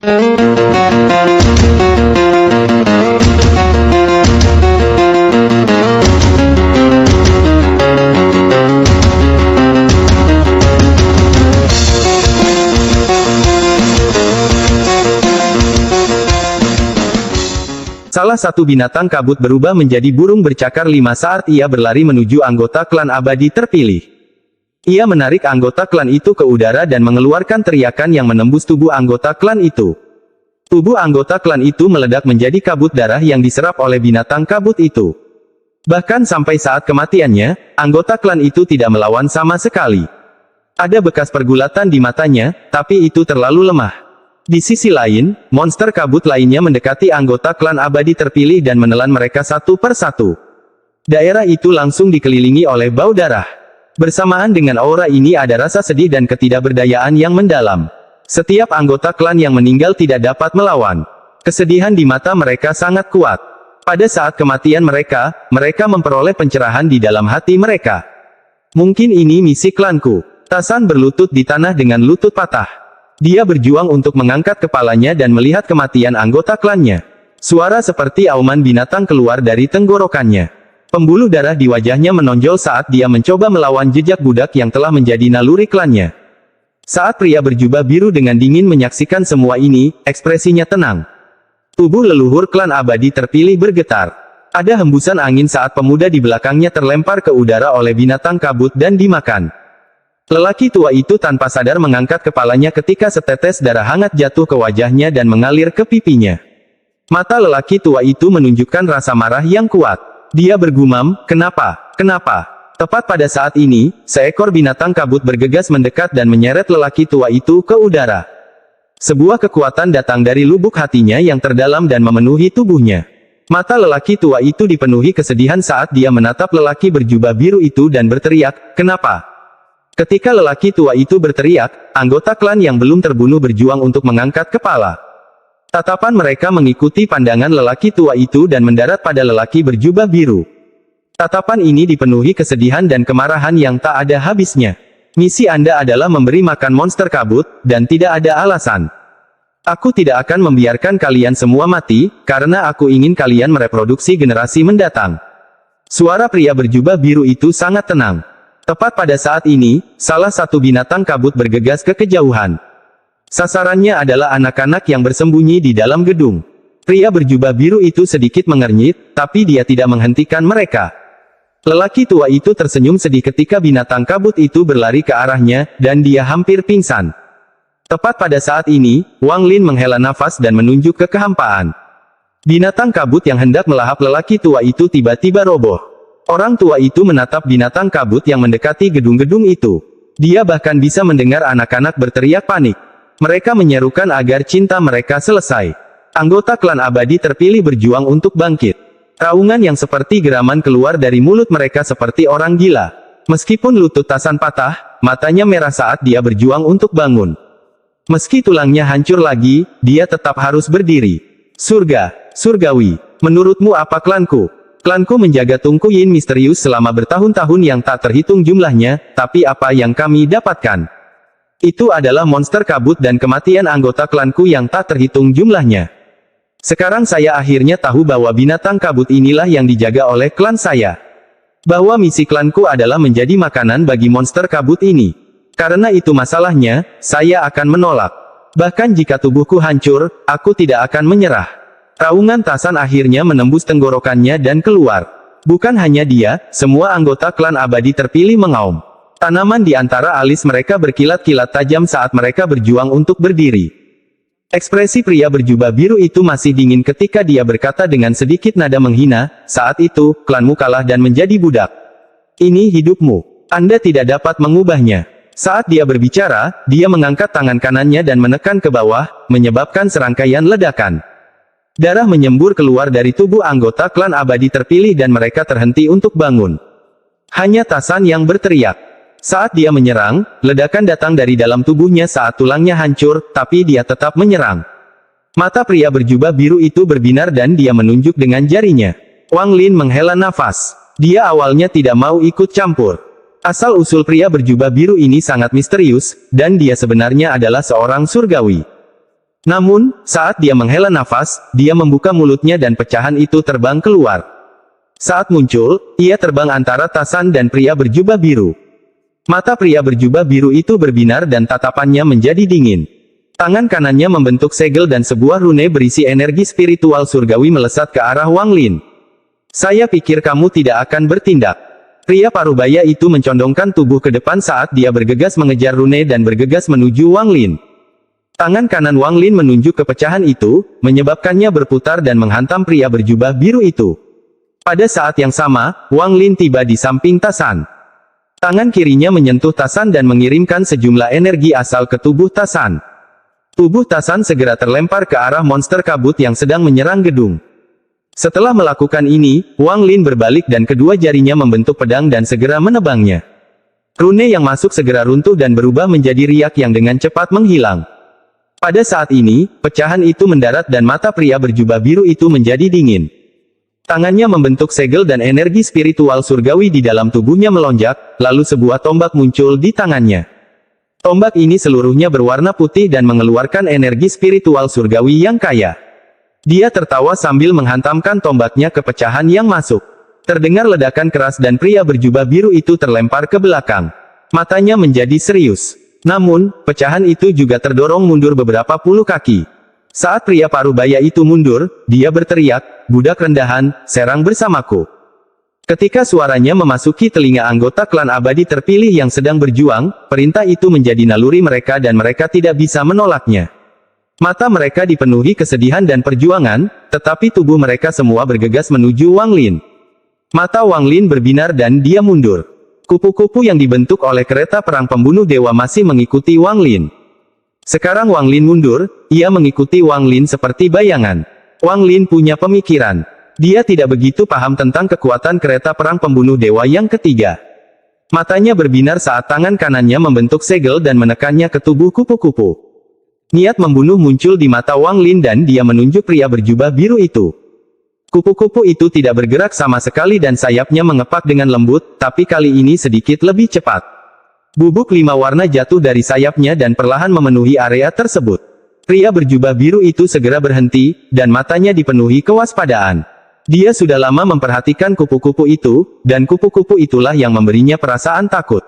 Salah satu binatang kabut berubah menjadi burung bercakar 5 saat ia berlari menuju anggota klan abadi terpilih. Ia menarik anggota klan itu ke udara dan mengeluarkan teriakan yang menembus tubuh anggota klan itu. Tubuh anggota klan itu meledak menjadi kabut darah yang diserap oleh binatang kabut itu. Bahkan sampai saat kematiannya, anggota klan itu tidak melawan sama sekali. Ada bekas pergulatan di matanya, tapi itu terlalu lemah. Di sisi lain, monster kabut lainnya mendekati anggota klan abadi terpilih dan menelan mereka satu per satu. Daerah itu langsung dikelilingi oleh bau darah. Bersamaan dengan aura ini ada rasa sedih dan ketidakberdayaan yang mendalam. Setiap anggota klan yang meninggal tidak dapat melawan. Kesedihan di mata mereka sangat kuat. Pada saat kematian mereka memperoleh pencerahan di dalam hati mereka. Mungkin ini misi klanku. Tasan berlutut di tanah dengan lutut patah. Dia berjuang untuk mengangkat kepalanya dan melihat kematian anggota klannya. Suara seperti auman binatang keluar dari tenggorokannya. Pembuluh darah di wajahnya menonjol saat dia mencoba melawan jejak budak yang telah menjadi naluri klannya. Saat pria berjubah biru dengan dingin menyaksikan semua ini, ekspresinya tenang. Tubuh leluhur klan abadi terpilih bergetar. Ada hembusan angin saat pemuda di belakangnya terlempar ke udara oleh binatang kabut dan dimakan. Lelaki tua itu tanpa sadar mengangkat kepalanya ketika setetes darah hangat jatuh ke wajahnya dan mengalir ke pipinya. Mata lelaki tua itu menunjukkan rasa marah yang kuat. Dia bergumam, "Kenapa? Kenapa?" Tepat pada saat ini, seekor binatang kabut bergegas mendekat dan menyeret lelaki tua itu ke udara. Sebuah kekuatan datang dari lubuk hatinya yang terdalam dan memenuhi tubuhnya. Mata lelaki tua itu dipenuhi kesedihan saat dia menatap lelaki berjubah biru itu dan berteriak, "Kenapa?" Ketika lelaki tua itu berteriak, anggota klan yang belum terbunuh berjuang untuk mengangkat kepala. Tatapan mereka mengikuti pandangan lelaki tua itu dan mendarat pada lelaki berjubah biru. Tatapan ini dipenuhi kesedihan dan kemarahan yang tak ada habisnya. Misi Anda adalah memberi makan monster kabut, dan tidak ada alasan. Aku tidak akan membiarkan kalian semua mati, karena aku ingin kalian mereproduksi generasi mendatang. Suara pria berjubah biru itu sangat tenang. Tepat pada saat ini, salah satu binatang kabut bergegas ke kejauhan. Sasarannya adalah anak-anak yang bersembunyi di dalam gedung. Pria berjubah biru itu sedikit mengernyit, tapi dia tidak menghentikan mereka. Lelaki tua itu tersenyum sedih ketika binatang kabut itu berlari ke arahnya, dan dia hampir pingsan. Tepat pada saat ini, Wang Lin menghela nafas dan menunjuk ke kehampaan. Binatang kabut yang hendak melahap lelaki tua itu tiba-tiba roboh. Orang tua itu menatap binatang kabut yang mendekati gedung-gedung itu. Dia bahkan bisa mendengar anak-anak berteriak panik. Mereka menyerukan agar cinta mereka selesai. Anggota klan abadi terpilih berjuang untuk bangkit. Raungan yang seperti geraman keluar dari mulut mereka seperti orang gila. Meskipun lutut Tasan patah, matanya merah saat dia berjuang untuk bangun. Meski tulangnya hancur lagi, dia tetap harus berdiri. Surga, surgawi. Menurutmu apa klanku? Klanku menjaga Tungku Yin misterius selama bertahun-tahun yang tak terhitung jumlahnya, tapi apa yang kami dapatkan? Itu adalah monster kabut dan kematian anggota klanku yang tak terhitung jumlahnya. Sekarang saya akhirnya tahu bahwa binatang kabut inilah yang dijaga oleh klan saya. Bahwa misi klanku adalah menjadi makanan bagi monster kabut ini. Karena itu masalahnya, saya akan menolak. Bahkan jika tubuhku hancur, aku tidak akan menyerah. Raungan Tasan akhirnya menembus tenggorokannya dan keluar. Bukan hanya dia, semua anggota klan abadi terpilih mengaum. Tanaman di antara alis mereka berkilat-kilat tajam saat mereka berjuang untuk berdiri. Ekspresi pria berjubah biru itu masih dingin ketika dia berkata dengan sedikit nada menghina, "Saat itu, klanmu kalah dan menjadi budak. Ini hidupmu. Anda tidak dapat mengubahnya." Saat dia berbicara, dia mengangkat tangan kanannya dan menekan ke bawah, menyebabkan serangkaian ledakan. Darah menyembur keluar dari tubuh anggota klan abadi terpilih dan mereka terhenti untuk bangun. Hanya Tasan yang berteriak. Saat dia menyerang, ledakan datang dari dalam tubuhnya saat tulangnya hancur, tapi dia tetap menyerang. Mata pria berjubah biru itu berbinar dan dia menunjuk dengan jarinya. Wang Lin menghela nafas. Dia awalnya tidak mau ikut campur. Asal-usul pria berjubah biru ini sangat misterius, dan dia sebenarnya adalah seorang surgawi. Namun, saat dia menghela nafas, dia membuka mulutnya dan pecahan itu terbang keluar. Saat muncul, ia terbang antara Tasan dan pria berjubah biru. Mata pria berjubah biru itu berbinar dan tatapannya menjadi dingin. Tangan kanannya membentuk segel dan sebuah rune berisi energi spiritual surgawi melesat ke arah Wang Lin. Saya pikir kamu tidak akan bertindak. Pria parubaya itu mencondongkan tubuh ke depan saat dia bergegas mengejar rune dan bergegas menuju Wang Lin. Tangan kanan Wang Lin menunjuk ke pecahan itu, menyebabkannya berputar dan menghantam pria berjubah biru itu. Pada saat yang sama, Wang Lin tiba di samping Tasan. Tangan kirinya menyentuh Tasan dan mengirimkan sejumlah energi asal ke tubuh Tasan. Tubuh Tasan segera terlempar ke arah monster kabut yang sedang menyerang gedung. Setelah melakukan ini, Wang Lin berbalik dan kedua jarinya membentuk pedang dan segera menebangnya. Rune yang masuk segera runtuh dan berubah menjadi riak yang dengan cepat menghilang. Pada saat ini, pecahan itu mendarat dan mata pria berjubah biru itu menjadi dingin. Tangannya membentuk segel dan energi spiritual surgawi di dalam tubuhnya melonjak, lalu sebuah tombak muncul di tangannya. Tombak ini seluruhnya berwarna putih dan mengeluarkan energi spiritual surgawi yang kaya. Dia tertawa sambil menghantamkan tombaknya ke pecahan yang masuk. Terdengar ledakan keras dan pria berjubah biru itu terlempar ke belakang. Matanya menjadi serius. Namun, pecahan itu juga terdorong mundur beberapa puluh kaki. Saat pria parubaya itu mundur, dia berteriak, "Budak rendahan, serang bersamaku." Ketika suaranya memasuki telinga anggota klan abadi terpilih yang sedang berjuang, perintah itu menjadi naluri mereka dan mereka tidak bisa menolaknya. Mata mereka dipenuhi kesedihan dan perjuangan, tetapi tubuh mereka semua bergegas menuju Wang Lin. Mata Wang Lin berbinar dan dia mundur. Kupu-kupu yang dibentuk oleh kereta perang pembunuh dewa masih mengikuti Wang Lin. Sekarang Wang Lin mundur, ia mengikuti Wang Lin seperti bayangan. Wang Lin punya pemikiran. Dia tidak begitu paham tentang kekuatan kereta perang pembunuh dewa yang ketiga. Matanya berbinar saat tangan kanannya membentuk segel dan menekannya ke tubuh kupu-kupu. Niat membunuh muncul di mata Wang Lin dan dia menunjuk pria berjubah biru itu. Kupu-kupu itu tidak bergerak sama sekali dan sayapnya mengepak dengan lembut, tapi kali ini sedikit lebih cepat. Bubuk 5 warna jatuh dari sayapnya dan perlahan memenuhi area tersebut. Pria berjubah biru itu segera berhenti, dan matanya dipenuhi kewaspadaan. Dia sudah lama memperhatikan kupu-kupu itu, dan kupu-kupu itulah yang memberinya perasaan takut.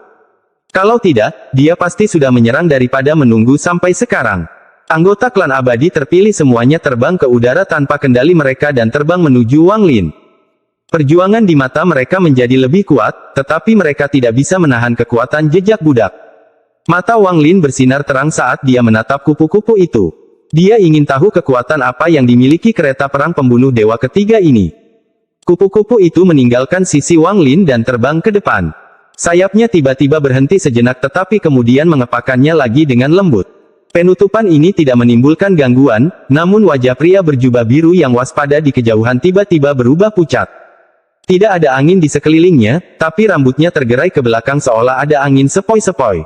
Kalau tidak, dia pasti sudah menyerang daripada menunggu sampai sekarang. Anggota klan abadi terpilih semuanya terbang ke udara tanpa kendali mereka dan terbang menuju Wang Lin. Perjuangan di mata mereka menjadi lebih kuat, tetapi mereka tidak bisa menahan kekuatan jejak budak. Mata Wang Lin bersinar terang saat dia menatap kupu-kupu itu. Dia ingin tahu kekuatan apa yang dimiliki kereta perang pembunuh dewa ketiga ini. Kupu-kupu itu meninggalkan sisi Wang Lin dan terbang ke depan. Sayapnya tiba-tiba berhenti sejenak tetapi kemudian mengepakkannya lagi dengan lembut. Penutupan ini tidak menimbulkan gangguan, namun wajah pria berjubah biru yang waspada di kejauhan tiba-tiba berubah pucat. Tidak ada angin di sekelilingnya, tapi rambutnya tergerai ke belakang seolah ada angin sepoi-sepoi.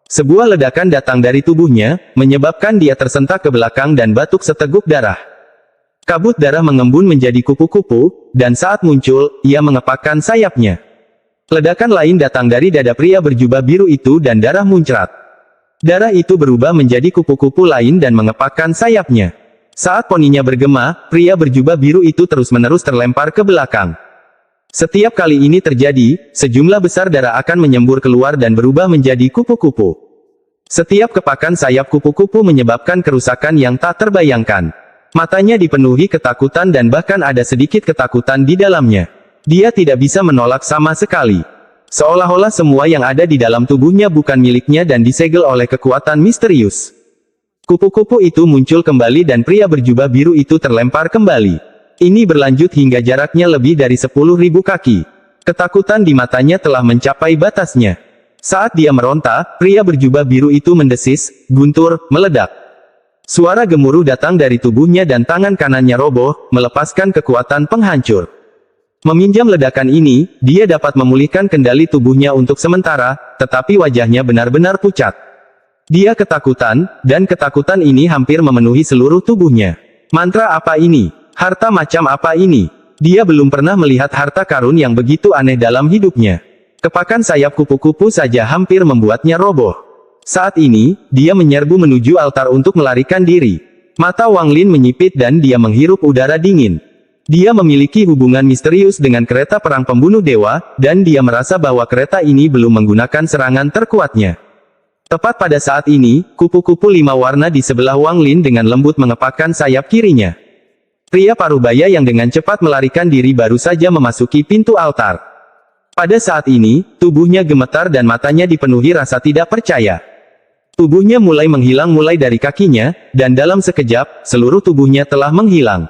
Sebuah ledakan datang dari tubuhnya, menyebabkan dia tersentak ke belakang dan batuk seteguk darah. Kabut darah mengembun menjadi kupu-kupu, dan saat muncul, ia mengepakkan sayapnya. Ledakan lain datang dari dada pria berjubah biru itu dan darah muncrat. Darah itu berubah menjadi kupu-kupu lain dan mengepakkan sayapnya. Saat poninya bergema, pria berjubah biru itu terus-menerus terlempar ke belakang. Setiap kali ini terjadi, sejumlah besar darah akan menyembur keluar dan berubah menjadi kupu-kupu. Setiap kepakan sayap kupu-kupu menyebabkan kerusakan yang tak terbayangkan. Matanya dipenuhi ketakutan dan bahkan ada sedikit ketakutan di dalamnya. Dia tidak bisa menolak sama sekali. Seolah-olah semua yang ada di dalam tubuhnya bukan miliknya dan disegel oleh kekuatan misterius. Kupu-kupu itu muncul kembali dan pria berjubah biru itu terlempar kembali. Ini berlanjut hingga jaraknya lebih dari 10.000 kaki. Ketakutan di matanya telah mencapai batasnya. Saat dia meronta, pria berjubah biru itu mendesis, guntur, meledak. Suara gemuruh datang dari tubuhnya dan tangan kanannya roboh, melepaskan kekuatan penghancur. Meminjam ledakan ini, dia dapat memulihkan kendali tubuhnya untuk sementara, tetapi wajahnya benar-benar pucat. Dia ketakutan, dan ketakutan ini hampir memenuhi seluruh tubuhnya. Mantra apa ini? Harta macam apa ini? Dia belum pernah melihat harta karun yang begitu aneh dalam hidupnya. Kepakan sayap kupu-kupu saja hampir membuatnya roboh. Saat ini, dia menyerbu menuju altar untuk melarikan diri. Mata Wang Lin menyipit dan dia menghirup udara dingin. Dia memiliki hubungan misterius dengan kereta perang pembunuh dewa, dan dia merasa bahwa kereta ini belum menggunakan serangan terkuatnya. Tepat pada saat ini, kupu-kupu 5 warna di sebelah Wang Lin dengan lembut mengepakkan sayap kirinya. Pria parubaya yang dengan cepat melarikan diri baru saja memasuki pintu altar. Pada saat ini, tubuhnya gemetar dan matanya dipenuhi rasa tidak percaya. Tubuhnya mulai menghilang mulai dari kakinya, dan dalam sekejap, seluruh tubuhnya telah menghilang.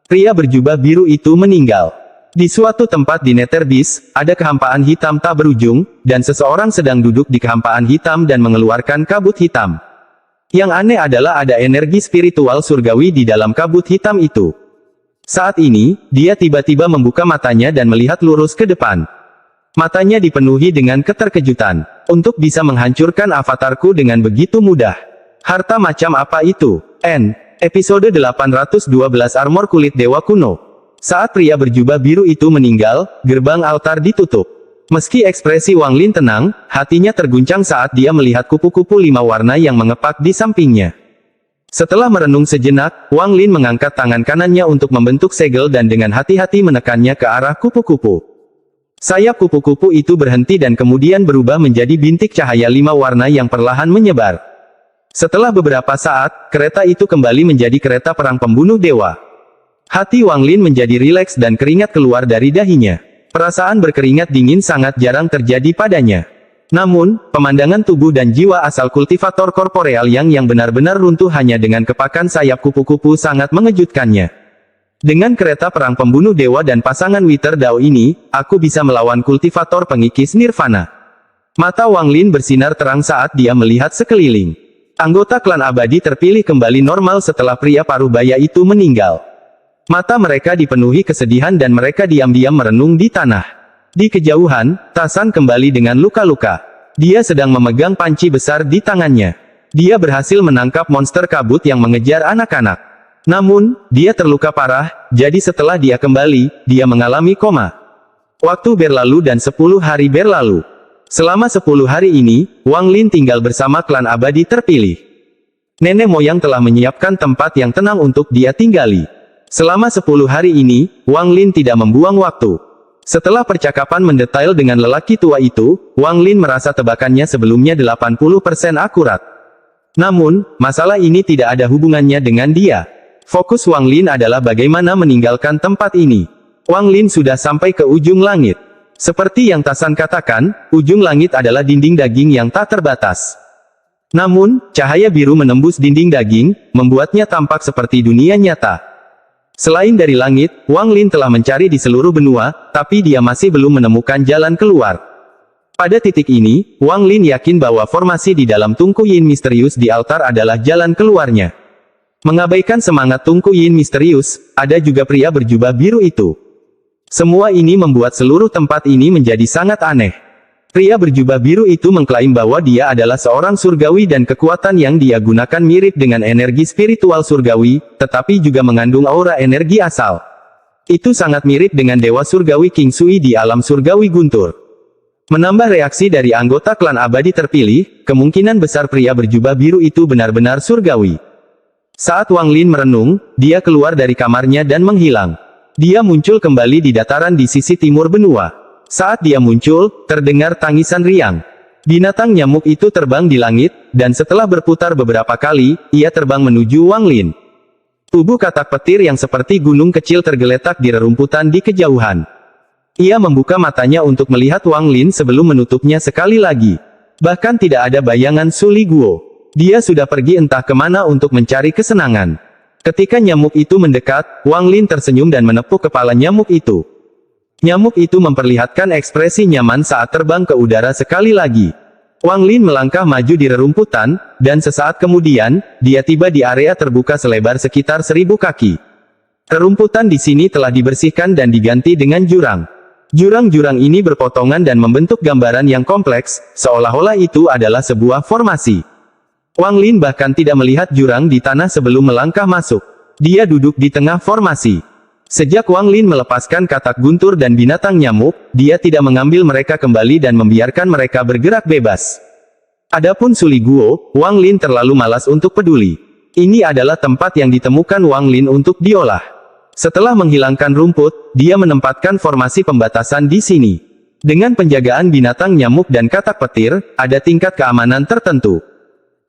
Pria berjubah biru itu meninggal. Di suatu tempat di Netherbis, ada kehampaan hitam tak berujung, dan seseorang sedang duduk di kehampaan hitam dan mengeluarkan kabut hitam. Yang aneh adalah ada energi spiritual surgawi di dalam kabut hitam itu. Saat ini, dia tiba-tiba membuka matanya dan melihat lurus ke depan. Matanya dipenuhi dengan keterkejutan. Untuk bisa menghancurkan avatarku dengan begitu mudah. Harta macam apa itu? Episode 812 Armor Kulit Dewa Kuno. Saat pria berjubah biru itu meninggal, gerbang altar ditutup. Meski ekspresi Wang Lin tenang, hatinya terguncang saat dia melihat kupu-kupu 5 warna yang mengepak di sampingnya. Setelah merenung sejenak, Wang Lin mengangkat tangan kanannya untuk membentuk segel dan dengan hati-hati menekannya ke arah kupu-kupu. Sayap kupu-kupu itu berhenti dan kemudian berubah menjadi bintik cahaya 5 warna yang perlahan menyebar. Setelah beberapa saat, kereta itu kembali menjadi kereta perang pembunuh dewa. Hati Wang Lin menjadi rileks dan keringat keluar dari dahinya. Perasaan berkeringat dingin sangat jarang terjadi padanya. Namun, pemandangan tubuh dan jiwa asal kultivator korporeal yang benar-benar runtuh hanya dengan kepakan sayap kupu-kupu sangat mengejutkannya. Dengan kereta perang pembunuh dewa dan pasangan Wither Dao ini, aku bisa melawan kultivator pengikis nirvana. Mata Wang Lin bersinar terang saat dia melihat sekeliling. Anggota klan abadi terpilih kembali normal setelah pria parubaya itu meninggal. Mata mereka dipenuhi kesedihan dan mereka diam-diam merenung di tanah. Di kejauhan, Tasan kembali dengan luka-luka. Dia sedang memegang panci besar di tangannya. Dia berhasil menangkap monster kabut yang mengejar anak-anak. Namun, dia terluka parah, jadi setelah dia kembali, dia mengalami koma. Waktu berlalu dan 10 hari berlalu. Selama 10 hari ini, Wang Lin tinggal bersama klan abadi terpilih. Nenek moyang telah menyiapkan tempat yang tenang untuk dia tinggali. Selama 10 hari ini, Wang Lin tidak membuang waktu. Setelah percakapan mendetail dengan lelaki tua itu, Wang Lin merasa tebakannya sebelumnya 80% akurat. Namun, masalah ini tidak ada hubungannya dengan dia. Fokus Wang Lin adalah bagaimana meninggalkan tempat ini. Wang Lin sudah sampai ke ujung langit. Seperti yang Tasan katakan, ujung langit adalah dinding daging yang tak terbatas. Namun, cahaya biru menembus dinding daging, membuatnya tampak seperti dunia nyata. Selain dari langit, Wang Lin telah mencari di seluruh benua, tapi dia masih belum menemukan jalan keluar. Pada titik ini, Wang Lin yakin bahwa formasi di dalam Tungku Yin misterius di altar adalah jalan keluarnya. Mengabaikan semangat Tungku Yin misterius, ada juga pria berjubah biru itu. Semua ini membuat seluruh tempat ini menjadi sangat aneh. Pria berjubah biru itu mengklaim bahwa dia adalah seorang surgawi dan kekuatan yang dia gunakan mirip dengan energi spiritual surgawi, tetapi juga mengandung aura energi asal. Itu sangat mirip dengan dewa surgawi King Sui di alam surgawi guntur. Menambah reaksi dari anggota klan abadi terpilih, kemungkinan besar pria berjubah biru itu benar-benar surgawi. Saat Wang Lin merenung, dia keluar dari kamarnya dan menghilang. Dia muncul kembali di dataran di sisi timur benua. Saat dia muncul, terdengar tangisan riang. Binatang nyamuk itu terbang di langit, dan setelah berputar beberapa kali, ia terbang menuju Wang Lin. Tubuh katak petir yang seperti gunung kecil tergeletak di rerumputan di kejauhan. Ia membuka matanya untuk melihat Wang Lin sebelum menutupnya sekali lagi. Bahkan tidak ada bayangan Su Li Guo. Dia sudah pergi entah kemana untuk mencari kesenangan. Ketika nyamuk itu mendekat, Wang Lin tersenyum dan menepuk kepala nyamuk itu. Nyamuk itu memperlihatkan ekspresi nyaman saat terbang ke udara sekali lagi. Wang Lin melangkah maju di rerumputan, dan sesaat kemudian, dia tiba di area terbuka selebar sekitar 1000 kaki. Rerumputan di sini telah dibersihkan dan diganti dengan jurang. Jurang-jurang ini berpotongan dan membentuk gambaran yang kompleks, seolah-olah itu adalah sebuah formasi. Wang Lin bahkan tidak melihat jurang di tanah sebelum melangkah masuk. Dia duduk di tengah formasi. Sejak Wang Lin melepaskan katak guntur dan binatang nyamuk, dia tidak mengambil mereka kembali dan membiarkan mereka bergerak bebas. Adapun Su Li Guo, Wang Lin terlalu malas untuk peduli. Ini adalah tempat yang ditemukan Wang Lin untuk diolah. Setelah menghilangkan rumput, dia menempatkan formasi pembatasan di sini. Dengan penjagaan binatang nyamuk dan katak petir, ada tingkat keamanan tertentu.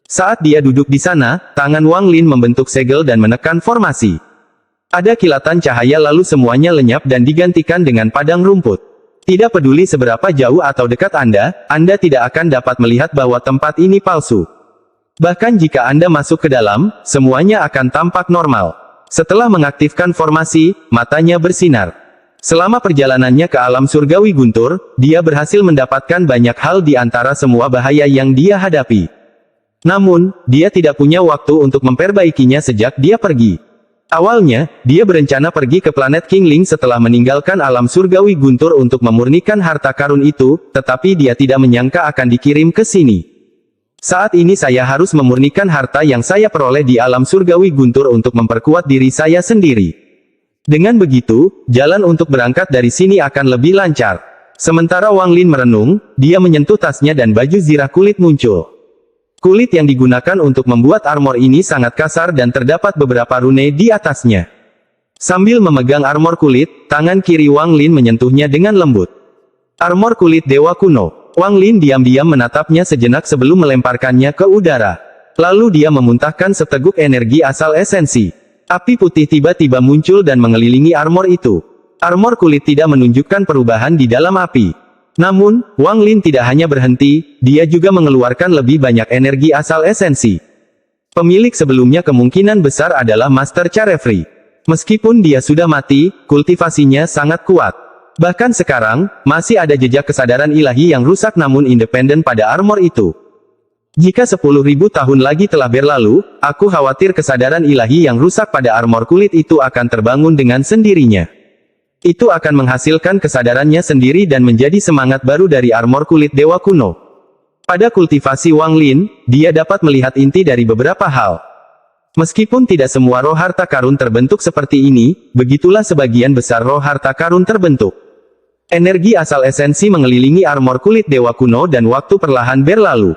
Saat dia duduk di sana, tangan Wang Lin membentuk segel dan menekan formasi. Ada kilatan cahaya lalu semuanya lenyap dan digantikan dengan padang rumput. Tidak peduli seberapa jauh atau dekat Anda tidak akan dapat melihat bahwa tempat ini palsu. Bahkan jika Anda masuk ke dalam, semuanya akan tampak normal. Setelah mengaktifkan formasi, matanya bersinar. Selama perjalanannya ke alam surgawi guntur, dia berhasil mendapatkan banyak hal di antara semua bahaya yang dia hadapi. Namun, dia tidak punya waktu untuk memperbaikinya sejak dia pergi. Awalnya, dia berencana pergi ke planet Kingling setelah meninggalkan alam surgawi guntur untuk memurnikan harta karun itu, tetapi dia tidak menyangka akan dikirim ke sini. Saat ini saya harus memurnikan harta yang saya peroleh di alam surgawi guntur untuk memperkuat diri saya sendiri. Dengan begitu, jalan untuk berangkat dari sini akan lebih lancar. Sementara Wang Lin merenung, dia menyentuh tasnya dan baju zirah kulit muncul. Kulit yang digunakan untuk membuat armor ini sangat kasar dan terdapat beberapa rune di atasnya. Sambil memegang armor kulit, tangan kiri Wang Lin menyentuhnya dengan lembut. Armor kulit dewa kuno. Wang Lin diam-diam menatapnya sejenak sebelum melemparkannya ke udara. Lalu dia memuntahkan seteguk energi asal esensi. Api putih tiba-tiba muncul dan mengelilingi armor itu. Armor kulit tidak menunjukkan perubahan di dalam api. Namun, Wang Lin tidak hanya berhenti, dia juga mengeluarkan lebih banyak energi asal esensi. Pemilik sebelumnya kemungkinan besar adalah Master Carefree. Meskipun dia sudah mati, kultivasinya sangat kuat. Bahkan sekarang, masih ada jejak kesadaran ilahi yang rusak namun independen pada armor itu. Jika 10.000 tahun lagi telah berlalu, aku khawatir kesadaran ilahi yang rusak pada armor kulit itu akan terbangun dengan sendirinya. Itu akan menghasilkan kesadarannya sendiri dan menjadi semangat baru dari armor kulit dewa kuno. Pada kultivasi Wang Lin, dia dapat melihat inti dari beberapa hal. Meskipun tidak semua roh harta karun terbentuk seperti ini, begitulah sebagian besar roh harta karun terbentuk. Energi asal esensi mengelilingi armor kulit dewa kuno dan waktu perlahan berlalu.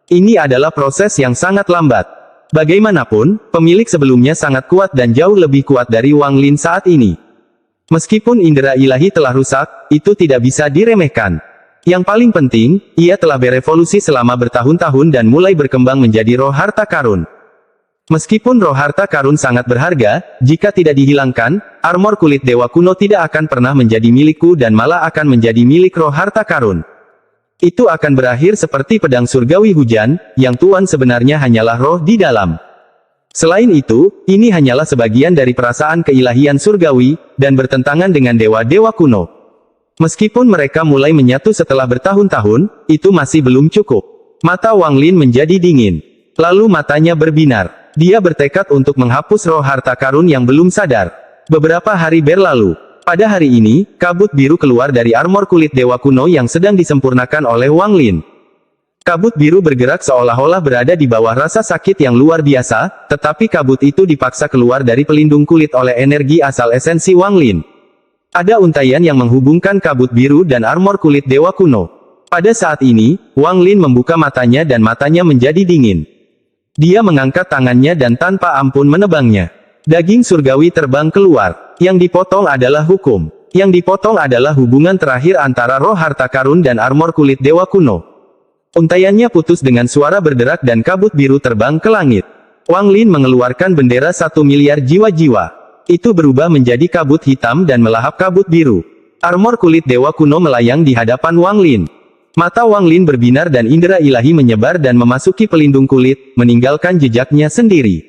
Ini adalah proses yang sangat lambat. Bagaimanapun, pemilik sebelumnya sangat kuat dan jauh lebih kuat dari Wang Lin saat ini. Meskipun indera ilahi telah rusak, itu tidak bisa diremehkan. Yang paling penting, ia telah berevolusi selama bertahun-tahun dan mulai berkembang menjadi roh harta karun. Meskipun roh harta karun sangat berharga, jika tidak dihilangkan, armor kulit dewa kuno tidak akan pernah menjadi milikku dan malah akan menjadi milik roh harta karun. Itu akan berakhir seperti pedang surgawi hujan, yang tuan sebenarnya hanyalah roh di dalam. Selain itu, ini hanyalah sebagian dari perasaan keilahian surgawi, dan bertentangan dengan dewa-dewa kuno. Meskipun mereka mulai menyatu setelah bertahun-tahun, itu masih belum cukup. Mata Wang Lin menjadi dingin. Lalu matanya berbinar. Dia bertekad untuk menghapus roh harta karun yang belum sadar. Beberapa hari berlalu. Pada hari ini, kabut biru keluar dari armor kulit dewa kuno yang sedang disempurnakan oleh Wang Lin. Kabut biru bergerak seolah-olah berada di bawah rasa sakit yang luar biasa, tetapi kabut itu dipaksa keluar dari pelindung kulit oleh energi asal esensi Wang Lin. Ada untaian yang menghubungkan kabut biru dan armor kulit dewa kuno. Pada saat ini, Wang Lin membuka matanya dan matanya menjadi dingin. Dia mengangkat tangannya dan tanpa ampun menebangnya. Daging surgawi terbang keluar. Yang dipotong adalah hukum. Yang dipotong adalah hubungan terakhir antara roh harta karun dan armor kulit dewa kuno. Untaiannya putus dengan suara berderak dan kabut biru terbang ke langit. Wang Lin mengeluarkan bendera 1 miliar jiwa-jiwa. Itu berubah menjadi kabut hitam dan melahap kabut biru. Armor kulit dewa kuno melayang di hadapan Wang Lin. Mata Wang Lin berbinar dan indera ilahi menyebar dan memasuki pelindung kulit, meninggalkan jejaknya sendiri.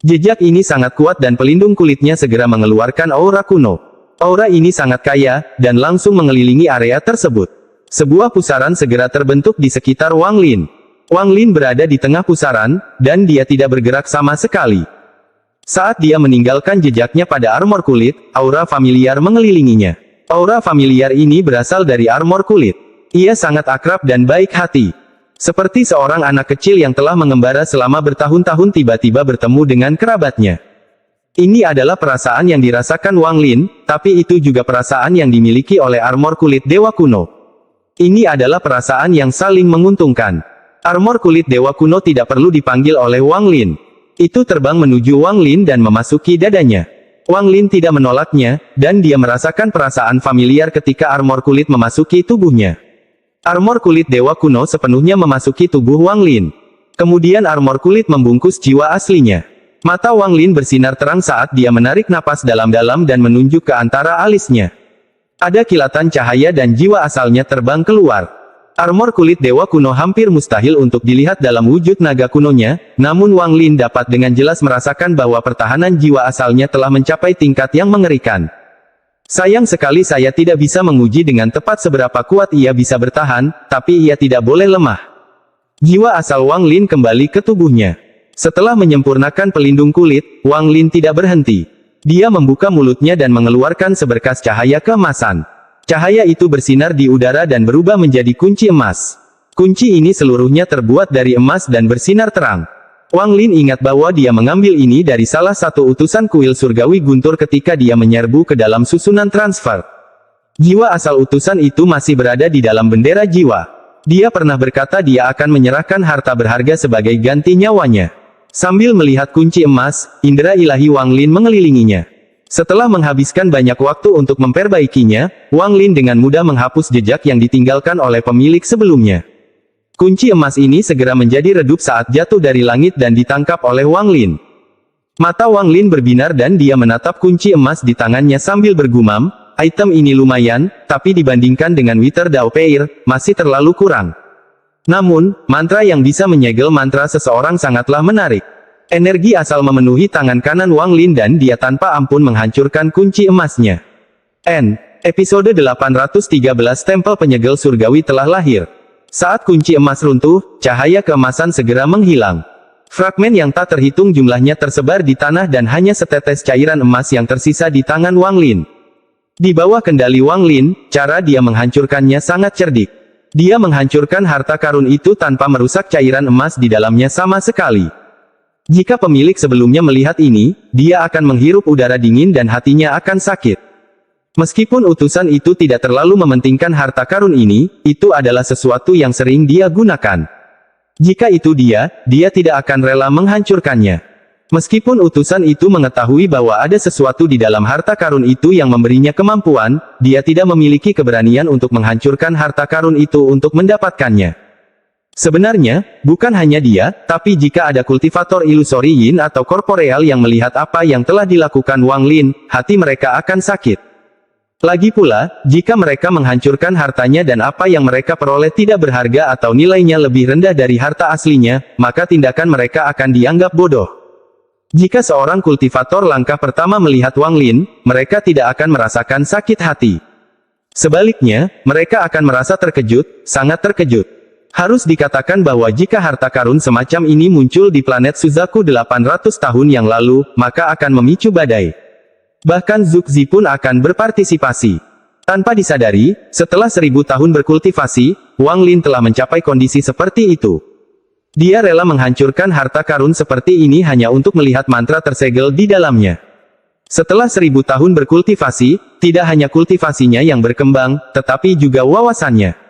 Jejak ini sangat kuat dan pelindung kulitnya segera mengeluarkan aura kuno. Aura ini sangat kaya, dan langsung mengelilingi area tersebut. Sebuah pusaran segera terbentuk di sekitar Wang Lin. Wang Lin berada di tengah pusaran, dan dia tidak bergerak sama sekali. Saat dia meninggalkan jejaknya pada armor kulit, aura familiar mengelilinginya. Aura familiar ini berasal dari armor kulit. Ia sangat akrab dan baik hati. Seperti seorang anak kecil yang telah mengembara selama bertahun-tahun tiba-tiba bertemu dengan kerabatnya. Ini adalah perasaan yang dirasakan Wang Lin, tapi itu juga perasaan yang dimiliki oleh armor kulit dewa kuno. Ini adalah perasaan yang saling menguntungkan. Armor kulit dewa kuno tidak perlu dipanggil oleh Wang Lin. Itu terbang menuju Wang Lin dan memasuki dadanya. Wang Lin tidak menolaknya, dan dia merasakan perasaan familiar ketika armor kulit memasuki tubuhnya. Armor kulit dewa kuno sepenuhnya memasuki tubuh Wang Lin. Kemudian armor kulit membungkus jiwa aslinya. Mata Wang Lin bersinar terang saat dia menarik napas dalam-dalam dan menunjuk ke antara alisnya. Ada kilatan cahaya dan jiwa asalnya terbang keluar. Armor kulit dewa kuno hampir mustahil untuk dilihat dalam wujud naga kunonya, namun Wang Lin dapat dengan jelas merasakan bahwa pertahanan jiwa asalnya telah mencapai tingkat yang mengerikan. Sayang sekali saya tidak bisa menguji dengan tepat seberapa kuat ia bisa bertahan, tapi ia tidak boleh lemah. Jiwa asal Wang Lin kembali ke tubuhnya. Setelah menyempurnakan pelindung kulit, Wang Lin tidak berhenti. Dia membuka mulutnya dan mengeluarkan seberkas cahaya keemasan. Cahaya itu bersinar di udara dan berubah menjadi kunci emas. Kunci ini seluruhnya terbuat dari emas dan bersinar terang. Wang Lin ingat bahwa dia mengambil ini dari salah satu utusan kuil surgawi guntur ketika dia menyerbu ke dalam susunan transfer. Jiwa asal utusan itu masih berada di dalam bendera jiwa. Dia pernah berkata dia akan menyerahkan harta berharga sebagai ganti nyawanya. Sambil melihat kunci emas, indera ilahi Wang Lin mengelilinginya. Setelah menghabiskan banyak waktu untuk memperbaikinya, Wang Lin dengan mudah menghapus jejak yang ditinggalkan oleh pemilik sebelumnya. Kunci emas ini segera menjadi redup saat jatuh dari langit dan ditangkap oleh Wang Lin. Mata Wang Lin berbinar dan dia menatap kunci emas di tangannya sambil bergumam, item ini lumayan, tapi dibandingkan dengan Wither Dao Peir, masih terlalu kurang. Namun, mantra yang bisa menyegel mantra seseorang sangatlah menarik. Energi asal memenuhi tangan kanan Wang Lin dan dia tanpa ampun menghancurkan kunci emasnya. Episode 813 Tempel Penyegel Surgawi telah lahir. Saat kunci emas runtuh, cahaya keemasan segera menghilang. Fragmen yang tak terhitung jumlahnya tersebar di tanah dan hanya setetes cairan emas yang tersisa di tangan Wang Lin. Di bawah kendali Wang Lin, cara dia menghancurkannya sangat cerdik. Dia menghancurkan harta karun itu tanpa merusak cairan emas di dalamnya sama sekali. Jika pemilik sebelumnya melihat ini, dia akan menghirup udara dingin dan hatinya akan sakit. Meskipun utusan itu tidak terlalu mementingkan harta karun ini, itu adalah sesuatu yang sering dia gunakan. Jika itu dia tidak akan rela menghancurkannya. Meskipun utusan itu mengetahui bahwa ada sesuatu di dalam harta karun itu yang memberinya kemampuan, dia tidak memiliki keberanian untuk menghancurkan harta karun itu untuk mendapatkannya. Sebenarnya, bukan hanya dia, tapi jika ada kultivator ilusori yin atau korporeal yang melihat apa yang telah dilakukan Wang Lin, hati mereka akan sakit. Lagi pula, jika mereka menghancurkan hartanya dan apa yang mereka peroleh tidak berharga atau nilainya lebih rendah dari harta aslinya, maka tindakan mereka akan dianggap bodoh. Jika seorang kultivator langkah pertama melihat Wang Lin, mereka tidak akan merasakan sakit hati. Sebaliknya, mereka akan merasa terkejut, sangat terkejut. Harus dikatakan bahwa jika harta karun semacam ini muncul di planet Suzaku 800 tahun yang lalu, maka akan memicu badai. Bahkan Zhu Zi pun akan berpartisipasi. Tanpa disadari, setelah 1000 tahun berkultivasi, Wang Lin telah mencapai kondisi seperti itu. Dia rela menghancurkan harta karun seperti ini hanya untuk melihat mantra tersegel di dalamnya. Setelah 1000 tahun berkultivasi, tidak hanya kultivasinya yang berkembang, tetapi juga wawasannya.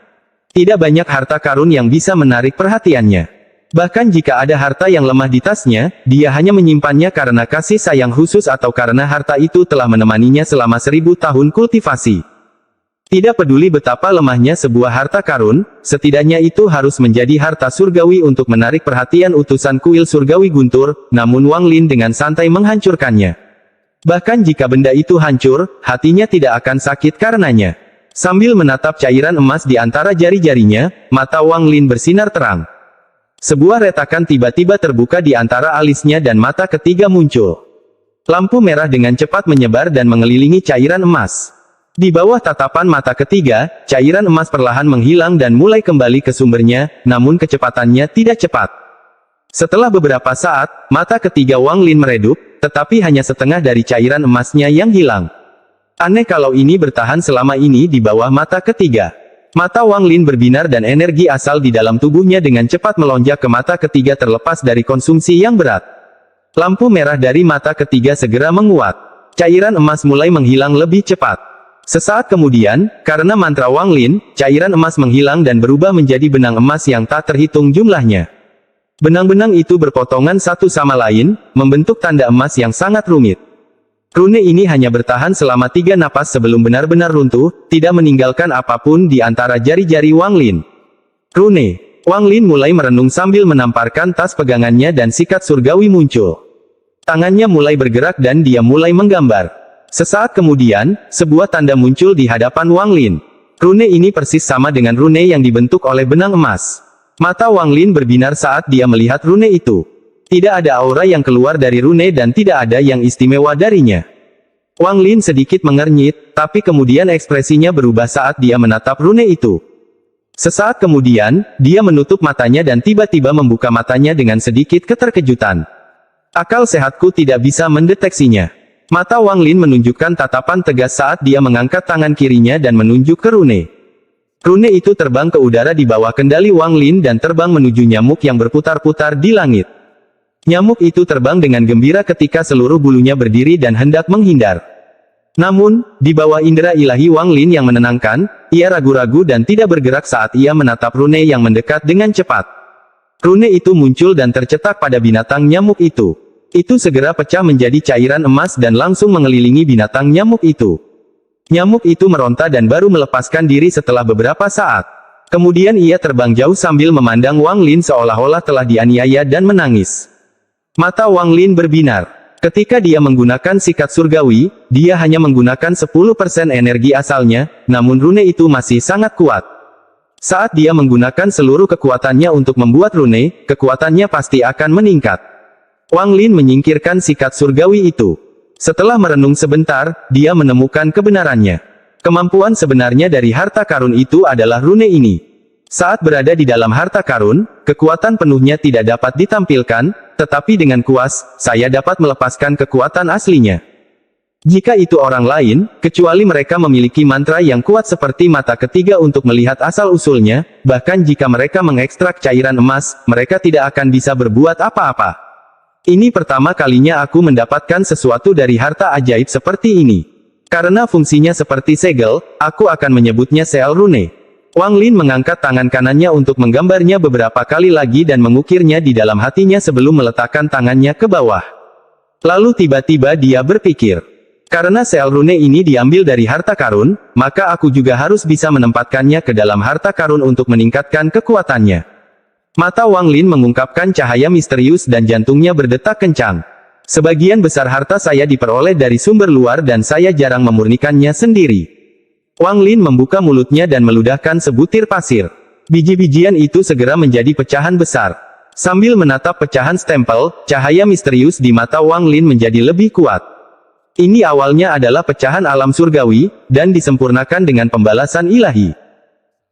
Tidak banyak harta karun yang bisa menarik perhatiannya. Bahkan jika ada harta yang lemah di tasnya, dia hanya menyimpannya karena kasih sayang khusus atau karena harta itu telah menemaninya selama 1000 tahun kultivasi. Tidak peduli betapa lemahnya sebuah harta karun, setidaknya itu harus menjadi harta surgawi untuk menarik perhatian utusan kuil surgawi guntur, namun Wang Lin dengan santai menghancurkannya. Bahkan jika benda itu hancur, hatinya tidak akan sakit karenanya. Sambil menatap cairan emas di antara jari-jarinya, mata Wang Lin bersinar terang. Sebuah retakan tiba-tiba terbuka di antara alisnya dan mata ketiga muncul. Lampu merah dengan cepat menyebar dan mengelilingi cairan emas. Di bawah tatapan mata ketiga, cairan emas perlahan menghilang dan mulai kembali ke sumbernya, namun kecepatannya tidak cepat. Setelah beberapa saat, mata ketiga Wang Lin meredup, tetapi hanya setengah dari cairan emasnya yang hilang. Aneh kalau ini bertahan selama ini di bawah mata ketiga. Mata Wang Lin berbinar dan energi asal di dalam tubuhnya dengan cepat melonjak ke mata ketiga terlepas dari konsumsi yang berat. Lampu merah dari mata ketiga segera menguat. Cairan emas mulai menghilang lebih cepat. Sesaat kemudian, karena mantra Wang Lin, cairan emas menghilang dan berubah menjadi benang emas yang tak terhitung jumlahnya. Benang-benang itu berpotongan satu sama lain, membentuk tanda emas yang sangat rumit. Rune ini hanya bertahan selama 3 napas sebelum benar-benar runtuh, tidak meninggalkan apapun di antara jari-jari Wang Lin. Rune. Wang Lin mulai merenung sambil menamparkan tas pegangannya dan sikat surgawi muncul. Tangannya mulai bergerak dan dia mulai menggambar. Sesaat kemudian, sebuah tanda muncul di hadapan Wang Lin. Rune ini persis sama dengan rune yang dibentuk oleh benang emas. Mata Wang Lin berbinar saat dia melihat rune itu. Tidak ada aura yang keluar dari rune dan tidak ada yang istimewa darinya. Wang Lin sedikit mengernyit, tapi kemudian ekspresinya berubah saat dia menatap rune itu. Sesaat kemudian, dia menutup matanya dan tiba-tiba membuka matanya dengan sedikit keterkejutan. Akal sehatku tidak bisa mendeteksinya. Mata Wang Lin menunjukkan tatapan tegas saat dia mengangkat tangan kirinya dan menunjuk ke rune. Rune itu terbang ke udara di bawah kendali Wang Lin dan terbang menuju nyamuk yang berputar-putar di langit. Nyamuk itu terbang dengan gembira ketika seluruh bulunya berdiri dan hendak menghindar. Namun, di bawah indera ilahi Wang Lin yang menenangkan, ia ragu-ragu dan tidak bergerak saat ia menatap rune yang mendekat dengan cepat. Rune itu muncul dan tercetak pada binatang nyamuk itu. Itu segera pecah menjadi cairan emas dan langsung mengelilingi binatang nyamuk itu. Nyamuk itu meronta dan baru melepaskan diri setelah beberapa saat. Kemudian ia terbang jauh sambil memandang Wang Lin seolah-olah telah dianiaya dan menangis. Mata Wang Lin berbinar. Ketika dia menggunakan sikat surgawi, dia hanya menggunakan 10% energi asalnya, namun rune itu masih sangat kuat. Saat dia menggunakan seluruh kekuatannya untuk membuat rune, kekuatannya pasti akan meningkat. Wang Lin menyingkirkan sikat surgawi itu. Setelah merenung sebentar, dia menemukan kebenarannya. Kemampuan sebenarnya dari harta karun itu adalah rune ini. Saat berada di dalam harta karun, kekuatan penuhnya tidak dapat ditampilkan, tetapi dengan kuas, saya dapat melepaskan kekuatan aslinya. Jika itu orang lain, kecuali mereka memiliki mantra yang kuat seperti mata ketiga untuk melihat asal-usulnya, bahkan jika mereka mengekstrak cairan emas, mereka tidak akan bisa berbuat apa-apa. Ini pertama kalinya aku mendapatkan sesuatu dari harta ajaib seperti ini. Karena fungsinya seperti segel, aku akan menyebutnya sel rune. Wang Lin mengangkat tangan kanannya untuk menggambarnya beberapa kali lagi dan mengukirnya di dalam hatinya sebelum meletakkan tangannya ke bawah. Lalu tiba-tiba dia berpikir, karena sel rune ini diambil dari harta karun, maka aku juga harus bisa menempatkannya ke dalam harta karun untuk meningkatkan kekuatannya. Mata Wang Lin mengungkapkan cahaya misterius dan jantungnya berdetak kencang. Sebagian besar harta saya diperoleh dari sumber luar dan saya jarang memurnikannya sendiri. Wang Lin membuka mulutnya dan meludahkan sebutir pasir. Biji-bijian itu segera menjadi pecahan besar. Sambil menatap pecahan stempel, cahaya misterius di mata Wang Lin menjadi lebih kuat. Ini awalnya adalah pecahan alam surgawi, dan disempurnakan dengan pembalasan ilahi.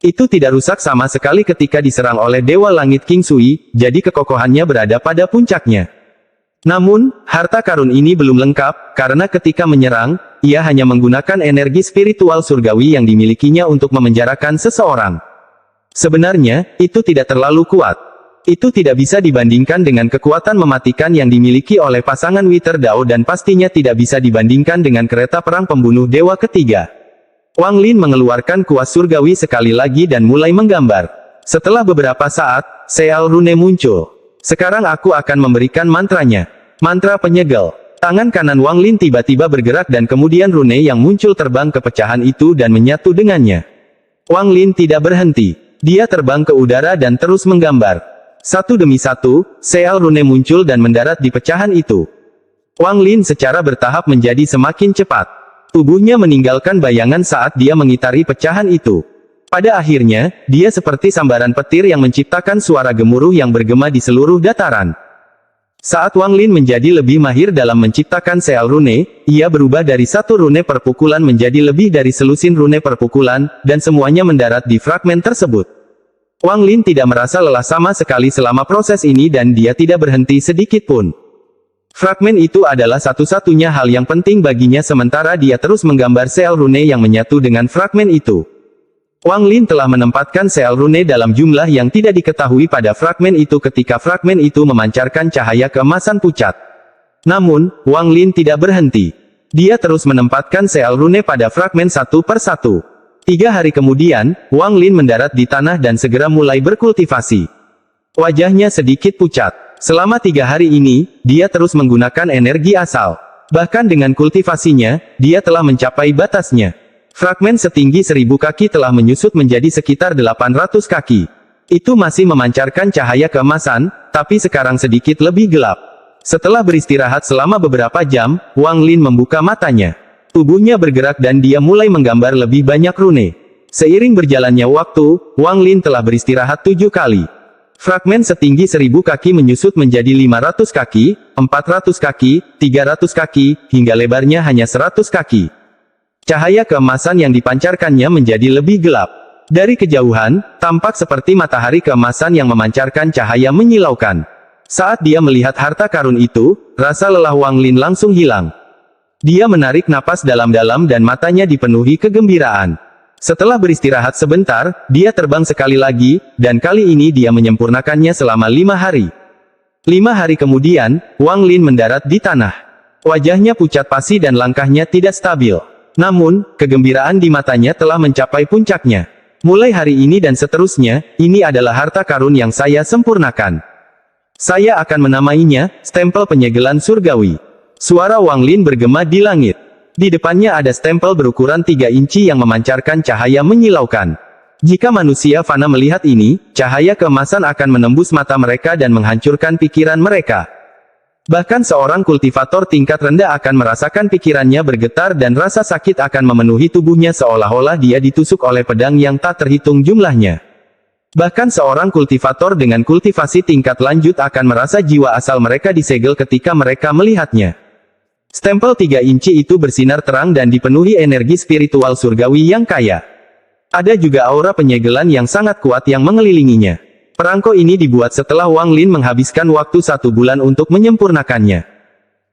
Itu tidak rusak sama sekali ketika diserang oleh Dewa Langit King Sui, jadi kekokohannya berada pada puncaknya. Namun, harta karun ini belum lengkap, karena ketika menyerang, ia hanya menggunakan energi spiritual surgawi yang dimilikinya untuk memenjarakan seseorang. Sebenarnya, itu tidak terlalu kuat. Itu tidak bisa dibandingkan dengan kekuatan mematikan yang dimiliki oleh pasangan Wither Dao dan pastinya tidak bisa dibandingkan dengan kereta perang pembunuh dewa ketiga. Wang Lin mengeluarkan kuas surgawi sekali lagi dan mulai menggambar. Setelah beberapa saat, sel rune muncul. Sekarang aku akan memberikan mantranya. Mantra penyegel. Tangan kanan Wang Lin tiba-tiba bergerak dan kemudian rune yang muncul terbang ke pecahan itu dan menyatu dengannya. Wang Lin tidak berhenti. Dia terbang ke udara dan terus menggambar. Satu demi satu, sel rune muncul dan mendarat di pecahan itu. Wang Lin secara bertahap menjadi semakin cepat. Tubuhnya meninggalkan bayangan saat dia mengitari pecahan itu. Pada akhirnya, dia seperti sambaran petir yang menciptakan suara gemuruh yang bergema di seluruh dataran. Saat Wang Lin menjadi lebih mahir dalam menciptakan sel rune, ia berubah dari satu rune perpukulan menjadi lebih dari selusin rune perpukulan, dan semuanya mendarat di fragmen tersebut. Wang Lin tidak merasa lelah sama sekali selama proses ini dan dia tidak berhenti sedikit pun. Fragmen itu adalah satu-satunya hal yang penting baginya sementara dia terus menggambar sel rune yang menyatu dengan fragmen itu. Wang Lin telah menempatkan sel rune dalam jumlah yang tidak diketahui pada fragmen itu ketika fragmen itu memancarkan cahaya keemasan pucat. Namun, Wang Lin tidak berhenti. Dia terus menempatkan sel rune pada fragmen satu per satu. 3 hari kemudian, Wang Lin mendarat di tanah dan segera mulai berkultivasi. Wajahnya sedikit pucat. Selama 3 hari ini, dia terus menggunakan energi asal. Bahkan dengan kultivasinya, dia telah mencapai batasnya. Fragmen setinggi 1000 kaki telah menyusut menjadi sekitar 800 kaki. Itu masih memancarkan cahaya keemasan, tapi sekarang sedikit lebih gelap. Setelah beristirahat selama beberapa jam, Wang Lin membuka matanya. Tubuhnya bergerak dan dia mulai menggambar lebih banyak rune. Seiring berjalannya waktu, Wang Lin telah beristirahat 7 kali. Fragmen setinggi 1000 kaki menyusut menjadi 500 kaki, 400 kaki, 300 kaki, hingga lebarnya hanya 100 kaki. Cahaya keemasan yang dipancarkannya menjadi lebih gelap. Dari kejauhan, tampak seperti matahari keemasan yang memancarkan cahaya menyilaukan. Saat dia melihat harta karun itu, rasa lelah Wang Lin langsung hilang. Dia menarik napas dalam-dalam dan matanya dipenuhi kegembiraan. Setelah beristirahat sebentar, dia terbang sekali lagi, dan kali ini dia menyempurnakannya selama 5 hari. 5 hari kemudian, Wang Lin mendarat di tanah. Wajahnya pucat pasi dan langkahnya tidak stabil. Namun, kegembiraan di matanya telah mencapai puncaknya. Mulai hari ini dan seterusnya, ini adalah harta karun yang saya sempurnakan. Saya akan menamainya, stempel penyegelan surgawi. Suara Wang Lin bergema di langit. Di depannya ada stempel berukuran 3 inci yang memancarkan cahaya menyilaukan. Jika manusia fana melihat ini, cahaya keemasan akan menembus mata mereka dan menghancurkan pikiran mereka. Bahkan seorang kultivator tingkat rendah akan merasakan pikirannya bergetar dan rasa sakit akan memenuhi tubuhnya seolah-olah dia ditusuk oleh pedang yang tak terhitung jumlahnya. Bahkan seorang kultivator dengan kultivasi tingkat lanjut akan merasa jiwa asal mereka disegel ketika mereka melihatnya. Stempel 3 inci itu bersinar terang dan dipenuhi energi spiritual surgawi yang kaya. Ada juga aura penyegelan yang sangat kuat yang mengelilinginya. Perangko ini dibuat setelah Wang Lin menghabiskan waktu 1 bulan untuk menyempurnakannya.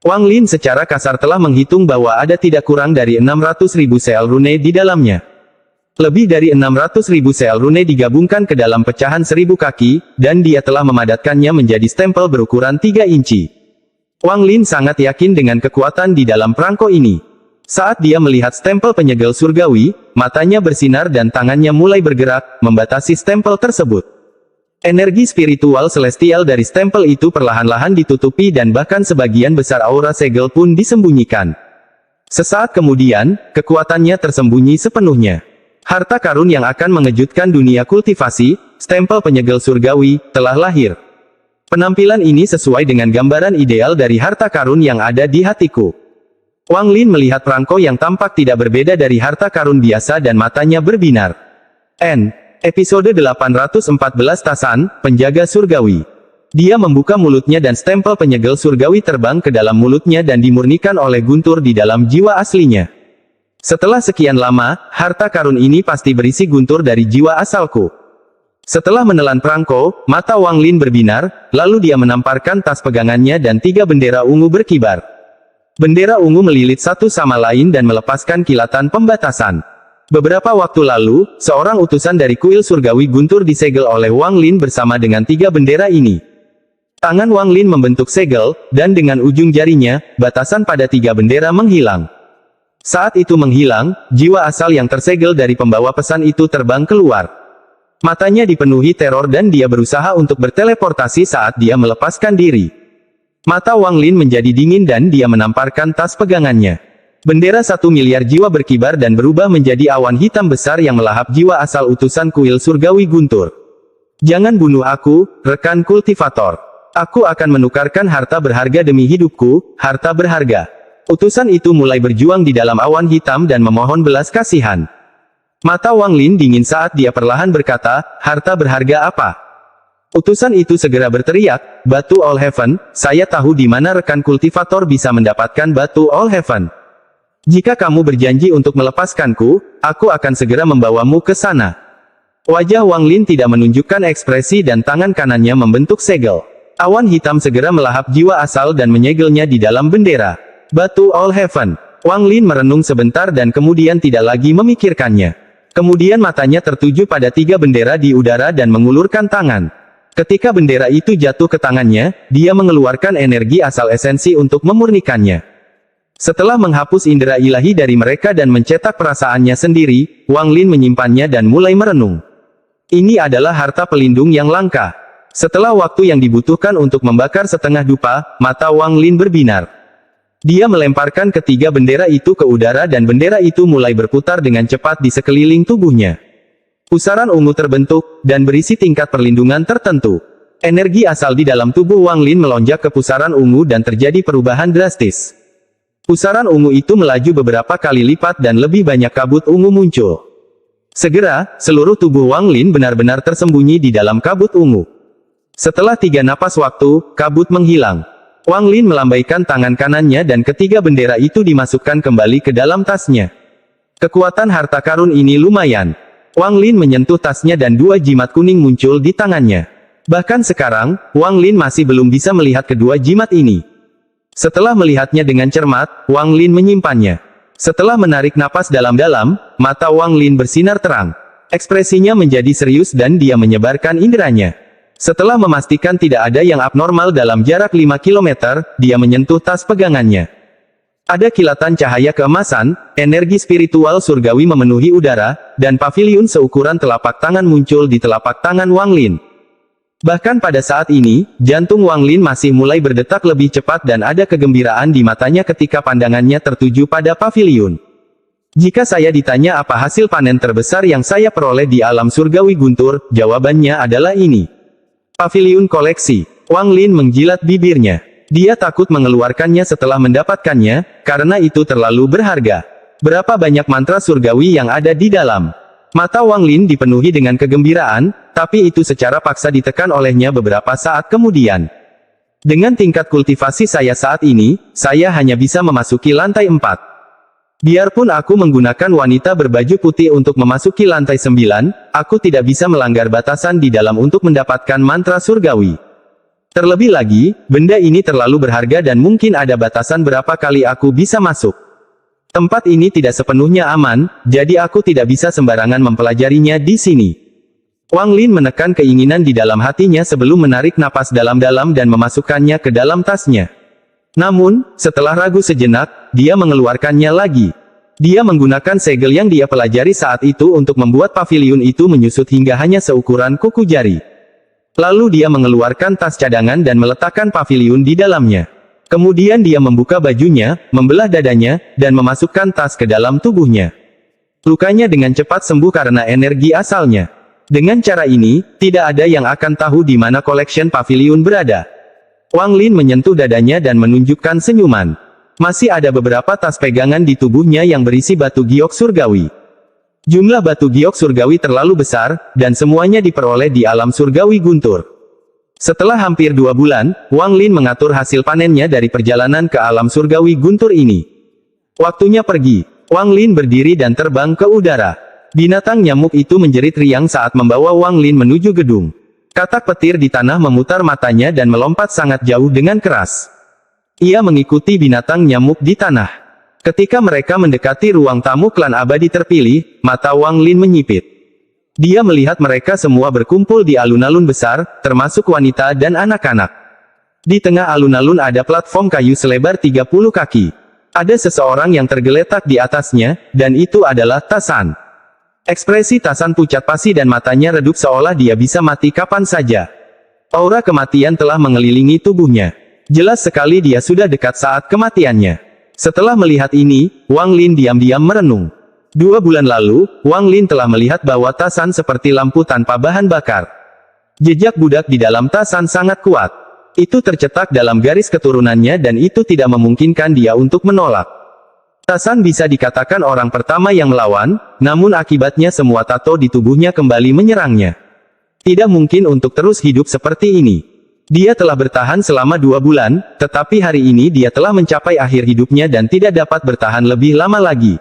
Wang Lin secara kasar telah menghitung bahwa ada tidak kurang dari 600.000 sel rune di dalamnya. Lebih dari 600.000 sel rune digabungkan ke dalam pecahan 1000 kaki, dan dia telah memadatkannya menjadi stempel berukuran 3 inci. Wang Lin sangat yakin dengan kekuatan di dalam perangko ini. Saat dia melihat stempel penyegel surgawi, matanya bersinar dan tangannya mulai bergerak, membatasi stempel tersebut. Energi spiritual celestial dari stempel itu perlahan-lahan ditutupi dan bahkan sebagian besar aura segel pun disembunyikan. Sesaat kemudian, kekuatannya tersembunyi sepenuhnya. Harta karun yang akan mengejutkan dunia kultivasi, stempel penyegel surgawi, telah lahir. Penampilan ini sesuai dengan gambaran ideal dari harta karun yang ada di hatiku. Wang Lin melihat perangko yang tampak tidak berbeda dari harta karun biasa dan matanya berbinar. Episode 814 Tasan, Penjaga Surgawi. Dia membuka mulutnya dan stempel penyegel surgawi terbang ke dalam mulutnya dan dimurnikan oleh guntur di dalam jiwa aslinya. Setelah sekian lama, harta karun ini pasti berisi guntur dari jiwa asalku. Setelah menelan perangko, mata Wang Lin berbinar, lalu dia menamparkan tas pegangannya dan 3 bendera ungu berkibar. Bendera ungu melilit satu sama lain dan melepaskan kilatan pembatasan. Beberapa waktu lalu, seorang utusan dari kuil surgawi guntur disegel oleh Wang Lin bersama dengan 3 bendera ini. Tangan Wang Lin membentuk segel, dan dengan ujung jarinya, batasan pada 3 bendera menghilang. Saat itu menghilang, jiwa asal yang tersegel dari pembawa pesan itu terbang keluar. Matanya dipenuhi teror dan dia berusaha untuk berteleportasi saat dia melepaskan diri. Mata Wang Lin menjadi dingin dan dia menamparkan tas pegangannya. Bendera 1 miliar jiwa berkibar dan berubah menjadi awan hitam besar yang melahap jiwa asal utusan kuil surgawi guntur. Jangan bunuh aku, rekan kultivator. Aku akan menukarkan harta berharga demi hidupku, harta berharga. Utusan itu mulai berjuang di dalam awan hitam dan memohon belas kasihan. Mata Wang Lin dingin saat dia perlahan berkata, harta berharga apa? Utusan itu segera berteriak, batu All Heaven, saya tahu di mana rekan kultivator bisa mendapatkan batu All Heaven. Jika kamu berjanji untuk melepaskanku, aku akan segera membawamu ke sana. Wajah Wang Lin tidak menunjukkan ekspresi dan tangan kanannya membentuk segel. Awan hitam segera melahap jiwa asal dan menyegelnya di dalam bendera. Batu All Heaven. Wang Lin merenung sebentar dan kemudian tidak lagi memikirkannya. Kemudian matanya tertuju pada 3 bendera di udara dan mengulurkan tangan. Ketika bendera itu jatuh ke tangannya, dia mengeluarkan energi asal esensi untuk memurnikannya. Setelah menghapus indera ilahi dari mereka dan mencetak perasaannya sendiri, Wang Lin menyimpannya dan mulai merenung. Ini adalah harta pelindung yang langka. Setelah waktu yang dibutuhkan untuk membakar setengah dupa, mata Wang Lin berbinar. Dia melemparkan ketiga bendera itu ke udara dan bendera itu mulai berputar dengan cepat di sekeliling tubuhnya. Pusaran ungu terbentuk, dan berisi tingkat perlindungan tertentu. Energi asal di dalam tubuh Wang Lin melonjak ke pusaran ungu dan terjadi perubahan drastis. Pusaran ungu itu melaju beberapa kali lipat dan lebih banyak kabut ungu muncul. Segera, seluruh tubuh Wang Lin benar-benar tersembunyi di dalam kabut ungu. Setelah 3 napas waktu, kabut menghilang. Wang Lin melambaikan tangan kanannya dan ketiga bendera itu dimasukkan kembali ke dalam tasnya. Kekuatan harta karun ini lumayan. Wang Lin menyentuh tasnya dan 2 jimat kuning muncul di tangannya. Bahkan sekarang, Wang Lin masih belum bisa melihat kedua jimat ini. Setelah melihatnya dengan cermat, Wang Lin menyimpannya. Setelah menarik napas dalam-dalam, mata Wang Lin bersinar terang. Ekspresinya menjadi serius dan dia menyebarkan inderanya. Setelah memastikan tidak ada yang abnormal dalam jarak 5 km, dia menyentuh tas pegangannya. Ada kilatan cahaya keemasan, energi spiritual surgawi memenuhi udara, dan paviliun seukuran telapak tangan muncul di telapak tangan Wang Lin. Bahkan pada saat ini, jantung Wang Lin masih mulai berdetak lebih cepat dan ada kegembiraan di matanya ketika pandangannya tertuju pada paviliun. Jika saya ditanya apa hasil panen terbesar yang saya peroleh di alam surgawi guntur, jawabannya adalah ini. Paviliun koleksi. Wang Lin menjilat bibirnya. Dia takut mengeluarkannya setelah mendapatkannya, karena itu terlalu berharga. Berapa banyak mantra surgawi yang ada di dalam? Mata Wang Lin dipenuhi dengan kegembiraan, tapi itu secara paksa ditekan olehnya beberapa saat kemudian. Dengan tingkat kultivasi saya saat ini, saya hanya bisa memasuki lantai 4. Biarpun aku menggunakan wanita berbaju putih untuk memasuki lantai 9, aku tidak bisa melanggar batasan di dalam untuk mendapatkan mantra surgawi. Terlebih lagi, benda ini terlalu berharga dan mungkin ada batasan berapa kali aku bisa masuk. Tempat ini tidak sepenuhnya aman, jadi aku tidak bisa sembarangan mempelajarinya di sini. Wang Lin menekan keinginan di dalam hatinya sebelum menarik napas dalam-dalam dan memasukkannya ke dalam tasnya. Namun, setelah ragu sejenak, dia mengeluarkannya lagi. Dia menggunakan segel yang dia pelajari saat itu untuk membuat paviliun itu menyusut hingga hanya seukuran kuku jari. Lalu dia mengeluarkan tas cadangan dan meletakkan paviliun di dalamnya. Kemudian dia membuka bajunya, membelah dadanya, dan memasukkan tas ke dalam tubuhnya. Lukanya dengan cepat sembuh karena energi asalnya. Dengan cara ini, tidak ada yang akan tahu di mana collection paviliun berada. Wang Lin menyentuh dadanya dan menunjukkan senyuman. Masih ada beberapa tas pegangan di tubuhnya yang berisi batu giok surgawi. Jumlah batu giok surgawi terlalu besar, dan semuanya diperoleh di alam surgawi guntur. Setelah hampir 2 bulan, Wang Lin mengatur hasil panennya dari perjalanan ke alam surgawi guntur ini. Waktunya pergi. Wang Lin berdiri dan terbang ke udara. Binatang nyamuk itu menjerit riang saat membawa Wang Lin menuju gedung. Katak petir di tanah memutar matanya dan melompat sangat jauh dengan keras. Ia mengikuti binatang nyamuk di tanah. Ketika mereka mendekati ruang tamu klan abadi terpilih, mata Wang Lin menyipit. Dia melihat mereka semua berkumpul di alun-alun besar, termasuk wanita dan anak-anak. Di tengah alun-alun ada platform kayu selebar 30 kaki. Ada seseorang yang tergeletak di atasnya, dan itu adalah Tasan. Ekspresi Tasan pucat pasi dan matanya redup seolah dia bisa mati kapan saja. Aura kematian telah mengelilingi tubuhnya. Jelas sekali dia sudah dekat saat kematiannya. Setelah melihat ini, Wang Lin diam-diam merenung. 2 bulan lalu, Wang Lin telah melihat bahwa Tasan seperti lampu tanpa bahan bakar. Jejak budak di dalam Tasan sangat kuat. Itu tercetak dalam garis keturunannya dan itu tidak memungkinkan dia untuk menolak. Tasan bisa dikatakan orang pertama yang melawan, namun akibatnya semua tato di tubuhnya kembali menyerangnya. Tidak mungkin untuk terus hidup seperti ini. Dia telah bertahan selama 2 bulan, tetapi hari ini dia telah mencapai akhir hidupnya dan tidak dapat bertahan lebih lama lagi.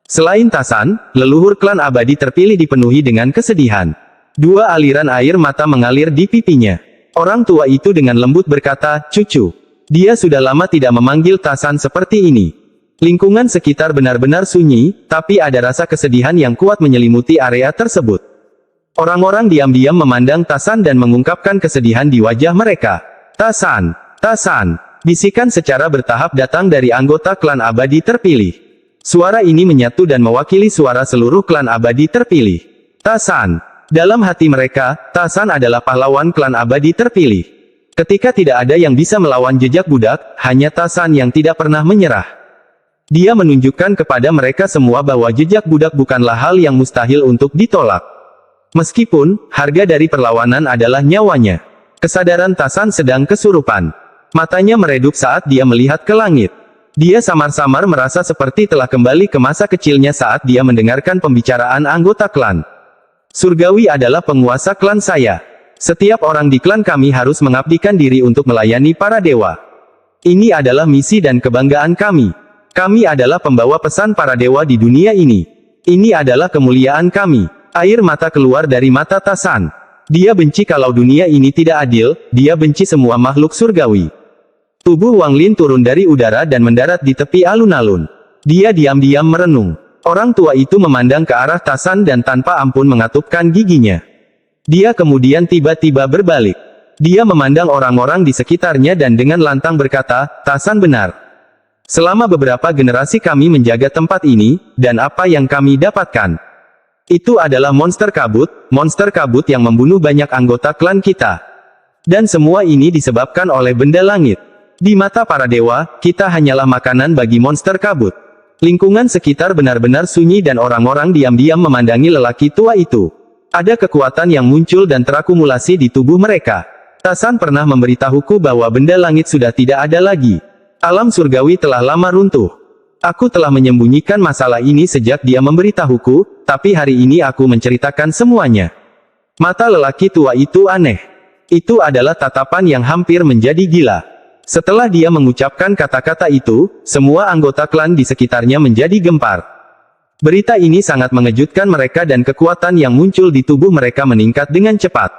Selain Tasan, leluhur klan abadi terpilih dipenuhi dengan kesedihan. 2 aliran air mata mengalir di pipinya. Orang tua itu dengan lembut berkata, "Cucu." Dia sudah lama tidak memanggil Tasan seperti ini. Lingkungan sekitar benar-benar sunyi, tapi ada rasa kesedihan yang kuat menyelimuti area tersebut. Orang-orang diam-diam memandang Tasan dan mengungkapkan kesedihan di wajah mereka. "Tasan, Tasan," bisikan secara bertahap datang dari anggota klan abadi terpilih. Suara ini menyatu dan mewakili suara seluruh klan abadi terpilih. "Tasan." Dalam hati mereka, Ta San adalah pahlawan klan abadi terpilih. Ketika tidak ada yang bisa melawan jejak budak, hanya Ta San yang tidak pernah menyerah. Dia menunjukkan kepada mereka semua bahwa jejak budak bukanlah hal yang mustahil untuk ditolak. Meskipun, harga dari perlawanan adalah nyawanya. Kesadaran Ta San sedang kesurupan. Matanya meredup saat dia melihat ke langit. Dia samar-samar merasa seperti telah kembali ke masa kecilnya saat dia mendengarkan pembicaraan anggota klan. Surgawi adalah penguasa klan saya. Setiap orang di klan kami harus mengabdikan diri untuk melayani para dewa. Ini adalah misi dan kebanggaan kami. Kami adalah pembawa pesan para dewa di dunia ini. Ini adalah kemuliaan kami. Air mata keluar dari mata Ta San. Dia benci kalau dunia ini tidak adil, dia benci semua makhluk surgawi. Tubuh Wang Lin turun dari udara dan mendarat di tepi alun-alun. Dia diam-diam merenung. Orang tua itu memandang ke arah Ta San dan tanpa ampun mengatupkan giginya. Dia kemudian tiba-tiba berbalik. Dia memandang orang-orang di sekitarnya dan dengan lantang berkata, Ta San benar. Selama beberapa generasi kami menjaga tempat ini, dan apa yang kami dapatkan? Itu adalah monster kabut yang membunuh banyak anggota klan kita. Dan semua ini disebabkan oleh benda langit. Di mata para dewa, kita hanyalah makanan bagi monster kabut. Lingkungan sekitar benar-benar sunyi dan orang-orang diam-diam memandangi lelaki tua itu. Ada kekuatan yang muncul dan terakumulasi di tubuh mereka. Ta San pernah memberitahuku bahwa benda langit sudah tidak ada lagi. Alam surgawi telah lama runtuh. Aku telah menyembunyikan masalah ini sejak dia memberitahuku, tapi hari ini aku menceritakan semuanya. Mata lelaki tua itu aneh. Itu adalah tatapan yang hampir menjadi gila. Setelah dia mengucapkan kata-kata itu, semua anggota klan di sekitarnya menjadi gempar. Berita ini sangat mengejutkan mereka dan kekuatan yang muncul di tubuh mereka meningkat dengan cepat.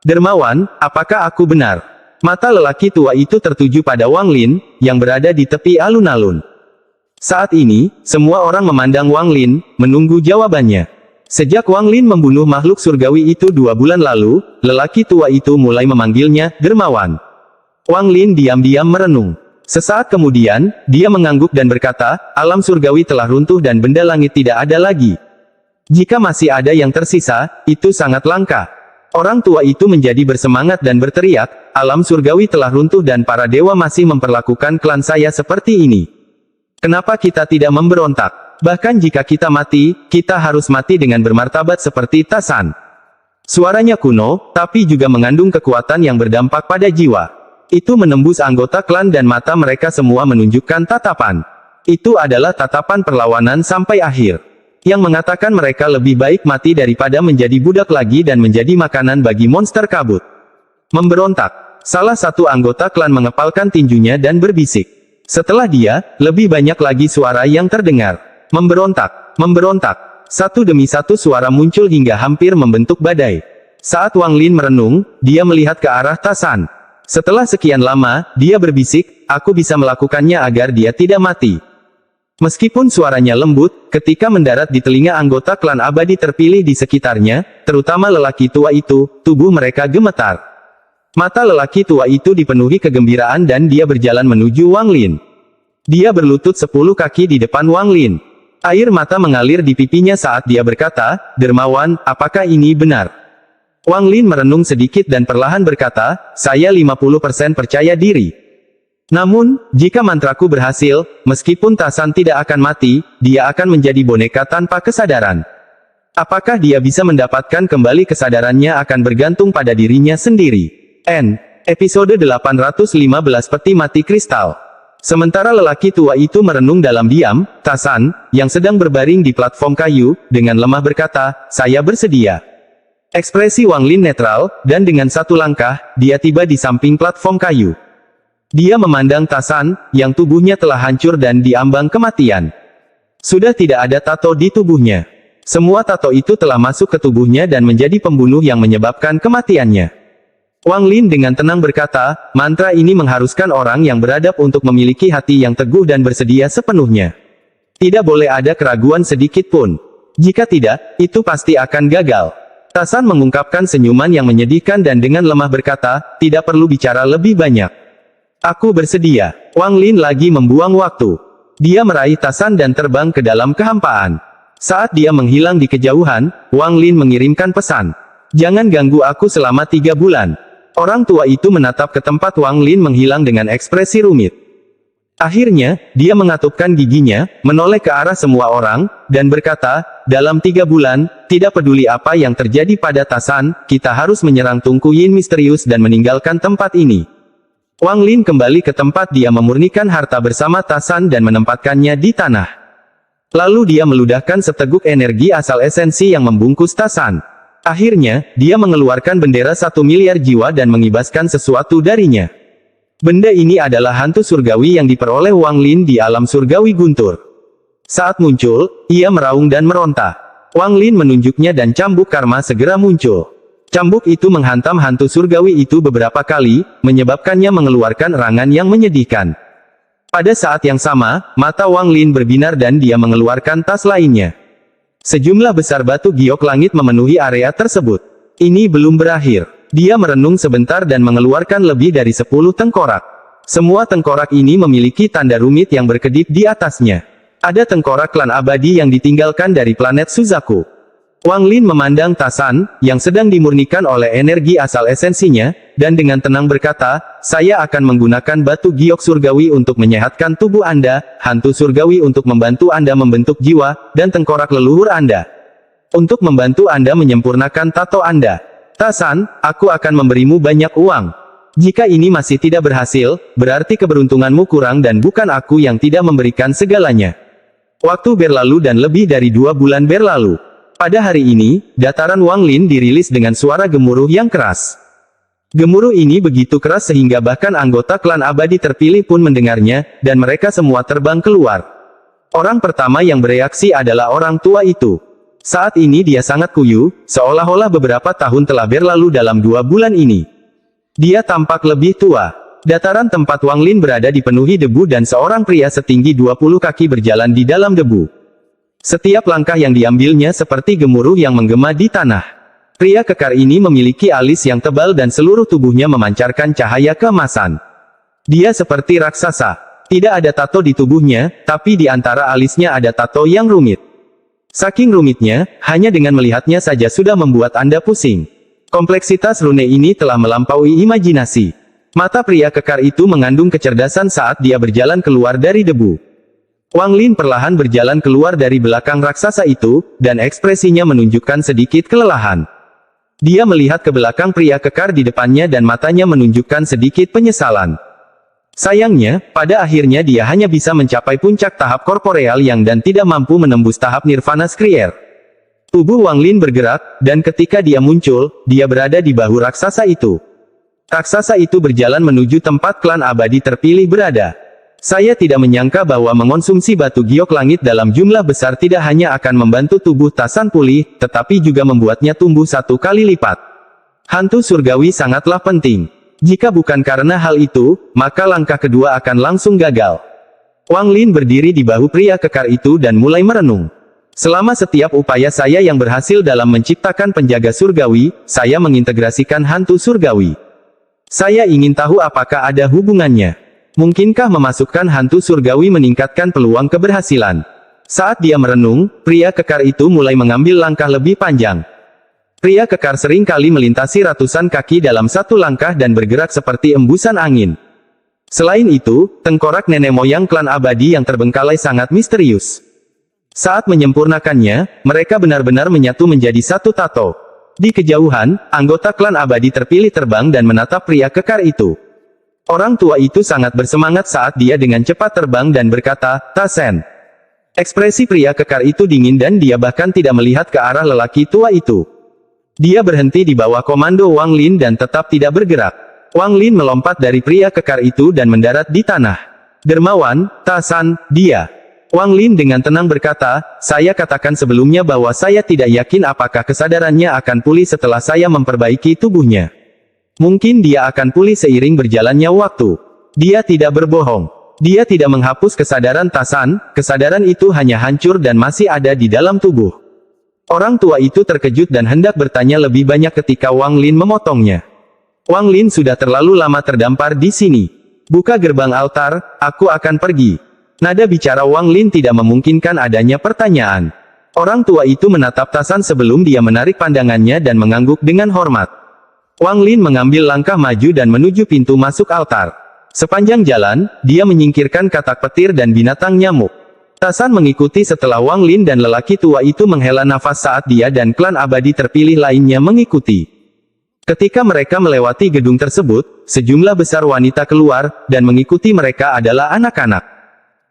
Dermawan, apakah aku benar? Mata lelaki tua itu tertuju pada Wang Lin, yang berada di tepi alun-alun. Saat ini, semua orang memandang Wang Lin, menunggu jawabannya. Sejak Wang Lin membunuh makhluk surgawi itu 2 bulan lalu, lelaki tua itu mulai memanggilnya, Dermawan. Wang Lin diam-diam merenung. Sesaat kemudian, dia mengangguk dan berkata, alam surgawi telah runtuh dan benda langit tidak ada lagi. Jika masih ada yang tersisa, itu sangat langka. Orang tua itu menjadi bersemangat dan berteriak, alam surgawi telah runtuh dan para dewa masih memperlakukan klan saya seperti ini. Kenapa kita tidak memberontak? Bahkan jika kita mati, kita harus mati dengan bermartabat seperti Ta San. Suaranya kuno, tapi juga mengandung kekuatan yang berdampak pada jiwa. Itu menembus anggota klan dan mata mereka semua menunjukkan tatapan. Itu adalah tatapan perlawanan sampai akhir. Yang mengatakan mereka lebih baik mati daripada menjadi budak lagi dan menjadi makanan bagi monster kabut. Memberontak. Salah satu anggota klan mengepalkan tinjunya dan berbisik. Setelah dia, lebih banyak lagi suara yang terdengar. Memberontak. Memberontak. Satu demi satu suara muncul hingga hampir membentuk badai. Saat Wang Lin merenung, dia melihat ke arah Ta San. Setelah sekian lama, dia berbisik, aku bisa melakukannya agar dia tidak mati. Meskipun suaranya lembut, ketika mendarat di telinga anggota klan abadi terpilih di sekitarnya, terutama lelaki tua itu, tubuh mereka gemetar. Mata lelaki tua itu dipenuhi kegembiraan dan dia berjalan menuju Wang Lin. Dia berlutut 10 kaki di depan Wang Lin. Air mata mengalir di pipinya saat dia berkata, Dermawan, apakah ini benar? Wang Lin merenung sedikit dan perlahan berkata, saya 50% percaya diri. Namun, jika mantraku berhasil, meskipun Ta San tidak akan mati, dia akan menjadi boneka tanpa kesadaran. Apakah dia bisa mendapatkan kembali kesadarannya akan bergantung pada dirinya sendiri. Episode 815 Peti Mati Kristal. Sementara lelaki tua itu merenung dalam diam, Ta San, yang sedang berbaring di platform kayu, dengan lemah berkata, saya bersedia. Ekspresi Wang Lin netral, dan dengan satu langkah, dia tiba di samping platform kayu. Dia memandang Ta San, yang tubuhnya telah hancur dan diambang kematian. Sudah tidak ada tato di tubuhnya. Semua tato itu telah masuk ke tubuhnya dan menjadi pembunuh yang menyebabkan kematiannya. Wang Lin dengan tenang berkata, mantra ini mengharuskan orang yang beradab untuk memiliki hati yang teguh dan bersedia sepenuhnya. Tidak boleh ada keraguan sedikit pun. Jika tidak, itu pasti akan gagal. Ta San mengungkapkan senyuman yang menyedihkan dan dengan lemah berkata, tidak perlu bicara lebih banyak. Aku bersedia. Wang Lin lagi membuang waktu. Dia meraih Ta San dan terbang ke dalam kehampaan. Saat dia menghilang di kejauhan, Wang Lin mengirimkan pesan. Jangan ganggu aku selama 3 bulan. Orang tua itu menatap ke tempat Wang Lin menghilang dengan ekspresi rumit. Akhirnya, dia mengatupkan giginya, menoleh ke arah semua orang, dan berkata, dalam 3 bulan, tidak peduli apa yang terjadi pada Tasan, kita harus menyerang Tunku Yin misterius dan meninggalkan tempat ini. Wang Lin kembali ke tempat dia memurnikan harta bersama Tasan dan menempatkannya di tanah. Lalu dia meludahkan seteguk energi asal esensi yang membungkus Tasan. Akhirnya, dia mengeluarkan bendera 1 miliar jiwa dan mengibaskan sesuatu darinya. Benda ini adalah hantu surgawi yang diperoleh Wang Lin di alam surgawi guntur. Saat muncul, ia meraung dan meronta. Wang Lin menunjuknya dan cambuk karma segera muncul. Cambuk itu menghantam hantu surgawi itu beberapa kali, menyebabkannya mengeluarkan erangan yang menyedihkan. Pada saat yang sama, mata Wang Lin berbinar dan dia mengeluarkan tas lainnya. Sejumlah besar batu giok langit memenuhi area tersebut. Ini belum berakhir. Dia merenung sebentar dan mengeluarkan lebih dari 10 tengkorak. Semua tengkorak ini memiliki tanda rumit yang berkedip di atasnya. Ada tengkorak klan abadi yang ditinggalkan dari planet Suzaku. Wang Lin memandang Tasan, yang sedang dimurnikan oleh energi asal esensinya, dan dengan tenang berkata, saya akan menggunakan batu giok surgawi untuk menyehatkan tubuh Anda, hantu surgawi untuk membantu Anda membentuk jiwa, dan tengkorak leluhur Anda untuk membantu Anda menyempurnakan tato Anda. Tasan, aku akan memberimu banyak uang. Jika ini masih tidak berhasil, berarti keberuntunganmu kurang dan bukan aku yang tidak memberikan segalanya. Waktu berlalu dan lebih dari 2 bulan berlalu. Pada hari ini, dataran Wang Lin dirilis dengan suara gemuruh yang keras. Gemuruh ini begitu keras sehingga bahkan anggota klan abadi terpilih pun mendengarnya, dan mereka semua terbang keluar. Orang pertama yang bereaksi adalah orang tua itu. Saat ini dia sangat kuyu, seolah-olah beberapa tahun telah berlalu dalam 2 bulan ini. Dia tampak lebih tua. Dataran tempat Wang Lin berada dipenuhi debu dan seorang pria setinggi 20 kaki berjalan di dalam debu. Setiap langkah yang diambilnya seperti gemuruh yang menggema di tanah. Pria kekar ini memiliki alis yang tebal dan seluruh tubuhnya memancarkan cahaya keemasan. Dia seperti raksasa. Tidak ada tato di tubuhnya, tapi di antara alisnya ada tato yang rumit. Saking rumitnya, hanya dengan melihatnya saja sudah membuat Anda pusing. Kompleksitas rune ini telah melampaui imajinasi. Mata pria kekar itu mengandung kecerdasan saat dia berjalan keluar dari debu. Wang Lin perlahan berjalan keluar dari belakang raksasa itu, dan ekspresinya menunjukkan sedikit kelelahan. Dia melihat ke belakang pria kekar di depannya dan matanya menunjukkan sedikit penyesalan. Sayangnya, pada akhirnya dia hanya bisa mencapai puncak tahap korporeal yang dan tidak mampu menembus tahap nirvana skrier. Tubuh Wang Lin bergerak, dan ketika dia muncul, dia berada di bahu raksasa itu. Raksasa itu berjalan menuju tempat klan abadi terpilih berada. Saya tidak menyangka bahwa mengonsumsi batu giok langit dalam jumlah besar tidak hanya akan membantu tubuh Tasan pulih, tetapi juga membuatnya tumbuh 1 kali lipat. Hantu surgawi sangatlah penting. Jika bukan karena hal itu, maka langkah kedua akan langsung gagal. Wang Lin berdiri di bahu pria kekar itu dan mulai merenung. Selama setiap upaya saya yang berhasil dalam menciptakan penjaga surgawi, saya mengintegrasikan hantu surgawi. Saya ingin tahu apakah ada hubungannya. Mungkinkah memasukkan hantu surgawi meningkatkan peluang keberhasilan? Saat dia merenung, pria kekar itu mulai mengambil langkah lebih panjang. Pria kekar sering kali melintasi ratusan kaki dalam 1 langkah dan bergerak seperti embusan angin. Selain itu, tengkorak nenek moyang klan abadi yang terbengkalai sangat misterius. Saat menyempurnakannya, mereka benar-benar menyatu menjadi 1 tato. Di kejauhan, anggota klan abadi terpilih terbang dan menatap pria kekar itu. Orang tua itu sangat bersemangat saat dia dengan cepat terbang dan berkata, Tasen. Ekspresi pria kekar itu dingin dan dia bahkan tidak melihat ke arah lelaki tua itu. Dia berhenti di bawah komando Wang Lin dan tetap tidak bergerak. Wang Lin melompat dari pria kekar itu dan mendarat di tanah. Dermawan, Tasan, dia. Wang Lin dengan tenang berkata, saya katakan sebelumnya bahwa saya tidak yakin apakah kesadarannya akan pulih setelah saya memperbaiki tubuhnya. Mungkin dia akan pulih seiring berjalannya waktu. Dia tidak berbohong. Dia tidak menghapus kesadaran Tasan, kesadaran itu hanya hancur dan masih ada di dalam tubuh. Orang tua itu terkejut dan hendak bertanya lebih banyak ketika Wang Lin memotongnya. Wang Lin sudah terlalu lama terdampar di sini. Buka gerbang altar, aku akan pergi. Nada bicara Wang Lin tidak memungkinkan adanya pertanyaan. Orang tua itu menatap Tasan sebelum dia menarik pandangannya dan mengangguk dengan hormat. Wang Lin mengambil langkah maju dan menuju pintu masuk altar. Sepanjang jalan, dia menyingkirkan katak petir dan binatang nyamuk. Tasan mengikuti setelah Wang Lin dan lelaki tua itu menghela nafas saat dia dan klan abadi terpilih lainnya mengikuti. Ketika mereka melewati gedung tersebut, sejumlah besar wanita keluar, dan mengikuti mereka adalah anak-anak.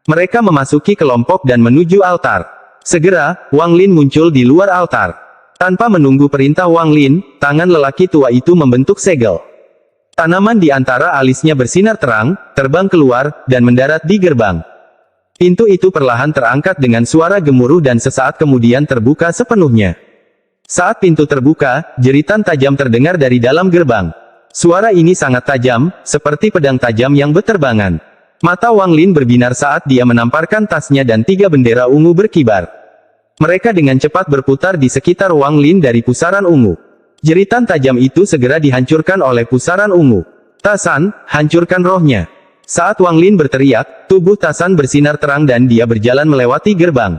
Mereka memasuki kelompok dan menuju altar. Segera, Wang Lin muncul di luar altar. Tanpa menunggu perintah Wang Lin, tangan lelaki tua itu membentuk segel. Tanaman di antara alisnya bersinar terang, terbang keluar, dan mendarat di gerbang. Pintu itu perlahan terangkat dengan suara gemuruh dan sesaat kemudian terbuka sepenuhnya. Saat pintu terbuka, jeritan tajam terdengar dari dalam gerbang. Suara ini sangat tajam, seperti pedang tajam yang berterbangan. Mata Wang Lin berbinar saat dia menamparkan tasnya dan 3 bendera ungu berkibar. Mereka dengan cepat berputar di sekitar Wang Lin dari pusaran ungu. Jeritan tajam itu segera dihancurkan oleh pusaran ungu. Tasan, hancurkan rohnya. Saat Wang Lin berteriak, tubuh Tasan bersinar terang dan dia berjalan melewati gerbang.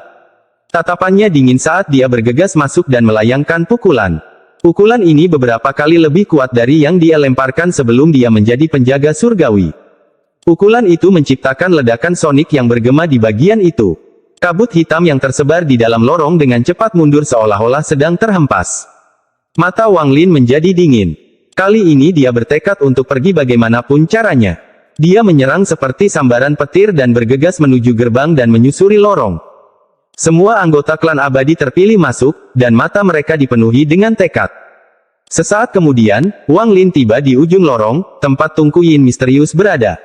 Tatapannya dingin saat dia bergegas masuk dan melayangkan pukulan. Pukulan ini beberapa kali lebih kuat dari yang dia lemparkan sebelum dia menjadi penjaga surgawi. Pukulan itu menciptakan ledakan sonik yang bergema di bagian itu. Kabut hitam yang tersebar di dalam lorong dengan cepat mundur seolah-olah sedang terhempas. Mata Wang Lin menjadi dingin. Kali ini dia bertekad untuk pergi bagaimanapun caranya. Dia menyerang seperti sambaran petir dan bergegas menuju gerbang dan menyusuri lorong. Semua anggota klan abadi terpilih masuk, dan mata mereka dipenuhi dengan tekad. Sesaat kemudian, Wang Lin tiba di ujung lorong, tempat Tunku Yin misterius berada.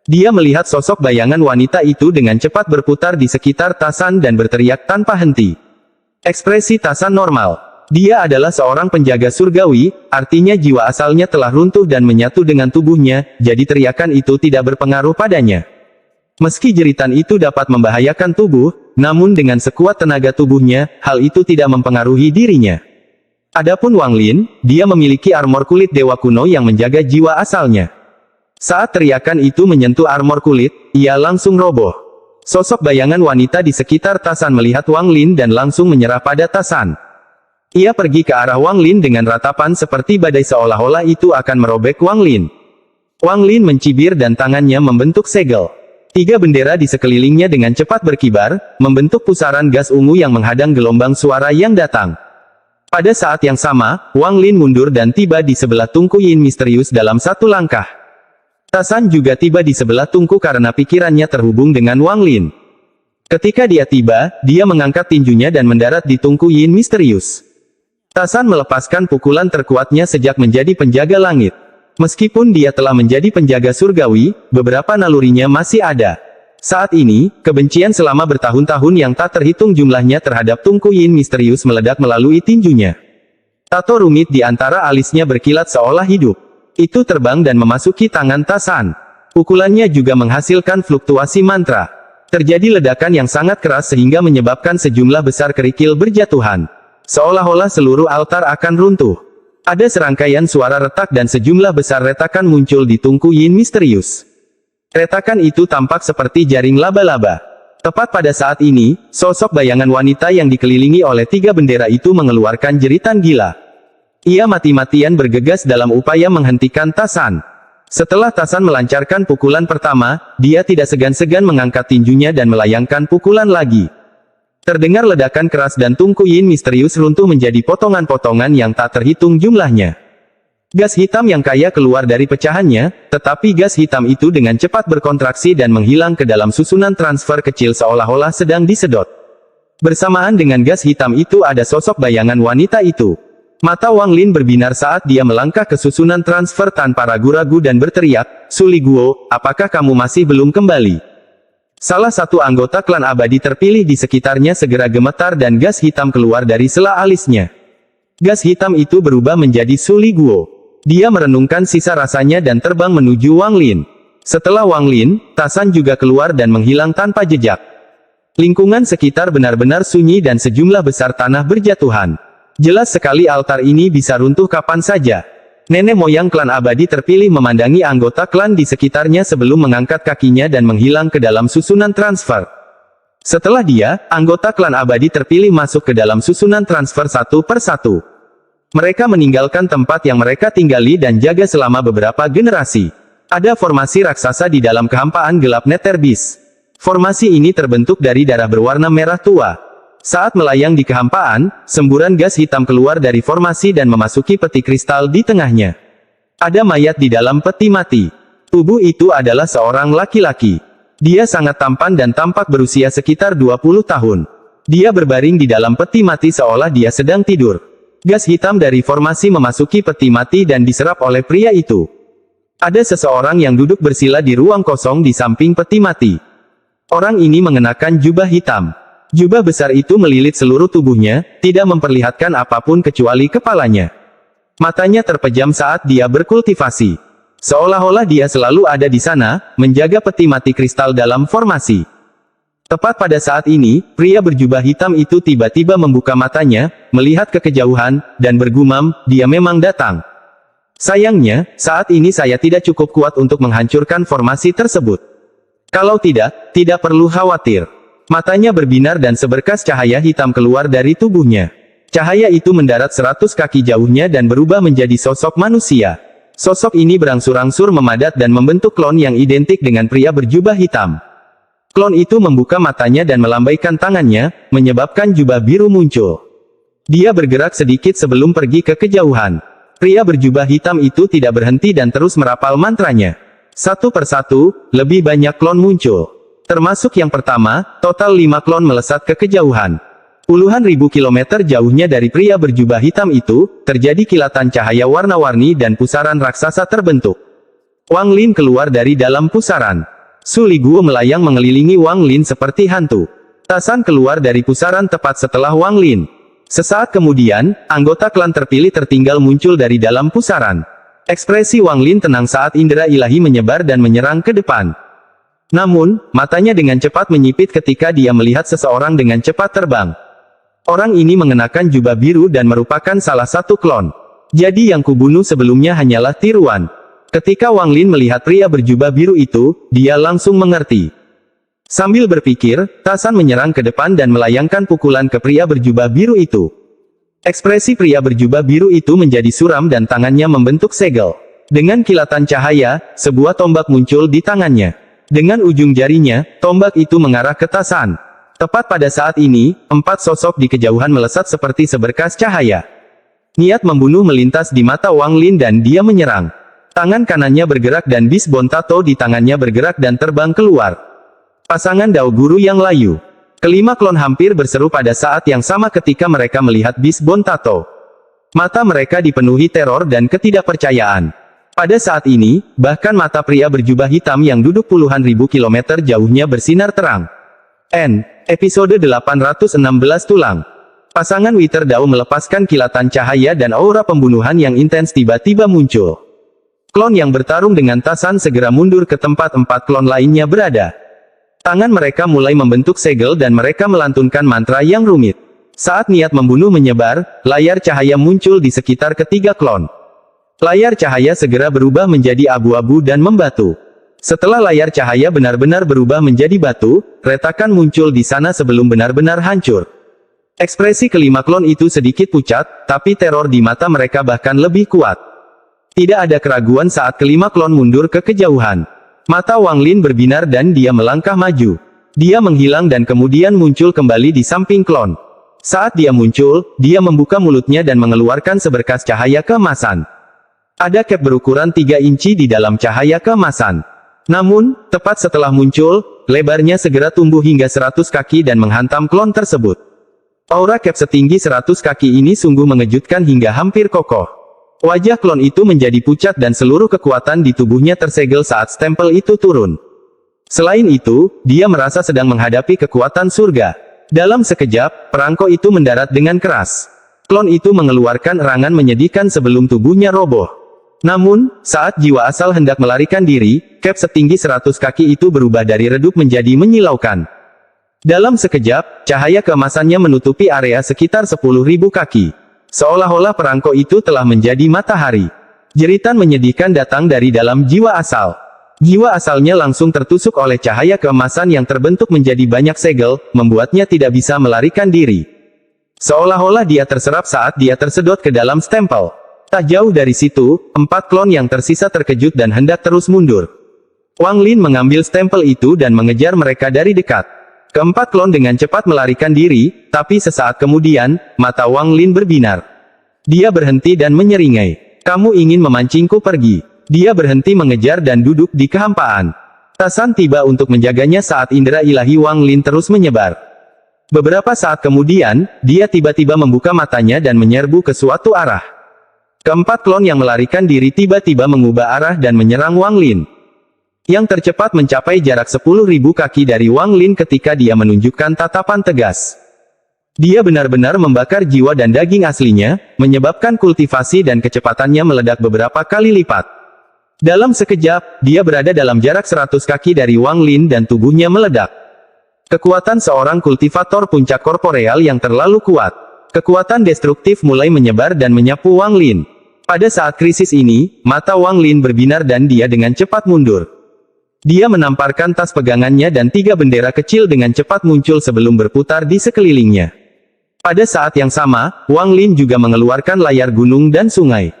Dia melihat sosok bayangan wanita itu dengan cepat berputar di sekitar Tasan dan berteriak tanpa henti. Ekspresi Tasan normal. Dia adalah seorang penjaga surgawi, artinya jiwa asalnya telah runtuh dan menyatu dengan tubuhnya, jadi teriakan itu tidak berpengaruh padanya. Meski jeritan itu dapat membahayakan tubuh, namun dengan sekuat tenaga tubuhnya, hal itu tidak mempengaruhi dirinya. Adapun Wang Lin, dia memiliki armor kulit dewa kuno yang menjaga jiwa asalnya. Saat teriakan itu menyentuh armor kulit, ia langsung roboh. Sosok bayangan wanita di sekitar Tasan melihat Wang Lin dan langsung menyerah pada Tasan. Ia pergi ke arah Wang Lin dengan ratapan seperti badai seolah-olah itu akan merobek Wang Lin. Wang Lin mencibir dan tangannya membentuk segel. 3 bendera di sekelilingnya dengan cepat berkibar, membentuk pusaran gas ungu yang menghadang gelombang suara yang datang. Pada saat yang sama, Wang Lin mundur dan tiba di sebelah Tunku Yin misterius dalam 1 langkah. Tasan juga tiba di sebelah Tunku karena pikirannya terhubung dengan Wang Lin. Ketika dia tiba, dia mengangkat tinjunya dan mendarat di Tunku Yin misterius. Tasan melepaskan pukulan terkuatnya sejak menjadi penjaga langit. Meskipun dia telah menjadi penjaga surgawi, beberapa nalurinya masih ada. Saat ini, kebencian selama bertahun-tahun yang tak terhitung jumlahnya terhadap Tunku Yin misterius meledak melalui tinjunya. Tato rumit di antara alisnya berkilat seolah hidup. Itu terbang dan memasuki tangan Tasan. Pukulannya juga menghasilkan fluktuasi mantra. Terjadi ledakan yang sangat keras sehingga menyebabkan sejumlah besar kerikil berjatuhan. Seolah-olah seluruh altar akan runtuh. Ada serangkaian suara retak dan sejumlah besar retakan muncul di Tunku Yin misterius. Retakan itu tampak seperti jaring laba-laba. Tepat pada saat ini, sosok bayangan wanita yang dikelilingi oleh 3 bendera itu mengeluarkan jeritan gila. Ia mati-matian bergegas dalam upaya menghentikan Tasan. Setelah Tasan melancarkan pukulan pertama, dia tidak segan-segan mengangkat tinjunya dan melayangkan pukulan lagi. Terdengar ledakan keras dan Tunku Yin misterius runtuh menjadi potongan-potongan yang tak terhitung jumlahnya. Gas hitam yang kaya keluar dari pecahannya, tetapi gas hitam itu dengan cepat berkontraksi dan menghilang ke dalam susunan transfer kecil seolah-olah sedang disedot. Bersamaan dengan gas hitam itu ada sosok bayangan wanita itu. Mata Wang Lin berbinar saat dia melangkah ke susunan transfer tanpa ragu-ragu dan berteriak, "Suli Guo, apakah kamu masih belum kembali?" Salah satu anggota klan abadi terpilih di sekitarnya segera gemetar dan gas hitam keluar dari sela alisnya. Gas hitam itu berubah menjadi Suli Guo. Dia merenungkan sisa rasanya dan terbang menuju Wang Lin. Setelah Wang Lin, Tasan juga keluar dan menghilang tanpa jejak. Lingkungan sekitar benar-benar sunyi dan sejumlah besar tanah berjatuhan. Jelas sekali altar ini bisa runtuh kapan saja. Nenek moyang klan abadi terpilih memandangi anggota klan di sekitarnya sebelum mengangkat kakinya dan menghilang ke dalam susunan transfer. Setelah dia, anggota klan abadi terpilih masuk ke dalam susunan transfer satu per satu. Mereka meninggalkan tempat yang mereka tinggali dan jaga selama beberapa generasi. Ada formasi raksasa di dalam kehampaan gelap Netherbis. Formasi ini terbentuk dari darah berwarna merah tua. Saat melayang di kehampaan, semburan gas hitam keluar dari formasi dan memasuki peti kristal di tengahnya. Ada mayat di dalam peti mati. Tubuh itu adalah seorang laki-laki. Dia sangat tampan dan tampak berusia sekitar 20 tahun. Dia berbaring di dalam peti mati seolah dia sedang tidur. Gas hitam dari formasi memasuki peti mati dan diserap oleh pria itu. Ada seseorang yang duduk bersila di ruang kosong di samping peti mati. Orang ini mengenakan jubah hitam. Jubah besar itu melilit seluruh tubuhnya, tidak memperlihatkan apapun kecuali kepalanya. Matanya terpejam saat dia berkultivasi. Seolah-olah dia selalu ada di sana, menjaga peti mati kristal dalam formasi. Tepat pada saat ini, pria berjubah hitam itu tiba-tiba membuka matanya, melihat ke kejauhan, dan bergumam, dia memang datang. Sayangnya, saat ini saya tidak cukup kuat untuk menghancurkan formasi tersebut. Kalau tidak, tidak perlu khawatir. Matanya berbinar dan seberkas cahaya hitam keluar dari tubuhnya. Cahaya itu mendarat 100 kaki jauhnya dan berubah menjadi sosok manusia. Sosok ini berangsur-angsur memadat dan membentuk klon yang identik dengan pria berjubah hitam. Klon itu membuka matanya dan melambaikan tangannya, menyebabkan jubah biru muncul. Dia bergerak sedikit sebelum pergi ke kejauhan. Pria berjubah hitam itu tidak berhenti dan terus merapal mantranya. Satu persatu, lebih banyak klon muncul. Termasuk yang pertama, total 5 klon melesat ke kejauhan. Puluhan ribu kilometer jauhnya dari pria berjubah hitam itu, terjadi kilatan cahaya warna-warni dan pusaran raksasa terbentuk. Wang Lin keluar dari dalam pusaran. Su Liguo melayang mengelilingi Wang Lin seperti hantu. Tasan keluar dari pusaran tepat setelah Wang Lin. Sesaat kemudian, anggota klan terpilih tertinggal muncul dari dalam pusaran. Ekspresi Wang Lin tenang saat indera ilahi menyebar dan menyerang ke depan. Namun, matanya dengan cepat menyipit ketika dia melihat seseorang dengan cepat terbang. Orang ini mengenakan jubah biru dan merupakan salah satu klon. Jadi yang kubunuh sebelumnya hanyalah tiruan. Ketika Wang Lin melihat pria berjubah biru itu, dia langsung mengerti. Sambil berpikir, Tasan menyerang ke depan dan melayangkan pukulan ke pria berjubah biru itu. Ekspresi pria berjubah biru itu menjadi suram dan tangannya membentuk segel. Dengan kilatan cahaya, sebuah tombak muncul di tangannya. Dengan ujung jarinya, tombak itu mengarah ke Tasan. Tepat pada saat ini, 4 sosok di kejauhan melesat seperti seberkas cahaya. Niat membunuh melintas di mata Wang Lin dan dia menyerang. Tangan kanannya bergerak dan bis Bontato di tangannya bergerak dan terbang keluar. Pasangan Dao Guru yang layu. Kelima klon hampir berseru pada saat yang sama ketika mereka melihat bis Bontato. Mata mereka dipenuhi teror dan ketidakpercayaan. Pada saat ini, bahkan mata pria berjubah hitam yang duduk puluhan ribu kilometer jauhnya bersinar terang. Episode 816 Tulang. Pasangan Wither Dao melepaskan kilatan cahaya dan aura pembunuhan yang intens tiba-tiba muncul. Klon yang bertarung dengan Tasan segera mundur ke tempat 4 klon lainnya berada. Tangan mereka mulai membentuk segel dan mereka melantunkan mantra yang rumit. Saat niat membunuh menyebar, layar cahaya muncul di sekitar ketiga klon. Layar cahaya segera berubah menjadi abu-abu dan membatu. Setelah layar cahaya benar-benar berubah menjadi batu, retakan muncul di sana sebelum benar-benar hancur. Ekspresi kelima klon itu sedikit pucat, tapi teror di mata mereka bahkan lebih kuat. Tidak ada keraguan saat kelima klon mundur ke kejauhan. Mata Wang Lin berbinar dan dia melangkah maju. Dia menghilang dan kemudian muncul kembali di samping klon. Saat dia muncul, dia membuka mulutnya dan mengeluarkan seberkas cahaya keemasan. Ada cap berukuran 3 inci di dalam cahaya keemasan. Namun, tepat setelah muncul, lebarnya segera tumbuh hingga 100 kaki dan menghantam klon tersebut. Aura cap setinggi 100 kaki ini sungguh mengejutkan hingga hampir kokoh. Wajah klon itu menjadi pucat dan seluruh kekuatan di tubuhnya tersegel saat stempel itu turun. Selain itu, dia merasa sedang menghadapi kekuatan surga. Dalam sekejap, perangko itu mendarat dengan keras. Klon itu mengeluarkan erangan menyedihkan sebelum tubuhnya roboh. Namun, saat jiwa asal hendak melarikan diri, cap setinggi 100 kaki itu berubah dari redup menjadi menyilaukan. Dalam sekejap, cahaya keemasannya menutupi area sekitar 10.000 kaki. Seolah-olah perangko itu telah menjadi matahari. Jeritan menyedihkan datang dari dalam jiwa asal. Jiwa asalnya langsung tertusuk oleh cahaya keemasan yang terbentuk menjadi banyak segel, membuatnya tidak bisa melarikan diri. Seolah-olah dia terserap saat dia tersedot ke dalam stempel. Tak jauh dari situ, 4 klon yang tersisa terkejut dan hendak terus mundur. Wang Lin mengambil stempel itu dan mengejar mereka dari dekat. Keempat klon dengan cepat melarikan diri, tapi sesaat kemudian, mata Wang Lin berbinar. Dia berhenti dan menyeringai. "Kamu ingin memancingku pergi?" Dia berhenti mengejar dan duduk di kehampaan. Ta San tiba untuk menjaganya saat indera ilahi Wang Lin terus menyebar. Beberapa saat kemudian, dia tiba-tiba membuka matanya dan menyerbu ke suatu arah. Keempat klon yang melarikan diri tiba-tiba mengubah arah dan menyerang Wang Lin. Yang tercepat mencapai jarak 10.000 kaki dari Wang Lin ketika dia menunjukkan tatapan tegas. Dia benar-benar membakar jiwa dan daging aslinya, menyebabkan kultivasi dan kecepatannya meledak beberapa kali lipat. Dalam sekejap, dia berada dalam jarak 100 kaki dari Wang Lin dan tubuhnya meledak. Kekuatan seorang kultivator puncak korporeal yang terlalu kuat. Kekuatan destruktif mulai menyebar dan menyapu Wang Lin. Pada saat krisis ini, mata Wang Lin berbinar dan dia dengan cepat mundur. Dia menamparkan tas pegangannya dan 3 bendera kecil dengan cepat muncul sebelum berputar di sekelilingnya. Pada saat yang sama, Wang Lin juga mengeluarkan layar gunung dan sungai.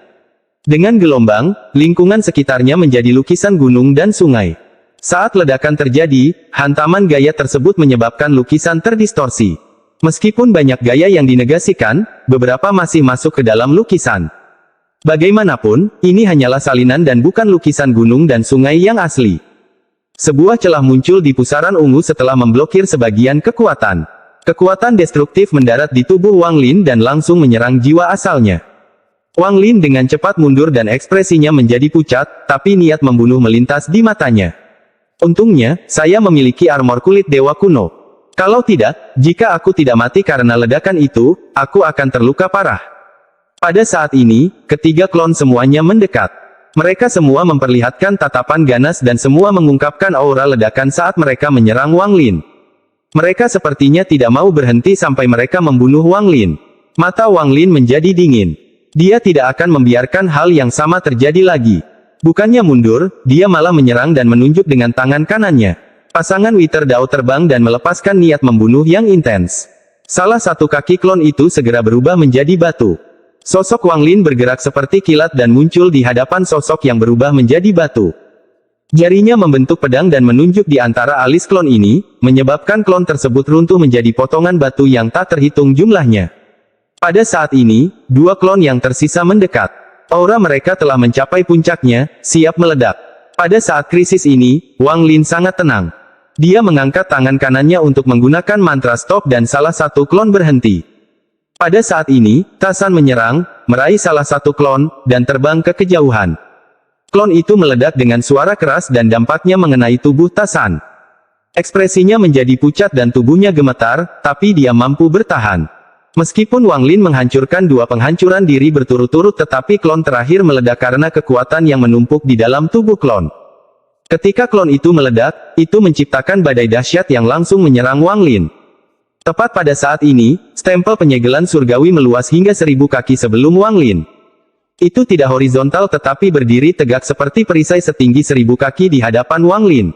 Dengan gelombang, lingkungan sekitarnya menjadi lukisan gunung dan sungai. Saat ledakan terjadi, hantaman gaya tersebut menyebabkan lukisan terdistorsi. Meskipun banyak gaya yang dinegasikan, beberapa masih masuk ke dalam lukisan. Bagaimanapun, ini hanyalah salinan dan bukan lukisan gunung dan sungai yang asli. Sebuah celah muncul di pusaran ungu setelah memblokir sebagian kekuatan. Kekuatan destruktif mendarat di tubuh Wang Lin dan langsung menyerang jiwa asalnya. Wang Lin dengan cepat mundur dan ekspresinya menjadi pucat, tapi niat membunuh melintas di matanya. "Untungnya, saya memiliki armor kulit dewa kuno. Kalau tidak, jika aku tidak mati karena ledakan itu, aku akan terluka parah." Pada saat ini, ketiga klon semuanya mendekat. Mereka semua memperlihatkan tatapan ganas dan semua mengungkapkan aura ledakan saat mereka menyerang Wang Lin. Mereka sepertinya tidak mau berhenti sampai mereka membunuh Wang Lin. Mata Wang Lin menjadi dingin. Dia tidak akan membiarkan hal yang sama terjadi lagi. Bukannya mundur, dia malah menyerang dan menunjuk dengan tangan kanannya. Pasangan Wither Dao terbang dan melepaskan niat membunuh yang intens. Salah satu kaki klon itu segera berubah menjadi batu. Sosok Wang Lin bergerak seperti kilat dan muncul di hadapan sosok yang berubah menjadi batu. Jarinya membentuk pedang dan menunjuk di antara alis klon ini, menyebabkan klon tersebut runtuh menjadi potongan batu yang tak terhitung jumlahnya. Pada saat ini, 2 klon yang tersisa mendekat. Aura mereka telah mencapai puncaknya, siap meledak. Pada saat krisis ini, Wang Lin sangat tenang. Dia mengangkat tangan kanannya untuk menggunakan mantra stop dan salah satu klon berhenti. Pada saat ini, Ta San menyerang, meraih salah satu klon, dan terbang ke kejauhan. Klon itu meledak dengan suara keras dan dampaknya mengenai tubuh Ta San. Ekspresinya menjadi pucat dan tubuhnya gemetar, tapi dia mampu bertahan. Meskipun Wang Lin menghancurkan 2 penghancuran diri berturut-turut tetapi klon terakhir meledak karena kekuatan yang menumpuk di dalam tubuh klon. Ketika klon itu meledak, itu menciptakan badai dahsyat yang langsung menyerang Wang Lin. Tepat pada saat ini, stempel penyegelan surgawi meluas hingga 1000 kaki sebelum Wang Lin. Itu tidak horizontal tetapi berdiri tegak seperti perisai setinggi 1000 kaki di hadapan Wang Lin.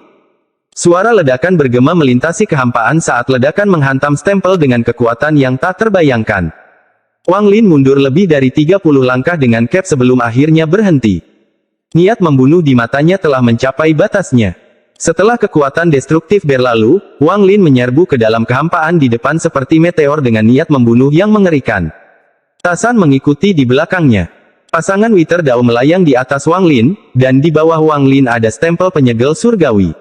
Suara ledakan bergema melintasi kehampaan saat ledakan menghantam stempel dengan kekuatan yang tak terbayangkan. Wang Lin mundur lebih dari 30 langkah dengan cap sebelum akhirnya berhenti. Niat membunuh di matanya telah mencapai batasnya. Setelah kekuatan destruktif berlalu, Wang Lin menyerbu ke dalam kehampaan di depan seperti meteor dengan niat membunuh yang mengerikan. Ta San mengikuti di belakangnya. Pasangan Wither Dao melayang di atas Wang Lin, dan di bawah Wang Lin ada stempel penyegel surgawi.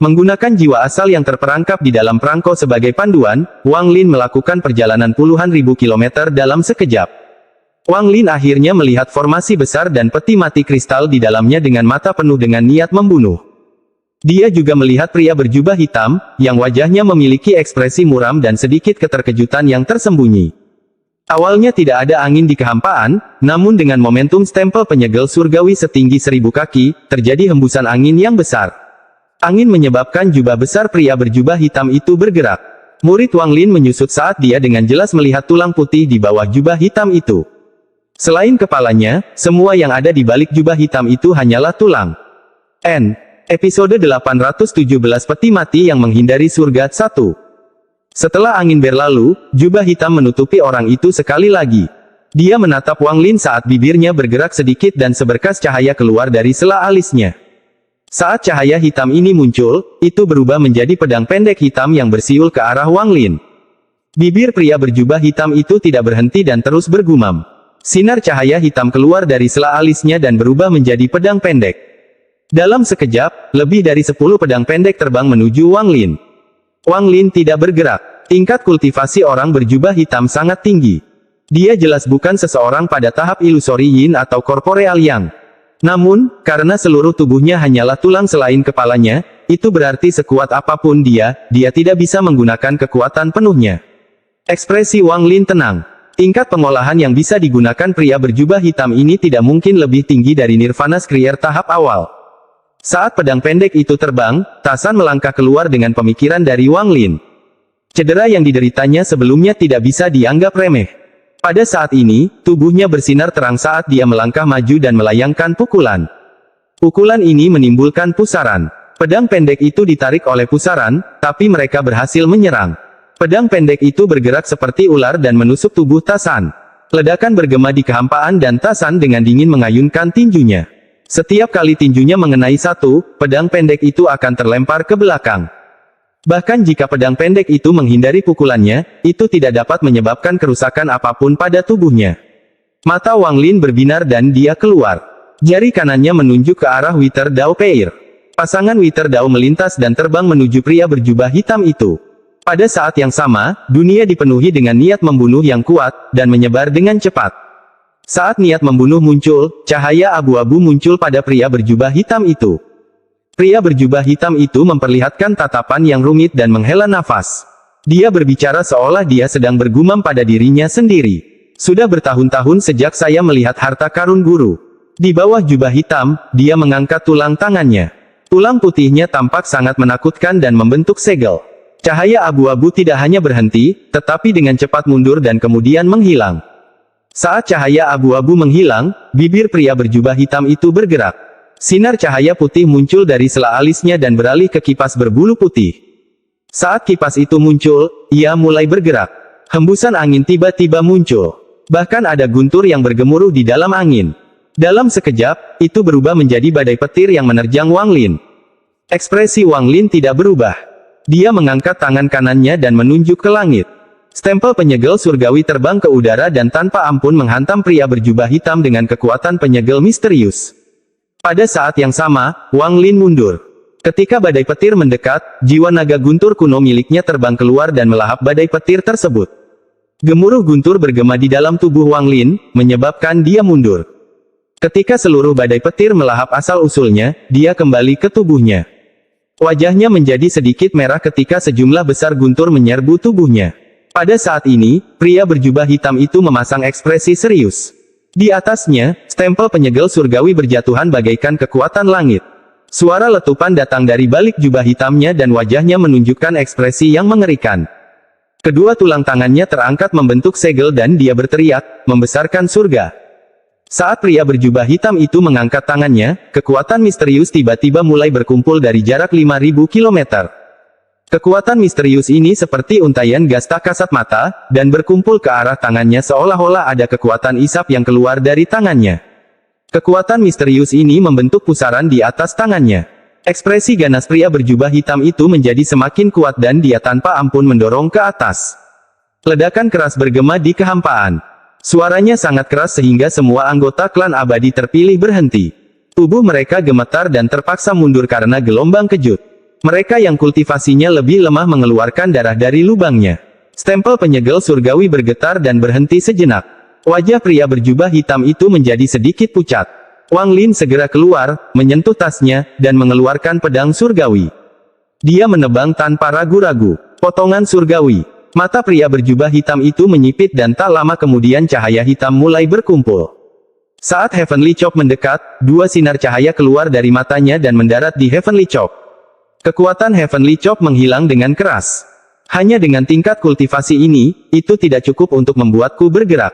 Menggunakan jiwa asal yang terperangkap di dalam perangko sebagai panduan, Wang Lin melakukan perjalanan puluhan ribu kilometer dalam sekejap. Wang Lin akhirnya melihat formasi besar dan peti mati kristal di dalamnya dengan mata penuh dengan niat membunuh. Dia juga melihat pria berjubah hitam, yang wajahnya memiliki ekspresi muram dan sedikit keterkejutan yang tersembunyi. Awalnya tidak ada angin di kehampaan, namun dengan momentum stempel penyegel surgawi setinggi 1000 kaki, terjadi hembusan angin yang besar. Angin menyebabkan jubah besar pria berjubah hitam itu bergerak. Murid Wang Lin menyusut saat dia dengan jelas melihat tulang putih di bawah jubah hitam itu. Selain kepalanya, semua yang ada di balik jubah hitam itu hanyalah tulang. Episode 817 Peti Mati yang Menghindari Surga 1. Setelah angin berlalu, jubah hitam menutupi orang itu sekali lagi. Dia menatap Wang Lin saat bibirnya bergerak sedikit dan seberkas cahaya keluar dari sela alisnya. Saat cahaya hitam ini muncul, itu berubah menjadi pedang pendek hitam yang bersiul ke arah Wang Lin. Bibir pria berjubah hitam itu tidak berhenti dan terus bergumam. Sinar cahaya hitam keluar dari sela alisnya dan berubah menjadi pedang pendek. Dalam sekejap, lebih dari 10 pedang pendek terbang menuju Wang Lin. Wang Lin tidak bergerak. Tingkat kultivasi orang berjubah hitam sangat tinggi. Dia jelas bukan seseorang pada tahap ilusori yin atau korporeal yang. Namun, karena seluruh tubuhnya hanyalah tulang selain kepalanya, itu berarti sekuat apapun dia tidak bisa menggunakan kekuatan penuhnya. Ekspresi Wang Lin tenang. Tingkat pengolahan yang bisa digunakan pria berjubah hitam ini tidak mungkin lebih tinggi dari Nirvana Skrier tahap awal. Saat pedang pendek itu terbang, Tasan melangkah keluar dengan pemikiran dari Wang Lin. Cedera yang dideritanya sebelumnya tidak bisa dianggap remeh. Pada saat ini, tubuhnya bersinar terang saat dia melangkah maju dan melayangkan pukulan. Pukulan ini menimbulkan pusaran. Pedang pendek itu ditarik oleh pusaran, tapi mereka berhasil menyerang. Pedang pendek itu bergerak seperti ular dan menusuk tubuh Tasan. Ledakan bergema di kehampaan dan Tasan dengan dingin mengayunkan tinjunya. Setiap kali tinjunya mengenai satu, pedang pendek itu akan terlempar ke belakang. Bahkan jika pedang pendek itu menghindari pukulannya, itu tidak dapat menyebabkan kerusakan apapun pada tubuhnya. Mata Wang Lin berbinar dan dia keluar. Jari kanannya menunjuk ke arah Wither Dao Peir. Pasangan Wither Dao melintas dan terbang menuju pria berjubah hitam itu. Pada saat yang sama, dunia dipenuhi dengan niat membunuh yang kuat, dan menyebar dengan cepat. Saat niat membunuh muncul, cahaya abu-abu muncul pada pria berjubah hitam itu. Pria berjubah hitam itu memperlihatkan tatapan yang rumit dan menghela nafas. Dia berbicara seolah dia sedang bergumam pada dirinya sendiri. Sudah bertahun-tahun sejak saya melihat harta karun guru. Di bawah jubah hitam, dia mengangkat tulang tangannya. Tulang putihnya tampak sangat menakutkan dan membentuk segel. Cahaya abu-abu tidak hanya berhenti, tetapi dengan cepat mundur dan kemudian menghilang. Saat cahaya abu-abu menghilang, bibir pria berjubah hitam itu bergerak. Sinar cahaya putih muncul dari sela alisnya dan beralih ke kipas berbulu putih. Saat kipas itu muncul, ia mulai bergerak. Hembusan angin tiba-tiba muncul. Bahkan ada guntur yang bergemuruh di dalam angin. Dalam sekejap, itu berubah menjadi badai petir yang menerjang Wang Lin. Ekspresi Wang Lin tidak berubah. Dia mengangkat tangan kanannya dan menunjuk ke langit. Stempel penyegel surgawi terbang ke udara dan tanpa ampun menghantam pria berjubah hitam dengan kekuatan penyegel misterius. Pada saat yang sama, Wang Lin mundur. Ketika badai petir mendekat, jiwa naga guntur kuno miliknya terbang keluar dan melahap badai petir tersebut. Gemuruh guntur bergema di dalam tubuh Wang Lin, menyebabkan dia mundur. Ketika seluruh badai petir melahap asal-usulnya, dia kembali ke tubuhnya. Wajahnya menjadi sedikit merah ketika sejumlah besar guntur menyerbu tubuhnya. Pada saat ini, pria berjubah hitam itu memasang ekspresi serius. Di atasnya, stempel penyegel surgawi berjatuhan bagaikan kekuatan langit. Suara letupan datang dari balik jubah hitamnya dan wajahnya menunjukkan ekspresi yang mengerikan. Kedua tulang tangannya terangkat membentuk segel dan dia berteriak, membesarkan surga. Saat pria berjubah hitam itu mengangkat tangannya, kekuatan misterius tiba-tiba mulai berkumpul dari jarak 5.000 km. Kekuatan misterius ini seperti untaian gas tak kasat mata, dan berkumpul ke arah tangannya seolah-olah ada kekuatan isap yang keluar dari tangannya. Kekuatan misterius ini membentuk pusaran di atas tangannya. Ekspresi ganas pria berjubah hitam itu menjadi semakin kuat dan dia tanpa ampun mendorong ke atas. Ledakan keras bergema di kehampaan. Suaranya sangat keras sehingga semua anggota klan abadi terpilih berhenti. Tubuh mereka gemetar dan terpaksa mundur karena gelombang kejut. Mereka yang kultivasinya lebih lemah mengeluarkan darah dari lubangnya. Stempel penyegel surgawi bergetar dan berhenti sejenak. Wajah pria berjubah hitam itu menjadi sedikit pucat. Wang Lin segera keluar, menyentuh tasnya, dan mengeluarkan pedang surgawi. Dia menebang tanpa ragu-ragu. Potongan surgawi. Mata pria berjubah hitam itu menyipit dan tak lama kemudian cahaya hitam mulai berkumpul. Saat Heavenly Chop mendekat, dua sinar cahaya keluar dari matanya dan mendarat di Heavenly Chop. Kekuatan Heavenly Chop menghilang dengan keras. Hanya dengan tingkat kultivasi ini, itu tidak cukup untuk membuatku bergerak.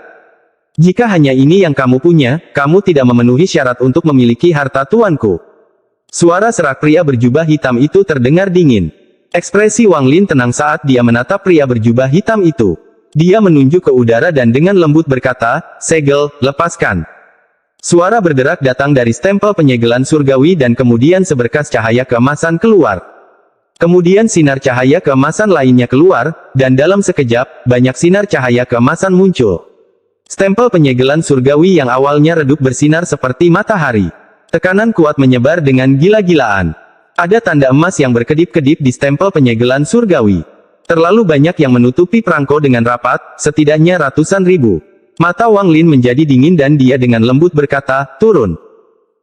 Jika hanya ini yang kamu punya, kamu tidak memenuhi syarat untuk memiliki harta tuanku. Suara serak pria berjubah hitam itu terdengar dingin. Ekspresi Wang Lin tenang saat dia menatap pria berjubah hitam itu. Dia menunjuk ke udara dan dengan lembut berkata, "Segel, lepaskan." Suara berderak datang dari stempel penyegelan surgawi dan kemudian seberkas cahaya keemasan keluar. Kemudian sinar cahaya keemasan lainnya keluar, dan dalam sekejap, banyak sinar cahaya keemasan muncul. Stempel penyegelan surgawi yang awalnya redup bersinar seperti matahari. Tekanan kuat menyebar dengan gila-gilaan. Ada tanda emas yang berkedip-kedip di stempel penyegelan surgawi. Terlalu banyak yang menutupi perangko dengan rapat, setidaknya ratusan ribu. Mata Wang Lin menjadi dingin dan dia dengan lembut berkata, "Turun."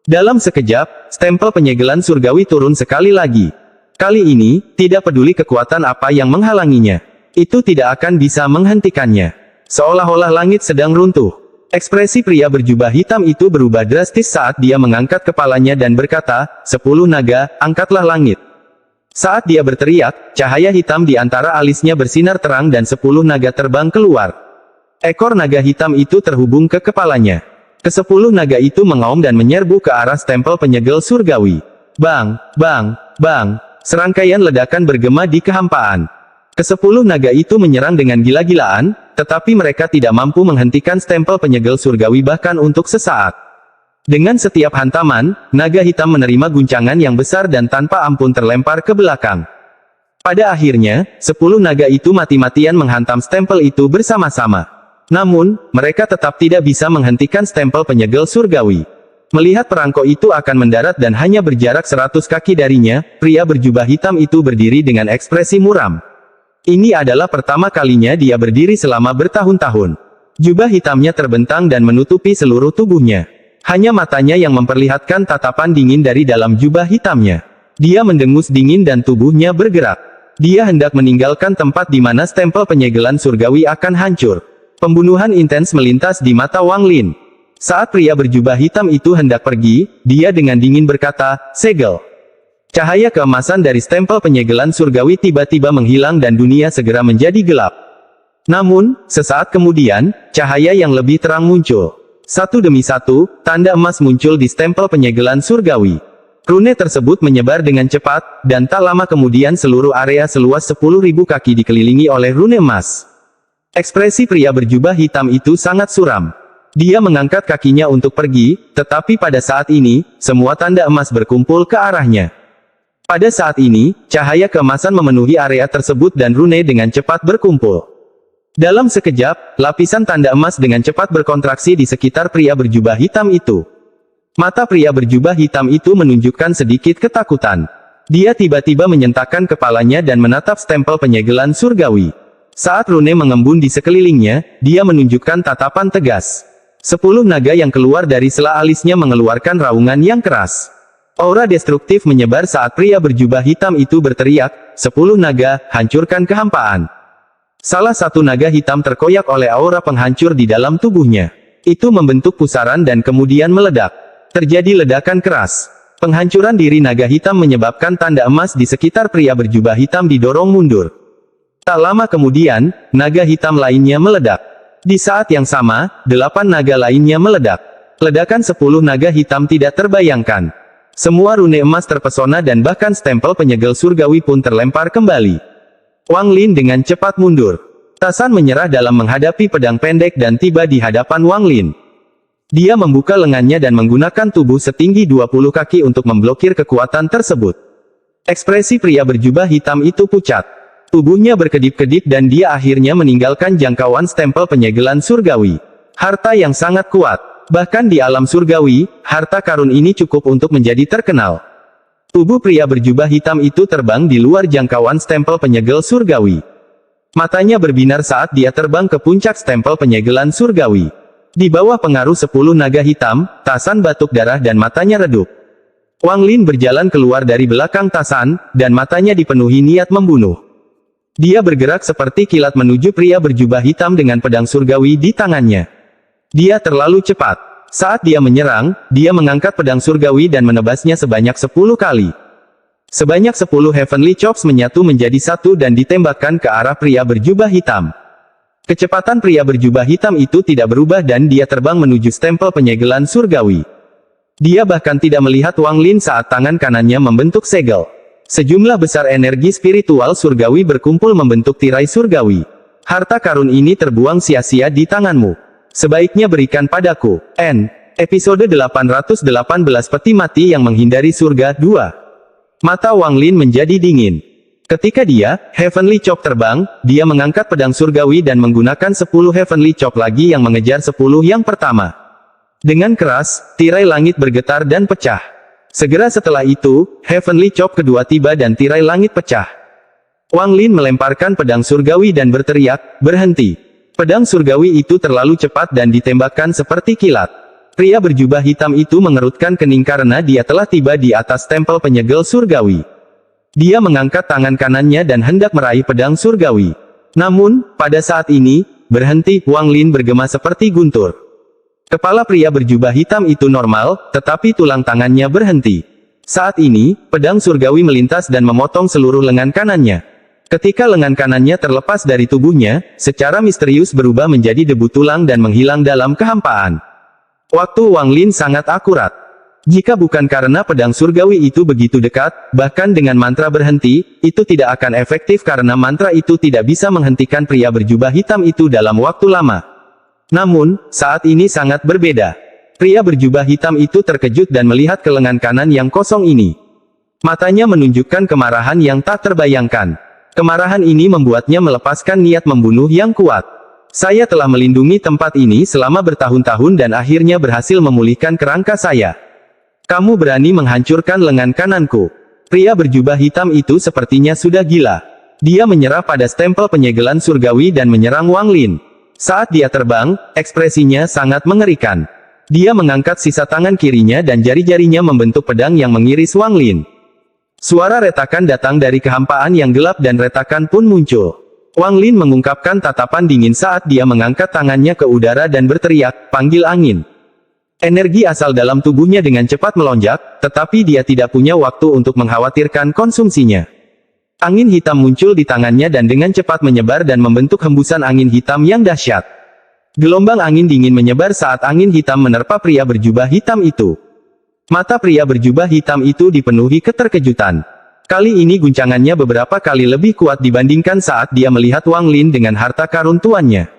Dalam sekejap, stempel penyegelan surgawi turun sekali lagi. Kali ini, tidak peduli kekuatan apa yang menghalanginya. Itu tidak akan bisa menghentikannya. Seolah-olah langit sedang runtuh. Ekspresi pria berjubah hitam itu berubah drastis saat dia mengangkat kepalanya dan berkata, "10 naga, angkatlah langit." Saat dia berteriak, cahaya hitam di antara alisnya bersinar terang dan 10 naga terbang keluar. Ekor naga hitam itu terhubung ke kepalanya. Ke-10 naga itu mengaum dan menyerbu ke arah stempel penyegel surgawi. Bang, bang, bang, serangkaian ledakan bergema di kehampaan. Ke-10 naga itu menyerang dengan gila-gilaan, tetapi mereka tidak mampu menghentikan stempel penyegel surgawi bahkan untuk sesaat. Dengan setiap hantaman, naga hitam menerima guncangan yang besar dan tanpa ampun terlempar ke belakang. Pada akhirnya, 10 naga itu mati-matian menghantam stempel itu bersama-sama. Namun, mereka tetap tidak bisa menghentikan stempel penyegel surgawi. Melihat perangko itu akan mendarat dan hanya berjarak 100 kaki darinya, pria berjubah hitam itu berdiri dengan ekspresi muram. Ini adalah pertama kalinya dia berdiri selama bertahun-tahun. Jubah hitamnya terbentang dan menutupi seluruh tubuhnya. Hanya matanya yang memperlihatkan tatapan dingin dari dalam jubah hitamnya. Dia mendengus dingin dan tubuhnya bergerak. Dia hendak meninggalkan tempat di mana stempel penyegelan surgawi akan hancur. Pembunuhan intens melintas di mata Wang Lin. Saat pria berjubah hitam itu hendak pergi, dia dengan dingin berkata, "Segel." Cahaya keemasan dari stempel penyegelan surgawi tiba-tiba menghilang dan dunia segera menjadi gelap. Namun, sesaat kemudian, cahaya yang lebih terang muncul. Satu demi satu, tanda emas muncul di stempel penyegelan surgawi. Rune tersebut menyebar dengan cepat, dan tak lama kemudian seluruh area seluas 10.000 kaki dikelilingi oleh rune emas. Ekspresi pria berjubah hitam itu sangat suram. Dia mengangkat kakinya untuk pergi, tetapi pada saat ini, semua tanda emas berkumpul ke arahnya. Pada saat ini, cahaya keemasan memenuhi area tersebut dan rune dengan cepat berkumpul. Dalam sekejap, lapisan tanda emas dengan cepat berkontraksi di sekitar pria berjubah hitam itu. Mata pria berjubah hitam itu menunjukkan sedikit ketakutan. Dia tiba-tiba menyentakkan kepalanya dan menatap stempel penyegelan surgawi. Saat rune mengembun di sekelilingnya, dia menunjukkan tatapan tegas. 10 naga yang keluar dari sela alisnya mengeluarkan raungan yang keras. Aura destruktif menyebar saat pria berjubah hitam itu berteriak, "10 naga, hancurkan kehampaan." Salah satu naga hitam terkoyak oleh aura penghancur di dalam tubuhnya. Itu membentuk pusaran dan kemudian meledak. Terjadi ledakan keras. Penghancuran diri naga hitam menyebabkan tanda emas di sekitar pria berjubah hitam didorong mundur. Tak lama kemudian, naga hitam lainnya meledak. Di saat yang sama, 8 naga lainnya meledak. Ledakan 10 naga hitam tidak terbayangkan. Semua rune emas terpesona dan bahkan stempel penyegel surgawi pun terlempar kembali. Wang Lin dengan cepat mundur. Tasan menyerah dalam menghadapi pedang pendek dan tiba di hadapan Wang Lin. Dia membuka lengannya dan menggunakan tubuh setinggi 20 kaki untuk memblokir kekuatan tersebut. Ekspresi pria berjubah hitam itu pucat. Tubuhnya berkedip-kedip dan dia akhirnya meninggalkan jangkauan stempel penyegelan surgawi. Harta yang sangat kuat. Bahkan di alam surgawi, harta karun ini cukup untuk menjadi terkenal. Tubuh pria berjubah hitam itu terbang di luar jangkauan stempel penyegel surgawi. Matanya berbinar saat dia terbang ke puncak stempel penyegelan surgawi. Di bawah pengaruh 10 naga hitam, Tasan batuk darah dan matanya redup. Wang Lin berjalan keluar dari belakang Tasan, dan matanya dipenuhi niat membunuh. Dia bergerak seperti kilat menuju pria berjubah hitam dengan pedang surgawi di tangannya. Dia terlalu cepat. Saat dia menyerang, dia mengangkat pedang surgawi dan menebasnya sebanyak 10 kali. Sebanyak 10 Heavenly Chops menyatu menjadi satu dan ditembakkan ke arah pria berjubah hitam. Kecepatan pria berjubah hitam itu tidak berubah dan dia terbang menuju stempel penyegelan surgawi. Dia bahkan tidak melihat Wang Lin saat tangan kanannya membentuk segel. Sejumlah besar energi spiritual surgawi berkumpul membentuk tirai surgawi. Harta karun ini terbuang sia-sia di tanganmu. Sebaiknya berikan padaku. Episode 818 Peti Mati yang Menghindari Surga 2. Mata Wang Lin menjadi dingin. Ketika dia, Heavenly Chop terbang, dia mengangkat pedang surgawi dan menggunakan 10 Heavenly Chop lagi yang mengejar 10 yang pertama. Dengan keras, tirai langit bergetar dan pecah. Segera setelah itu, Heavenly Chop kedua tiba dan tirai langit pecah. Wang Lin melemparkan pedang surgawi dan berteriak, "Berhenti!" Pedang surgawi itu terlalu cepat dan ditembakkan seperti kilat. Pria berjubah hitam itu mengerutkan kening karena dia telah tiba di atas tempel penyegel surgawi. Dia mengangkat tangan kanannya dan hendak meraih pedang surgawi. Namun, pada saat ini, "Berhenti!" Wang Lin bergema seperti guntur. Kepala pria berjubah hitam itu normal, tetapi tulang tangannya berhenti. Saat ini, pedang surgawi melintas dan memotong seluruh lengan kanannya. Ketika lengan kanannya terlepas dari tubuhnya, secara misterius berubah menjadi debu tulang dan menghilang dalam kehampaan. Waktu Wang Lin sangat akurat. Jika bukan karena pedang surgawi itu begitu dekat, bahkan dengan mantra berhenti, itu tidak akan efektif karena mantra itu tidak bisa menghentikan pria berjubah hitam itu dalam waktu lama. Namun, saat ini sangat berbeda. Pria berjubah hitam itu terkejut dan melihat ke lengan kanan yang kosong ini. Matanya menunjukkan kemarahan yang tak terbayangkan. Kemarahan ini membuatnya melepaskan niat membunuh yang kuat. "Saya telah melindungi tempat ini selama bertahun-tahun dan akhirnya berhasil memulihkan kerangka saya. Kamu berani menghancurkan lengan kananku?" Pria berjubah hitam itu sepertinya sudah gila. Dia menyerah pada stempel penyegelan surgawi dan menyerang Wang Lin. Saat dia terbang, ekspresinya sangat mengerikan. Dia mengangkat sisa tangan kirinya dan jari-jarinya membentuk pedang yang mengiris Wang Lin. Suara retakan datang dari kehampaan yang gelap dan retakan pun muncul. Wang Lin mengungkapkan tatapan dingin saat dia mengangkat tangannya ke udara dan berteriak, "Panggil angin." Energi asal dalam tubuhnya dengan cepat melonjak, tetapi dia tidak punya waktu untuk mengkhawatirkan konsumsinya. Angin hitam muncul di tangannya dan dengan cepat menyebar dan membentuk hembusan angin hitam yang dahsyat. Gelombang angin dingin menyebar saat angin hitam menerpa pria berjubah hitam itu. Mata pria berjubah hitam itu dipenuhi keterkejutan. Kali ini guncangannya beberapa kali lebih kuat dibandingkan saat dia melihat Wang Lin dengan harta karun tuannya.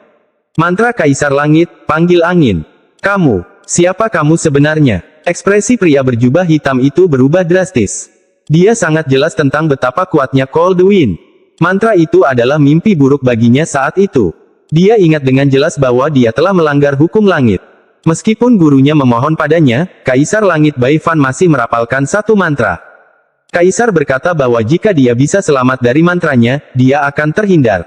Mantra Kaisar Langit, panggil angin. "Kamu, siapa kamu sebenarnya?" Ekspresi pria berjubah hitam itu berubah drastis. Dia sangat jelas tentang betapa kuatnya Cold Wind. Mantra itu adalah mimpi buruk baginya saat itu. Dia ingat dengan jelas bahwa dia telah melanggar hukum langit. Meskipun gurunya memohon padanya, Kaisar Langit Bai Fan masih merapalkan satu mantra. Kaisar berkata bahwa jika dia bisa selamat dari mantranya, dia akan terhindar.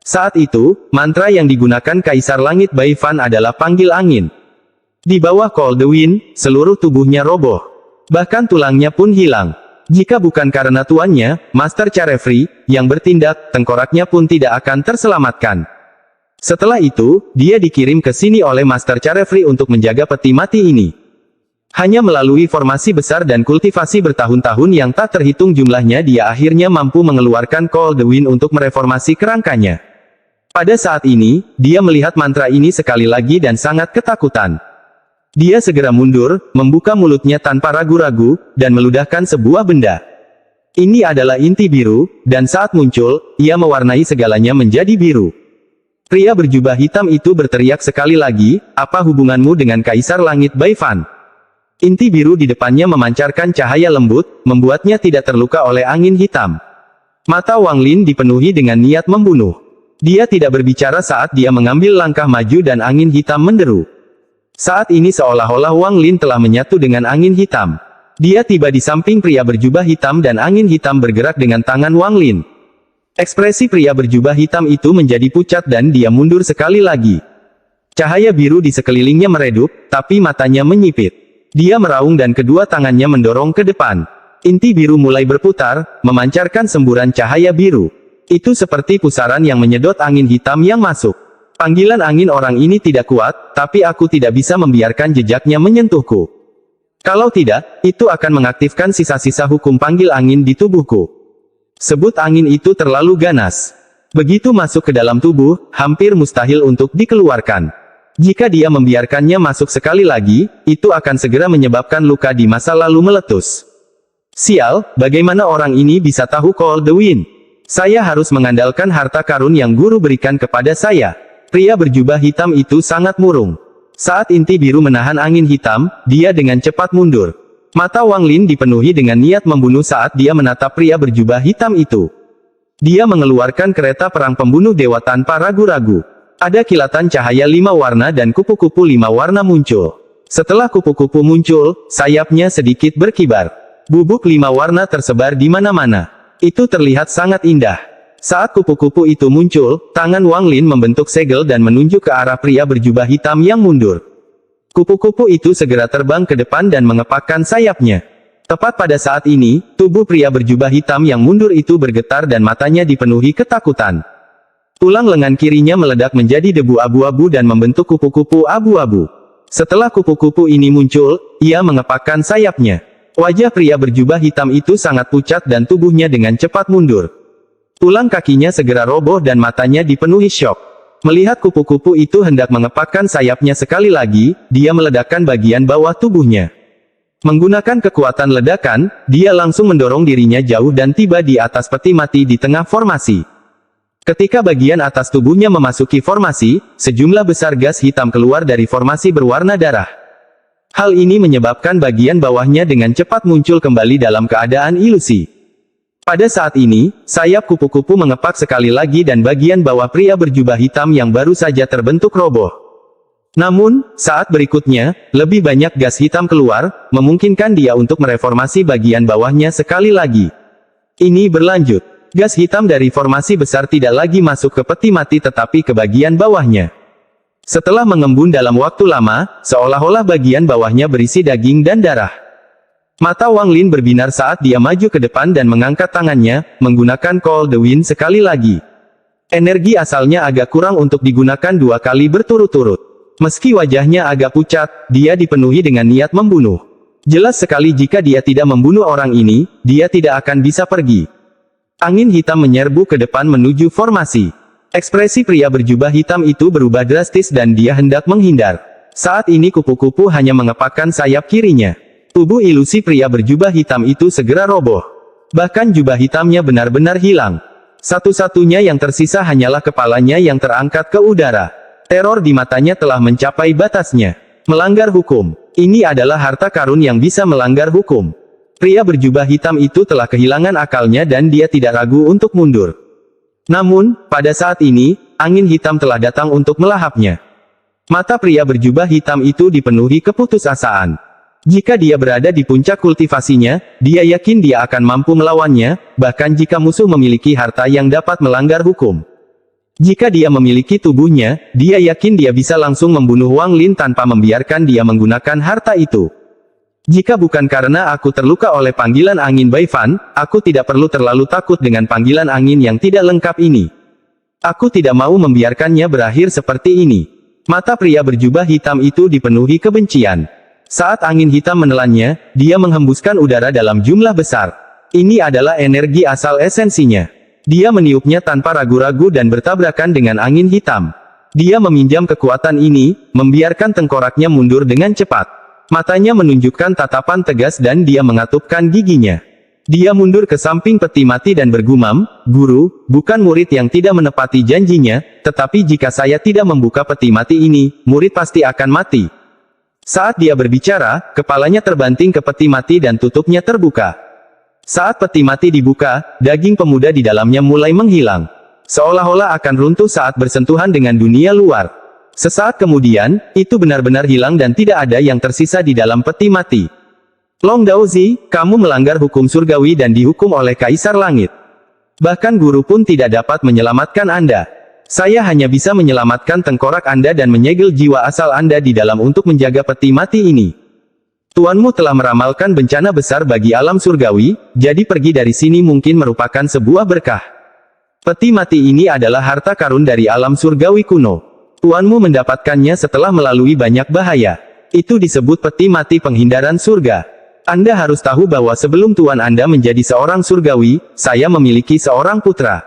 Saat itu, mantra yang digunakan Kaisar Langit Bai Fan adalah panggil angin. Di bawah Cold Wind, seluruh tubuhnya roboh. Bahkan tulangnya pun hilang. Jika bukan karena tuannya, Master Carefree, yang bertindak, tengkoraknya pun tidak akan terselamatkan. Setelah itu, dia dikirim ke sini oleh Master Carefree untuk menjaga peti mati ini. Hanya melalui formasi besar dan kultivasi bertahun-tahun yang tak terhitung jumlahnya dia akhirnya mampu mengeluarkan Cold Wind untuk mereformasi kerangkanya. Pada saat ini, dia melihat mantra ini sekali lagi dan sangat ketakutan. Dia segera mundur, membuka mulutnya tanpa ragu-ragu, dan meludahkan sebuah benda. Ini adalah inti biru, dan saat muncul, ia mewarnai segalanya menjadi biru. Pria berjubah hitam itu berteriak sekali lagi, "Apa hubunganmu dengan Kaisar Langit Bai Fan?" Inti biru di depannya memancarkan cahaya lembut, membuatnya tidak terluka oleh angin hitam. Mata Wang Lin dipenuhi dengan niat membunuh. Dia tidak berbicara saat dia mengambil langkah maju dan angin hitam menderu. Saat ini seolah-olah Wang Lin telah menyatu dengan angin hitam. Dia tiba di samping pria berjubah hitam dan angin hitam bergerak dengan tangan Wang Lin. Ekspresi pria berjubah hitam itu menjadi pucat dan dia mundur sekali lagi. Cahaya biru di sekelilingnya meredup, tapi matanya menyipit. Dia meraung dan kedua tangannya mendorong ke depan. Inti biru mulai berputar, memancarkan semburan cahaya biru. Itu seperti pusaran yang menyedot angin hitam yang masuk. Panggilan angin orang ini tidak kuat, tapi aku tidak bisa membiarkan jejaknya menyentuhku. Kalau tidak, itu akan mengaktifkan sisa-sisa hukum panggil angin di tubuhku. Sebut angin itu terlalu ganas. Begitu masuk ke dalam tubuh, hampir mustahil untuk dikeluarkan. Jika dia membiarkannya masuk sekali lagi, itu akan segera menyebabkan luka di masa lalu meletus. Sial, bagaimana orang ini bisa tahu Call the Wind? Saya harus mengandalkan harta karun yang guru berikan kepada saya. Pria berjubah hitam itu sangat murung. Saat inti biru menahan angin hitam, dia dengan cepat mundur. Mata Wang Lin dipenuhi dengan niat membunuh saat dia menatap pria berjubah hitam itu. Dia mengeluarkan kereta perang pembunuh dewa tanpa ragu-ragu. Ada kilatan cahaya 5 warna dan kupu-kupu 5 warna muncul. Setelah kupu-kupu muncul, sayapnya sedikit berkibar. Bubuk 5 warna tersebar di mana-mana. Itu terlihat sangat indah. Saat kupu-kupu itu muncul, tangan Wang Lin membentuk segel dan menunjuk ke arah pria berjubah hitam yang mundur. Kupu-kupu itu segera terbang ke depan dan mengepakkan sayapnya. Tepat pada saat ini, tubuh pria berjubah hitam yang mundur itu bergetar dan matanya dipenuhi ketakutan. Tulang lengan kirinya meledak menjadi debu abu-abu dan membentuk kupu-kupu abu-abu. Setelah kupu-kupu ini muncul, ia mengepakkan sayapnya. Wajah pria berjubah hitam itu sangat pucat dan tubuhnya dengan cepat mundur. Tulang kakinya segera roboh dan matanya dipenuhi syok. Melihat kupu-kupu itu hendak mengepakkan sayapnya sekali lagi, dia meledakkan bagian bawah tubuhnya. Menggunakan kekuatan ledakan, dia langsung mendorong dirinya jauh dan tiba di atas peti mati di tengah formasi. Ketika bagian atas tubuhnya memasuki formasi, sejumlah besar gas hitam keluar dari formasi berwarna darah. Hal ini menyebabkan bagian bawahnya dengan cepat muncul kembali dalam keadaan ilusi. Pada saat ini, sayap kupu-kupu mengepak sekali lagi dan bagian bawah pria berjubah hitam yang baru saja terbentuk roboh. Namun, saat berikutnya, lebih banyak gas hitam keluar, memungkinkan dia untuk mereformasi bagian bawahnya sekali lagi. Ini berlanjut. Gas hitam dari formasi besar tidak lagi masuk ke peti mati tetapi ke bagian bawahnya. Setelah mengembun dalam waktu lama, seolah-olah bagian bawahnya berisi daging dan darah. Mata Wang Lin berbinar saat dia maju ke depan dan mengangkat tangannya, menggunakan Call the Wind sekali lagi. Energi asalnya agak kurang untuk digunakan 2 kali berturut-turut. Meski wajahnya agak pucat, dia dipenuhi dengan niat membunuh. Jelas sekali jika dia tidak membunuh orang ini, dia tidak akan bisa pergi. Angin hitam menyerbu ke depan menuju formasi. Ekspresi pria berjubah hitam itu berubah drastis dan dia hendak menghindar. Saat ini kupu-kupu hanya mengepakkan sayap kirinya. Tubuh ilusi pria berjubah hitam itu segera roboh. Bahkan jubah hitamnya benar-benar hilang. Satu-satunya yang tersisa hanyalah kepalanya yang terangkat ke udara. Teror di matanya telah mencapai batasnya. Melanggar hukum. Ini adalah harta karun yang bisa melanggar hukum. Pria berjubah hitam itu telah kehilangan akalnya dan dia tidak ragu untuk mundur. Namun, pada saat ini, angin hitam telah datang untuk melahapnya. Mata pria berjubah hitam itu dipenuhi keputusasaan. Jika dia berada di puncak kultivasinya, dia yakin dia akan mampu melawannya, bahkan jika musuh memiliki harta yang dapat melanggar hukum. Jika dia memiliki tubuhnya, dia yakin dia bisa langsung membunuh Wang Lin tanpa membiarkan dia menggunakan harta itu. Jika bukan karena aku terluka oleh panggilan angin Baifan, aku tidak perlu terlalu takut dengan panggilan angin yang tidak lengkap ini. Aku tidak mau membiarkannya berakhir seperti ini. Mata pria berjubah hitam itu dipenuhi kebencian. Saat angin hitam menelannya, dia menghembuskan udara dalam jumlah besar. Ini adalah energi asal esensinya. Dia meniupnya tanpa ragu-ragu dan bertabrakan dengan angin hitam. Dia meminjam kekuatan ini, membiarkan tengkoraknya mundur dengan cepat. Matanya menunjukkan tatapan tegas dan dia mengatupkan giginya. Dia mundur ke samping peti mati dan bergumam, "Guru, bukan murid yang tidak menepati janjinya, tetapi jika saya tidak membuka peti mati ini, murid pasti akan mati." Saat dia berbicara, kepalanya terbanting ke peti mati dan tutupnya terbuka. Saat peti mati dibuka, daging pemuda di dalamnya mulai menghilang. Seolah-olah akan runtuh saat bersentuhan dengan dunia luar. Sesaat kemudian, itu benar-benar hilang dan tidak ada yang tersisa di dalam peti mati. Long Daozi, kamu melanggar hukum surgawi dan dihukum oleh Kaisar Langit. Bahkan guru pun tidak dapat menyelamatkan Anda. Saya hanya bisa menyelamatkan tengkorak Anda dan menyegel jiwa asal Anda di dalam untuk menjaga peti mati ini. Tuanmu telah meramalkan bencana besar bagi alam surgawi, jadi pergi dari sini mungkin merupakan sebuah berkah. Peti mati ini adalah harta karun dari alam surgawi kuno. Tuanmu mendapatkannya setelah melalui banyak bahaya. Itu disebut peti mati penghindaran surga. Anda harus tahu bahwa sebelum Tuan Anda menjadi seorang surgawi, saya memiliki seorang putra.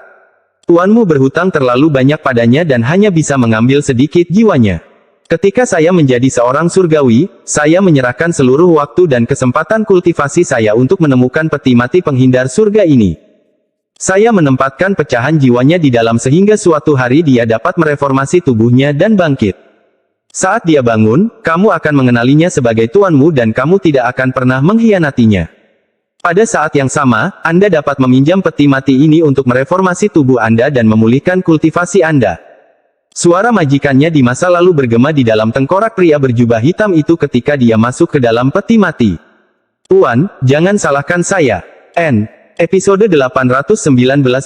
Tuanmu berhutang terlalu banyak padanya dan hanya bisa mengambil sedikit jiwanya. Ketika saya menjadi seorang surgawi, saya menyerahkan seluruh waktu dan kesempatan kultivasi saya untuk menemukan peti mati penghindar surga ini. Saya menempatkan pecahan jiwanya di dalam sehingga suatu hari dia dapat mereformasi tubuhnya dan bangkit. Saat dia bangun, kamu akan mengenalinya sebagai tuanmu dan kamu tidak akan pernah mengkhianatinya. Pada saat yang sama, Anda dapat meminjam peti mati ini untuk mereformasi tubuh Anda dan memulihkan kultivasi Anda. Suara majikannya di masa lalu bergema di dalam tengkorak pria berjubah hitam itu ketika dia masuk ke dalam peti mati. Tuan, jangan salahkan saya. N. Episode 819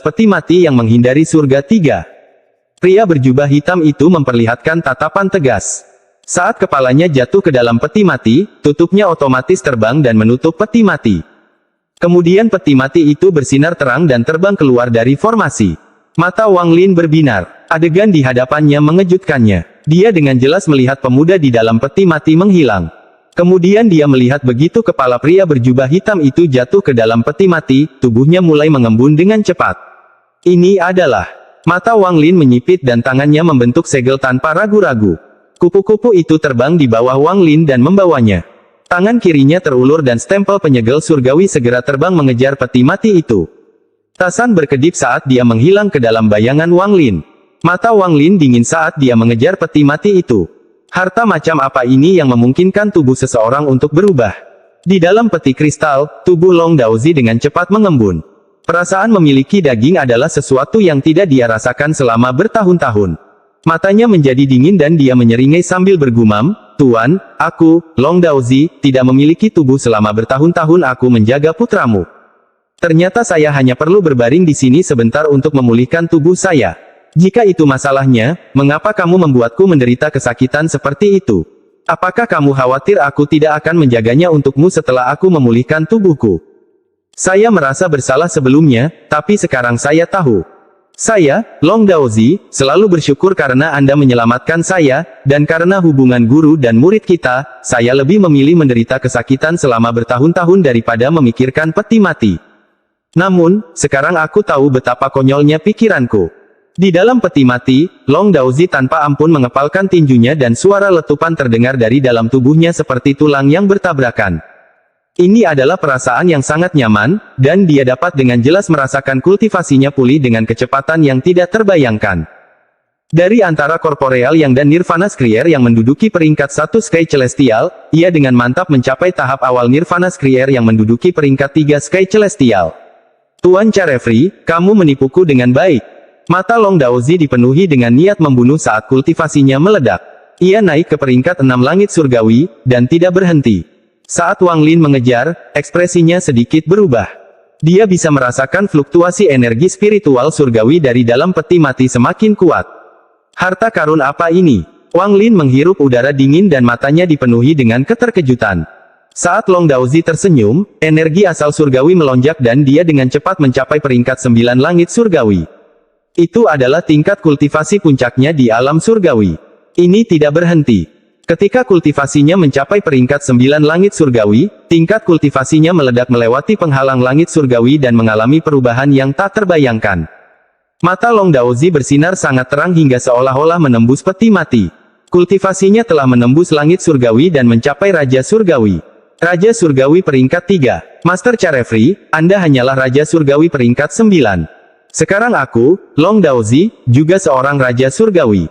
Peti Mati yang Menghindari Surga 3. Pria berjubah hitam itu memperlihatkan tatapan tegas. Saat kepalanya jatuh ke dalam peti mati, tutupnya otomatis terbang dan menutup peti mati. Kemudian peti mati itu bersinar terang dan terbang keluar dari formasi. Mata Wang Lin berbinar. Adegan di hadapannya mengejutkannya. Dia dengan jelas melihat pemuda di dalam peti mati menghilang. Kemudian dia melihat begitu kepala pria berjubah hitam itu jatuh ke dalam peti mati, tubuhnya mulai mengembun dengan cepat. Ini adalah... Mata Wang Lin menyipit dan tangannya membentuk segel tanpa ragu-ragu. Kupu-kupu itu terbang di bawah Wang Lin dan membawanya. Tangan kirinya terulur dan stempel penyegel surgawi segera terbang mengejar peti mati itu. Tasan berkedip saat dia menghilang ke dalam bayangan Wang Lin. Mata Wang Lin dingin saat dia mengejar peti mati itu. Harta macam apa ini yang memungkinkan tubuh seseorang untuk berubah? Di dalam peti kristal, tubuh Long Daozi dengan cepat mengembun. Perasaan memiliki daging adalah sesuatu yang tidak dia rasakan selama bertahun-tahun. Matanya menjadi dingin dan dia menyeringai sambil bergumam, Tuan, aku, Long Daozi, tidak memiliki tubuh selama bertahun-tahun aku menjaga putramu. Ternyata saya hanya perlu berbaring di sini sebentar untuk memulihkan tubuh saya. Jika itu masalahnya, mengapa kamu membuatku menderita kesakitan seperti itu? Apakah kamu khawatir aku tidak akan menjaganya untukmu setelah aku memulihkan tubuhku? Saya merasa bersalah sebelumnya, tapi sekarang saya tahu. Saya, Long Daozi, selalu bersyukur karena Anda menyelamatkan saya, dan karena hubungan guru dan murid kita, saya lebih memilih menderita kesakitan selama bertahun-tahun daripada memikirkan peti mati. Namun, sekarang aku tahu betapa konyolnya pikiranku. Di dalam peti mati, Long Daozi tanpa ampun mengepalkan tinjunya dan suara letupan terdengar dari dalam tubuhnya seperti tulang yang bertabrakan. Ini adalah perasaan yang sangat nyaman, dan dia dapat dengan jelas merasakan kultivasinya pulih dengan kecepatan yang tidak terbayangkan. Dari antara Corporeal Yang dan Nirvana Skrier yang menduduki peringkat 1 Sky Celestial, ia dengan mantap mencapai tahap awal Nirvana Skrier yang menduduki peringkat 3 Sky Celestial. Tuan Carefree, kamu menipuku dengan baik. Mata Long Daozi dipenuhi dengan niat membunuh saat kultivasinya meledak. Ia naik ke peringkat 6 langit surgawi, dan tidak berhenti. Saat Wang Lin mengejar, ekspresinya sedikit berubah. Dia bisa merasakan fluktuasi energi spiritual surgawi dari dalam peti mati semakin kuat. Harta karun apa ini? Wang Lin menghirup udara dingin dan matanya dipenuhi dengan keterkejutan. Saat Long Daozi tersenyum, energi asal surgawi melonjak dan dia dengan cepat mencapai peringkat 9 langit surgawi. Itu adalah tingkat kultivasi puncaknya di alam surgawi. Ini tidak berhenti. Ketika kultivasinya mencapai peringkat 9 langit surgawi, tingkat kultivasinya meledak melewati penghalang langit surgawi dan mengalami perubahan yang tak terbayangkan. Mata Long Daozi bersinar sangat terang hingga seolah-olah menembus peti mati. Kultivasinya telah menembus langit surgawi dan mencapai Raja Surgawi. Raja Surgawi peringkat 3. Master Carefree, Anda hanyalah Raja Surgawi peringkat 9. Sekarang aku, Long Daozi, juga seorang Raja Surgawi.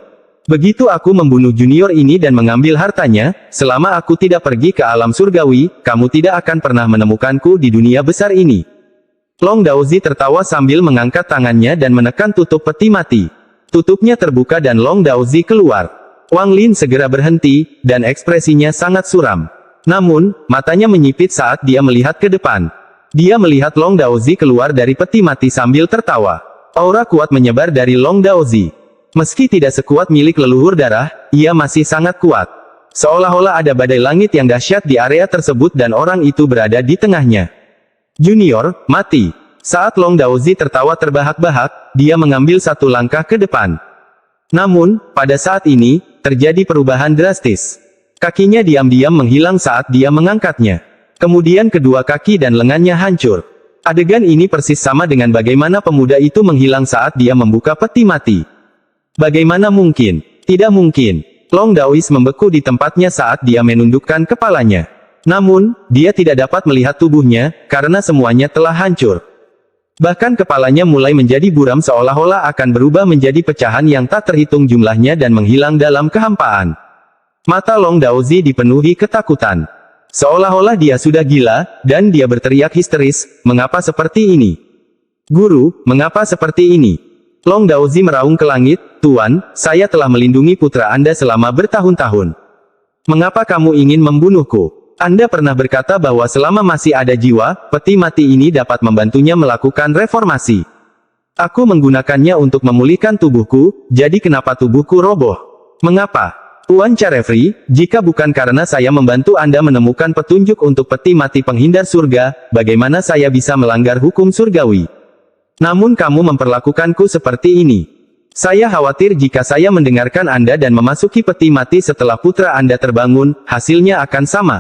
Begitu aku membunuh junior ini dan mengambil hartanya, selama aku tidak pergi ke alam surgawi, kamu tidak akan pernah menemukanku di dunia besar ini. Long Daozi tertawa sambil mengangkat tangannya dan menekan tutup peti mati. Tutupnya terbuka dan Long Daozi keluar. Wang Lin segera berhenti, dan ekspresinya sangat suram. Namun, matanya menyipit saat dia melihat ke depan. Dia melihat Long Daozi keluar dari peti mati sambil tertawa. Aura kuat menyebar dari Long Daozi. Meski tidak sekuat milik leluhur darah, ia masih sangat kuat. Seolah-olah ada badai langit yang dahsyat di area tersebut dan orang itu berada di tengahnya. Junior, mati. Saat Long Daozi tertawa terbahak-bahak, dia mengambil satu langkah ke depan. Namun, pada saat ini, terjadi perubahan drastis. Kakinya diam-diam menghilang saat dia mengangkatnya. Kemudian kedua kaki dan lengannya hancur. Adegan ini persis sama dengan bagaimana pemuda itu menghilang saat dia membuka peti mati. Bagaimana mungkin? Tidak mungkin. Long Daois membeku di tempatnya saat dia menundukkan kepalanya. Namun, dia tidak dapat melihat tubuhnya, karena semuanya telah hancur. Bahkan kepalanya mulai menjadi buram seolah-olah akan berubah menjadi pecahan yang tak terhitung jumlahnya dan menghilang dalam kehampaan. Mata Long Daozi dipenuhi ketakutan. Seolah-olah dia sudah gila, dan dia berteriak histeris, "Mengapa seperti ini? Guru, mengapa seperti ini?" Long Daozi meraung ke langit, "Tuan, saya telah melindungi putra Anda selama bertahun-tahun. Mengapa kamu ingin membunuhku? Anda pernah berkata bahwa selama masih ada jiwa, peti mati ini dapat membantunya melakukan reformasi. Aku menggunakannya untuk memulihkan tubuhku, jadi kenapa tubuhku roboh? Mengapa? Tuan Charefri, jika bukan karena saya membantu Anda menemukan petunjuk untuk peti mati penghindar surga, bagaimana saya bisa melanggar hukum surgawi? Namun kamu memperlakukanku seperti ini. Saya khawatir jika saya mendengarkan Anda dan memasuki peti mati setelah putra Anda terbangun, hasilnya akan sama.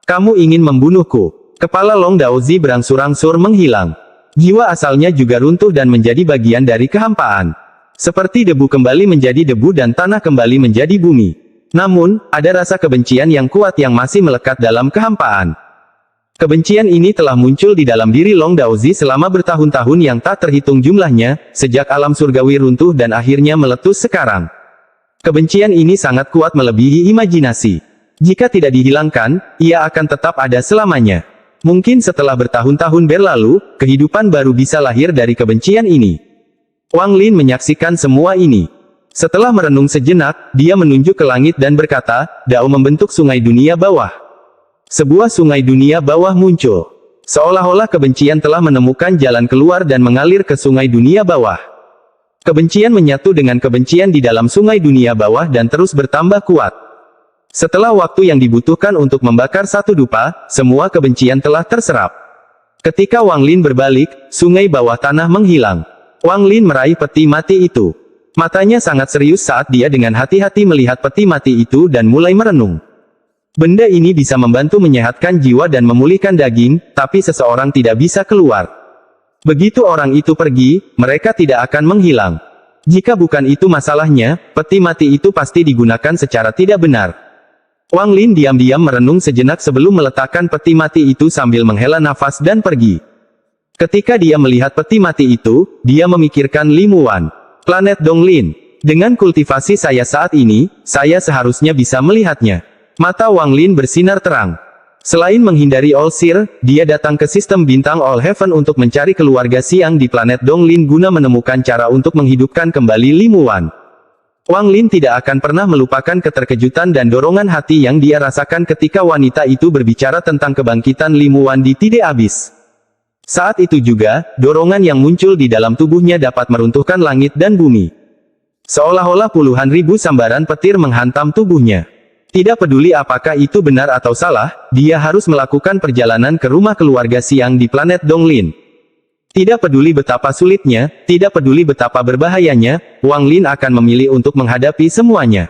Kamu ingin membunuhku." Kepala Long Daozi berangsur-angsur menghilang. Jiwa asalnya juga runtuh dan menjadi bagian dari kehampaan. Seperti debu kembali menjadi debu dan tanah kembali menjadi bumi. Namun, ada rasa kebencian yang kuat yang masih melekat dalam kehampaan. Kebencian ini telah muncul di dalam diri Long Daozi selama bertahun-tahun yang tak terhitung jumlahnya, sejak alam surgawi runtuh dan akhirnya meletus sekarang. Kebencian ini sangat kuat melebihi imajinasi. Jika tidak dihilangkan, ia akan tetap ada selamanya. Mungkin setelah bertahun-tahun berlalu, kehidupan baru bisa lahir dari kebencian ini. Wang Lin menyaksikan semua ini. Setelah merenung sejenak, dia menunjuk ke langit dan berkata, "Dao membentuk sungai dunia bawah." Sebuah sungai dunia bawah muncul. Seolah-olah kebencian telah menemukan jalan keluar dan mengalir ke sungai dunia bawah. Kebencian menyatu dengan kebencian di dalam sungai dunia bawah dan terus bertambah kuat. Setelah waktu yang dibutuhkan untuk membakar satu dupa, semua kebencian telah terserap. Ketika Wang Lin berbalik, sungai bawah tanah menghilang. Wang Lin meraih peti mati itu. Matanya sangat serius saat dia dengan hati-hati melihat peti mati itu dan mulai merenung. Benda ini bisa membantu menyehatkan jiwa dan memulihkan daging, tapi seseorang tidak bisa keluar. Begitu orang itu pergi, mereka tidak akan menghilang. Jika bukan itu masalahnya, peti mati itu pasti digunakan secara tidak benar. Wang Lin diam-diam merenung sejenak sebelum meletakkan peti mati itu sambil menghela nafas dan pergi. Ketika dia melihat peti mati itu, dia memikirkan Li Muwan. Planet Donglin. Dengan kultivasi saya saat ini, saya seharusnya bisa melihatnya. Mata Wang Lin bersinar terang. Selain menghindari All Seer, dia datang ke sistem bintang All Heaven untuk mencari keluarga Siang di planet Donglin guna menemukan cara untuk menghidupkan kembali Li Muwan. Wang Lin tidak akan pernah melupakan keterkejutan dan dorongan hati yang dia rasakan ketika wanita itu berbicara tentang kebangkitan Li Muwan di Tide Abyss. Saat itu juga, dorongan yang muncul di dalam tubuhnya dapat meruntuhkan langit dan bumi. Seolah-olah puluhan ribu sambaran petir menghantam tubuhnya. Tidak peduli apakah itu benar atau salah, dia harus melakukan perjalanan ke rumah keluarga Siang di planet Donglin. Tidak peduli betapa sulitnya, tidak peduli betapa berbahayanya, Wang Lin akan memilih untuk menghadapi semuanya.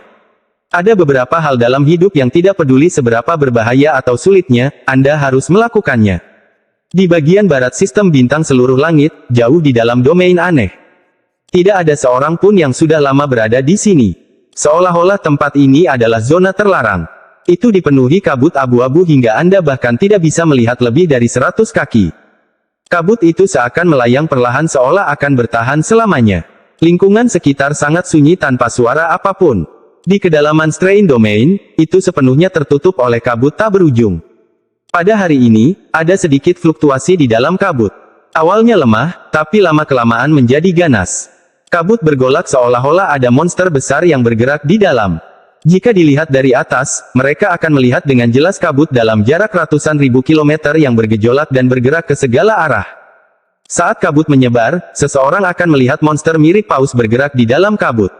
Ada beberapa hal dalam hidup yang tidak peduli seberapa berbahaya atau sulitnya, Anda harus melakukannya. Di bagian barat sistem bintang seluruh langit, jauh di dalam domain aneh. Tidak ada seorang pun yang sudah lama berada di sini. Seolah-olah tempat ini adalah zona terlarang. Itu dipenuhi kabut abu-abu hingga Anda bahkan tidak bisa melihat lebih dari 100 kaki. Kabut itu seakan melayang perlahan seolah akan bertahan selamanya. Lingkungan sekitar sangat sunyi tanpa suara apapun. Di kedalaman Strain Domain, itu sepenuhnya tertutup oleh kabut tak berujung. Pada hari ini, ada sedikit fluktuasi di dalam kabut. Awalnya lemah, tapi lama-kelamaan menjadi ganas. Kabut bergolak seolah-olah ada monster besar yang bergerak di dalam. Jika dilihat dari atas, mereka akan melihat dengan jelas kabut dalam jarak ratusan ribu kilometer yang bergejolak dan bergerak ke segala arah. Saat kabut menyebar, seseorang akan melihat monster mirip paus bergerak di dalam kabut.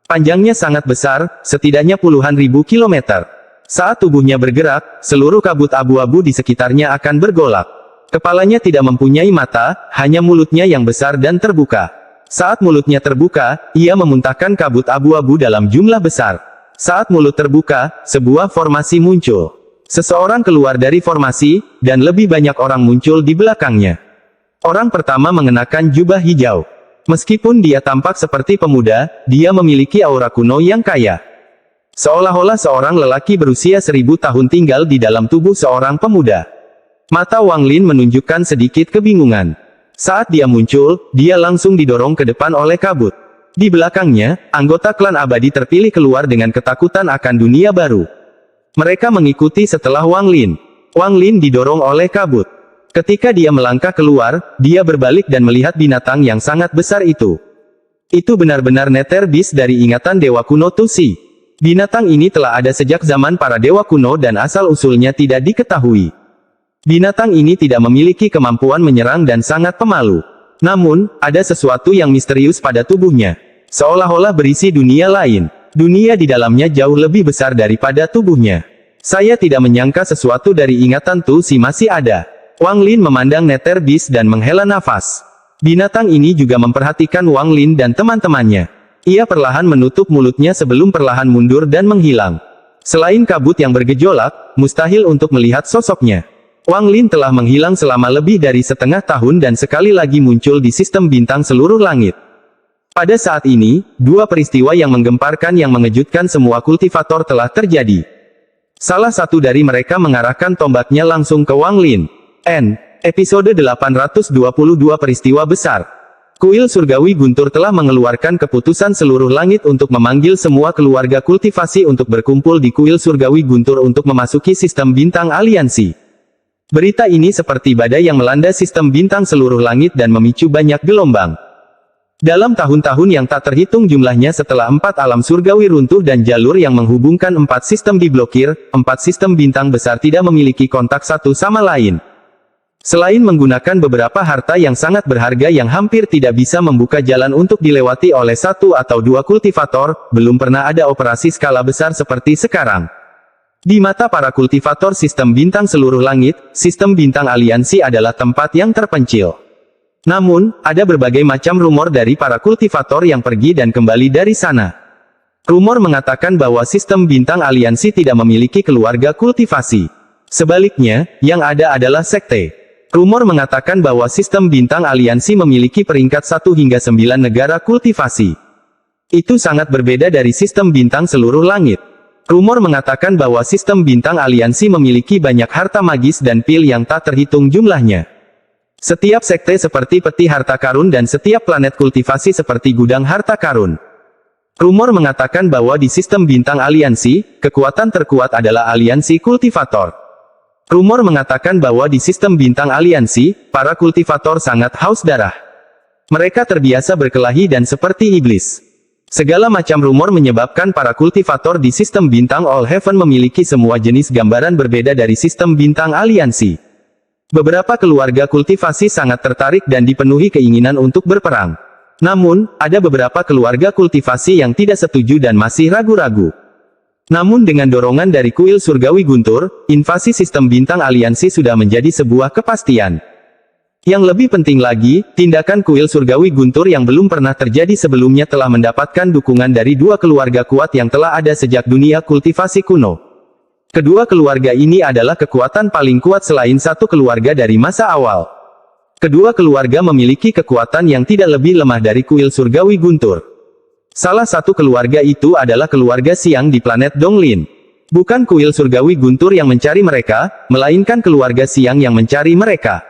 Panjangnya sangat besar, setidaknya puluhan ribu kilometer. Saat tubuhnya bergerak, seluruh kabut abu-abu di sekitarnya akan bergolak. Kepalanya tidak mempunyai mata, hanya mulutnya yang besar dan terbuka. Saat mulutnya terbuka, ia memuntahkan kabut abu-abu dalam jumlah besar. Saat mulut terbuka, sebuah formasi muncul. Seseorang keluar dari formasi, dan lebih banyak orang muncul di belakangnya. Orang pertama mengenakan jubah hijau. Meskipun dia tampak seperti pemuda, dia memiliki aura kuno yang kaya. Seolah-olah seorang lelaki berusia 1000 tahun tinggal di dalam tubuh seorang pemuda. Mata Wang Lin menunjukkan sedikit kebingungan. Saat dia muncul, dia langsung didorong ke depan oleh kabut. Di belakangnya, anggota klan abadi terpilih keluar dengan ketakutan akan dunia baru. Mereka mengikuti setelah Wang Lin. Wang Lin didorong oleh kabut. Ketika dia melangkah keluar, dia berbalik dan melihat binatang yang sangat besar itu. Itu benar-benar Nether Beast dari ingatan Dewa Kuno Tusi. Binatang ini telah ada sejak zaman para dewa kuno dan asal-usulnya tidak diketahui. Binatang ini tidak memiliki kemampuan menyerang dan sangat pemalu. Namun, ada sesuatu yang misterius pada tubuhnya. Seolah-olah berisi dunia lain. Dunia di dalamnya jauh lebih besar daripada tubuhnya. Saya tidak menyangka sesuatu dari ingatan Tusi masih ada. Wang Lin memandang Nether Beast dan menghela nafas. Binatang ini juga memperhatikan Wang Lin dan teman-temannya. Ia perlahan menutup mulutnya sebelum perlahan mundur dan menghilang. Selain kabut yang bergejolak, mustahil untuk melihat sosoknya. Wang Lin telah menghilang selama lebih dari setengah tahun dan sekali lagi muncul di sistem bintang seluruh langit. Pada saat ini, dua peristiwa yang menggemparkan yang mengejutkan semua kultivator telah terjadi. Salah satu dari mereka mengarahkan tombaknya langsung ke Wang Lin. Episode 822 Peristiwa Besar. Kuil Surgawi Guntur telah mengeluarkan keputusan seluruh langit untuk memanggil semua keluarga kultivasi untuk berkumpul di Kuil Surgawi Guntur untuk memasuki sistem bintang aliansi. Berita ini seperti badai yang melanda sistem bintang seluruh langit dan memicu banyak gelombang. Dalam tahun-tahun yang tak terhitung jumlahnya setelah 4 alam surgawi runtuh dan jalur yang menghubungkan 4 sistem diblokir, 4 sistem bintang besar tidak memiliki kontak satu sama lain. Selain menggunakan beberapa harta yang sangat berharga yang hampir tidak bisa membuka jalan untuk dilewati oleh 1 atau 2 kultivator, belum pernah ada operasi skala besar seperti sekarang. Di mata para kultivator sistem bintang seluruh langit, sistem bintang aliansi adalah tempat yang terpencil. Namun, ada berbagai macam rumor dari para kultivator yang pergi dan kembali dari sana. Rumor mengatakan bahwa sistem bintang aliansi tidak memiliki keluarga kultivasi. Sebaliknya, yang ada adalah sekte. Rumor mengatakan bahwa sistem bintang aliansi memiliki peringkat 1 hingga 9 negara kultivasi. Itu sangat berbeda dari sistem bintang seluruh langit. Rumor mengatakan bahwa sistem bintang aliansi memiliki banyak harta magis dan pil yang tak terhitung jumlahnya. Setiap sekte seperti peti harta karun dan setiap planet kultivasi seperti gudang harta karun. Rumor mengatakan bahwa di sistem bintang aliansi, kekuatan terkuat adalah aliansi kultivator. Rumor mengatakan bahwa di sistem bintang aliansi, para kultivator sangat haus darah. Mereka terbiasa berkelahi dan seperti iblis. Segala macam rumor menyebabkan para kultivator di sistem bintang All Heaven memiliki semua jenis gambaran berbeda dari sistem bintang aliansi. Beberapa keluarga kultivasi sangat tertarik dan dipenuhi keinginan untuk berperang. Namun, ada beberapa keluarga kultivasi yang tidak setuju dan masih ragu-ragu. Namun dengan dorongan dari Kuil Surgawi Guntur, invasi sistem bintang aliansi sudah menjadi sebuah kepastian. Yang lebih penting lagi, tindakan Kuil Surgawi Guntur yang belum pernah terjadi sebelumnya telah mendapatkan dukungan dari 2 keluarga kuat yang telah ada sejak dunia kultivasi kuno. Kedua keluarga ini adalah kekuatan paling kuat selain 1 keluarga dari masa awal. Kedua keluarga memiliki kekuatan yang tidak lebih lemah dari Kuil Surgawi Guntur. Salah satu keluarga itu adalah keluarga Siang di planet Donglin. Bukan Kuil Surgawi Guntur yang mencari mereka, melainkan keluarga Siang yang mencari mereka.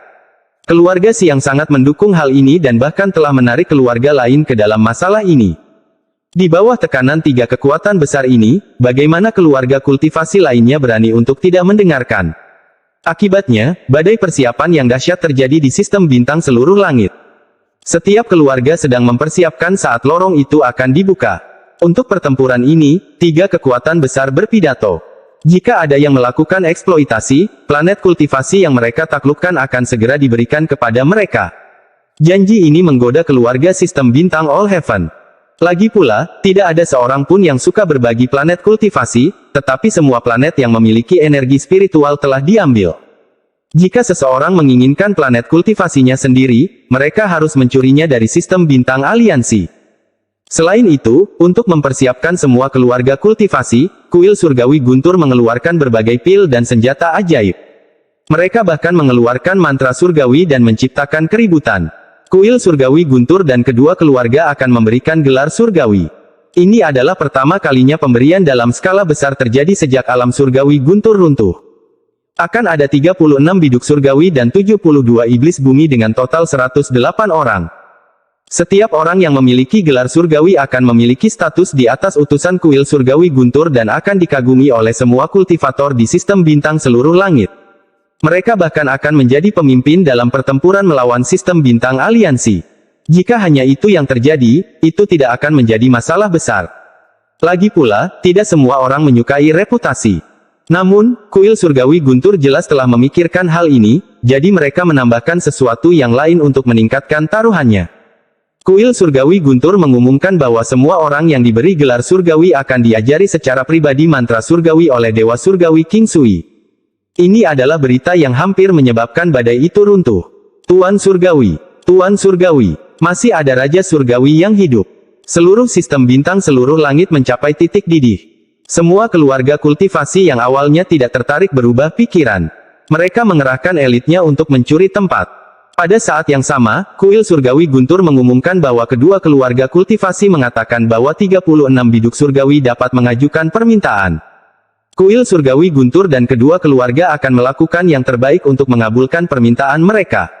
Keluarga Siang sangat mendukung hal ini dan bahkan telah menarik keluarga lain ke dalam masalah ini. Di bawah tekanan 3 kekuatan besar ini, bagaimana keluarga kultivasi lainnya berani untuk tidak mendengarkan? Akibatnya, badai persiapan yang dahsyat terjadi di sistem bintang seluruh langit. Setiap keluarga sedang mempersiapkan saat lorong itu akan dibuka. Untuk pertempuran ini, 3 kekuatan besar berpidato. Jika ada yang melakukan eksploitasi, planet kultivasi yang mereka taklukkan akan segera diberikan kepada mereka. Janji ini menggoda keluarga sistem bintang All Heaven. Lagi pula, tidak ada seorang pun yang suka berbagi planet kultivasi, tetapi semua planet yang memiliki energi spiritual telah diambil. Jika seseorang menginginkan planet kultivasinya sendiri, mereka harus mencurinya dari sistem bintang aliansi. Selain itu, untuk mempersiapkan semua keluarga kultivasi, Kuil Surgawi Guntur mengeluarkan berbagai pil dan senjata ajaib. Mereka bahkan mengeluarkan mantra surgawi dan menciptakan keributan. Kuil Surgawi Guntur dan kedua keluarga akan memberikan gelar surgawi. Ini adalah pertama kalinya pemberian dalam skala besar terjadi sejak alam surgawi Guntur runtuh. Akan ada 36 biduk surgawi dan 72 iblis bumi dengan total 108 orang. Setiap orang yang memiliki gelar surgawi akan memiliki status di atas utusan kuil surgawi Guntur dan akan dikagumi oleh semua kultivator di sistem bintang seluruh langit. Mereka bahkan akan menjadi pemimpin dalam pertempuran melawan sistem bintang aliansi. Jika hanya itu yang terjadi, itu tidak akan menjadi masalah besar. Lagi pula, tidak semua orang menyukai reputasi. Namun, kuil surgawi Guntur jelas telah memikirkan hal ini, jadi mereka menambahkan sesuatu yang lain untuk meningkatkan taruhannya. Kuil surgawi Guntur mengumumkan bahwa semua orang yang diberi gelar surgawi akan diajari secara pribadi mantra surgawi oleh Dewa Surgawi King Sui. Ini adalah berita yang hampir menyebabkan badai itu runtuh. Tuan Surgawi, Tuan Surgawi. Masih ada Raja Surgawi yang hidup. Seluruh sistem bintang seluruh langit mencapai titik didih. Semua keluarga kultivasi yang awalnya tidak tertarik berubah pikiran. Mereka mengerahkan elitnya untuk mencuri tempat. Pada saat yang sama, kuil surgawi Guntur mengumumkan bahwa kedua keluarga kultivasi mengatakan bahwa 36 biduk surgawi dapat mengajukan permintaan. Kuil surgawi Guntur dan kedua keluarga akan melakukan yang terbaik untuk mengabulkan permintaan mereka.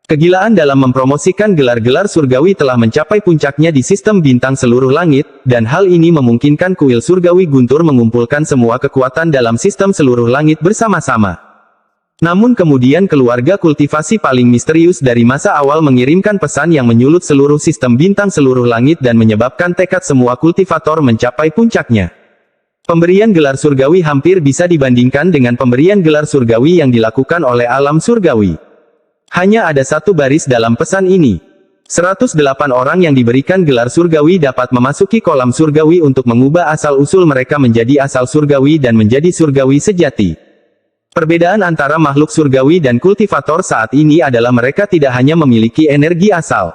Kegilaan dalam mempromosikan gelar-gelar surgawi telah mencapai puncaknya di sistem bintang seluruh langit, dan hal ini memungkinkan kuil surgawi Guntur mengumpulkan semua kekuatan dalam sistem seluruh langit bersama-sama. Namun kemudian keluarga kultivasi paling misterius dari masa awal mengirimkan pesan yang menyulut seluruh sistem bintang seluruh langit dan menyebabkan tekad semua kultivator mencapai puncaknya. Pemberian gelar surgawi hampir bisa dibandingkan dengan pemberian gelar surgawi yang dilakukan oleh alam surgawi. Hanya ada satu baris dalam pesan ini. 108 orang yang diberikan gelar surgawi dapat memasuki kolam surgawi untuk mengubah asal-usul mereka menjadi asal surgawi dan menjadi surgawi sejati. Perbedaan antara makhluk surgawi dan kultivator saat ini adalah mereka tidak hanya memiliki energi asal.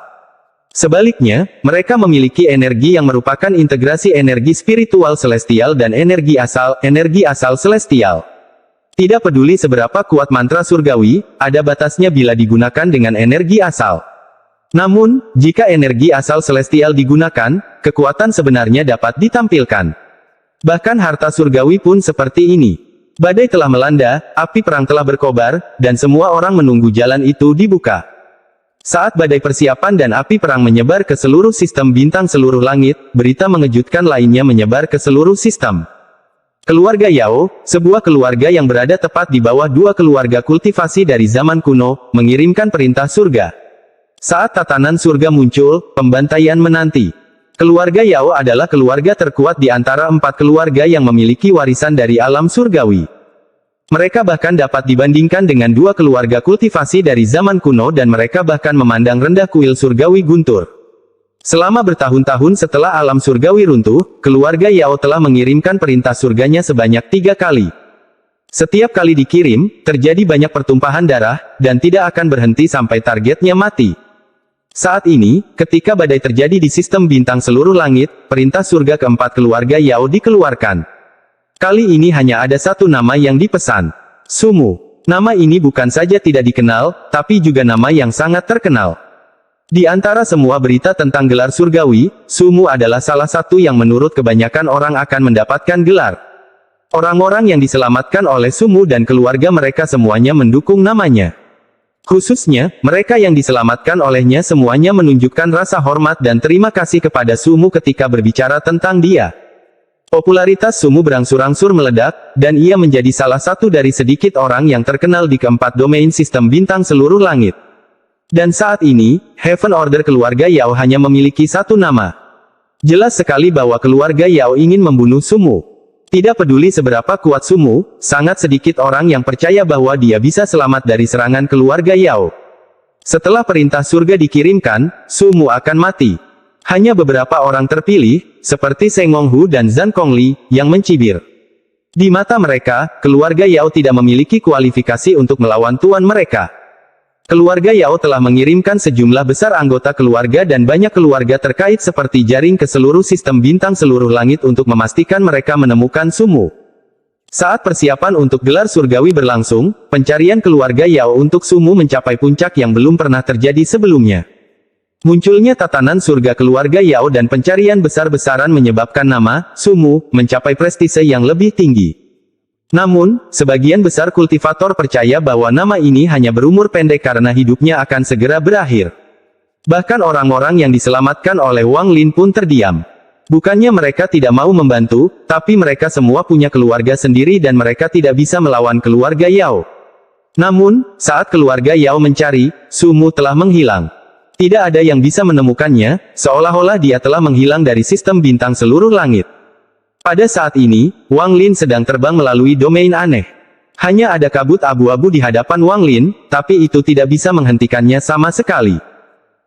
Sebaliknya, mereka memiliki energi yang merupakan integrasi energi spiritual celestial dan energi asal celestial. Tidak peduli seberapa kuat mantra surgawi, ada batasnya bila digunakan dengan energi asal. Namun, jika energi asal celestial digunakan, kekuatan sebenarnya dapat ditampilkan. Bahkan harta surgawi pun seperti ini. Badai telah melanda, api perang telah berkobar, dan semua orang menunggu jalan itu dibuka. Saat badai persiapan dan api perang menyebar ke seluruh sistem bintang seluruh langit, berita mengejutkan lainnya menyebar ke seluruh sistem. Keluarga Yao, sebuah keluarga yang berada tepat di bawah dua keluarga kultivasi dari zaman kuno, mengirimkan perintah surga. Saat tatanan surga muncul, pembantaian menanti. Keluarga Yao adalah keluarga terkuat di antara 4 keluarga yang memiliki warisan dari alam surgawi. Mereka bahkan dapat dibandingkan dengan 2 keluarga kultivasi dari zaman kuno dan mereka bahkan memandang rendah kuil surgawi Guntur. Selama bertahun-tahun setelah alam surgawi runtuh, keluarga Yao telah mengirimkan perintah surganya sebanyak 3 kali. Setiap kali dikirim, terjadi banyak pertumpahan darah, dan tidak akan berhenti sampai targetnya mati. Saat ini, ketika badai terjadi di sistem bintang seluruh langit, perintah surga keempat keluarga Yao dikeluarkan. Kali ini hanya ada satu nama yang dipesan. Sumu. Nama ini bukan saja tidak dikenal, tapi juga nama yang sangat terkenal. Di antara semua berita tentang gelar surgawi, Sumu adalah salah satu yang menurut kebanyakan orang akan mendapatkan gelar. Orang-orang yang diselamatkan oleh Sumu dan keluarga mereka semuanya mendukung namanya. Khususnya, mereka yang diselamatkan olehnya semuanya menunjukkan rasa hormat dan terima kasih kepada Sumu ketika berbicara tentang dia. Popularitas Sumu berangsur-angsur meledak, dan ia menjadi salah satu dari sedikit orang yang terkenal di keempat domain sistem bintang seluruh langit. Dan saat ini, Heaven Order keluarga Yao hanya memiliki satu nama. Jelas sekali bahwa keluarga Yao ingin membunuh Sumu. Tidak peduli seberapa kuat Sumu, sangat sedikit orang yang percaya bahwa dia bisa selamat dari serangan keluarga Yao. Setelah perintah surga dikirimkan, Sumu akan mati. Hanya beberapa orang terpilih, seperti Seng Monghu dan Zhang Kongli, yang mencibir. Di mata mereka, keluarga Yao tidak memiliki kualifikasi untuk melawan tuan mereka. Keluarga Yao telah mengirimkan sejumlah besar anggota keluarga dan banyak keluarga terkait seperti jaring ke seluruh sistem bintang seluruh langit untuk memastikan mereka menemukan Sumu. Saat persiapan untuk gelar surgawi berlangsung, pencarian keluarga Yao untuk Sumu mencapai puncak yang belum pernah terjadi sebelumnya. Munculnya tatanan surga keluarga Yao dan pencarian besar-besaran menyebabkan nama, Sumu, mencapai prestise yang lebih tinggi. Namun, sebagian besar kultivator percaya bahwa nama ini hanya berumur pendek karena hidupnya akan segera berakhir. Bahkan orang-orang yang diselamatkan oleh Wang Lin pun terdiam. Bukannya mereka tidak mau membantu, tapi mereka semua punya keluarga sendiri dan mereka tidak bisa melawan keluarga Yao. Namun, saat keluarga Yao mencari, Sumu telah menghilang. Tidak ada yang bisa menemukannya, seolah-olah dia telah menghilang dari sistem bintang seluruh langit. Pada saat ini, Wang Lin sedang terbang melalui domain aneh. Hanya ada kabut abu-abu di hadapan Wang Lin, tapi itu tidak bisa menghentikannya sama sekali.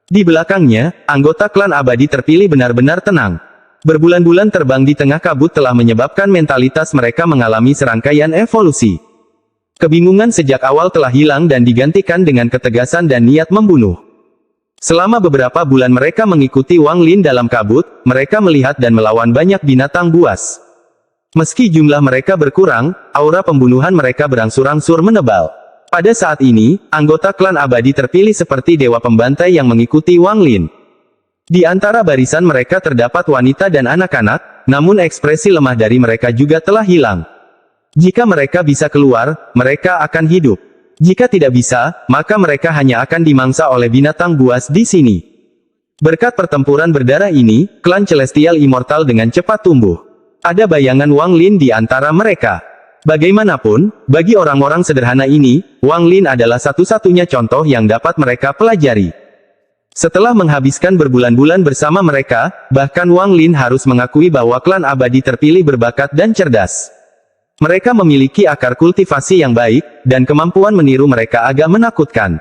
Di belakangnya, anggota klan abadi terpilih benar-benar tenang. Berbulan-bulan terbang di tengah kabut telah menyebabkan mentalitas mereka mengalami serangkaian evolusi. Kebingungan sejak awal telah hilang dan digantikan dengan ketegasan dan niat membunuh. Selama beberapa bulan mereka mengikuti Wang Lin dalam kabut, mereka melihat dan melawan banyak binatang buas. Meski jumlah mereka berkurang, aura pembunuhan mereka berangsur-angsur menebal. Pada saat ini, anggota klan abadi terpilih seperti dewa pembantai yang mengikuti Wang Lin. Di antara barisan mereka terdapat wanita dan anak-anak, namun ekspresi lemah dari mereka juga telah hilang. Jika mereka bisa keluar, mereka akan hidup. Jika tidak bisa, maka mereka hanya akan dimangsa oleh binatang buas di sini. Berkat pertempuran berdarah ini, klan Celestial Immortal dengan cepat tumbuh. Ada bayangan Wang Lin di antara mereka. Bagaimanapun, bagi orang-orang sederhana ini, Wang Lin adalah satu-satunya contoh yang dapat mereka pelajari. Setelah menghabiskan berbulan-bulan bersama mereka, bahkan Wang Lin harus mengakui bahwa klan abadi terpilih berbakat dan cerdas. Mereka memiliki akar kultivasi yang baik, dan kemampuan meniru mereka agak menakutkan.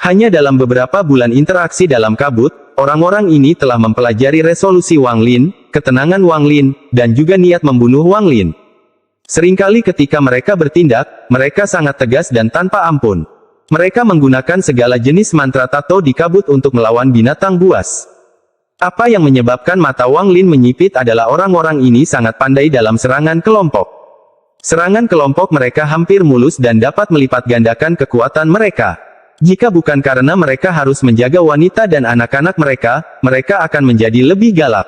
Hanya dalam beberapa bulan interaksi dalam kabut, orang-orang ini telah mempelajari resolusi Wang Lin, ketenangan Wang Lin, dan juga niat membunuh Wang Lin. Seringkali ketika mereka bertindak, mereka sangat tegas dan tanpa ampun. Mereka menggunakan segala jenis mantra tato di kabut untuk melawan binatang buas. Apa yang menyebabkan mata Wang Lin menyipit adalah orang-orang ini sangat pandai dalam serangan kelompok. Serangan kelompok mereka hampir mulus dan dapat melipat gandakan kekuatan mereka. Jika bukan karena mereka harus menjaga wanita dan anak-anak mereka, mereka akan menjadi lebih galak.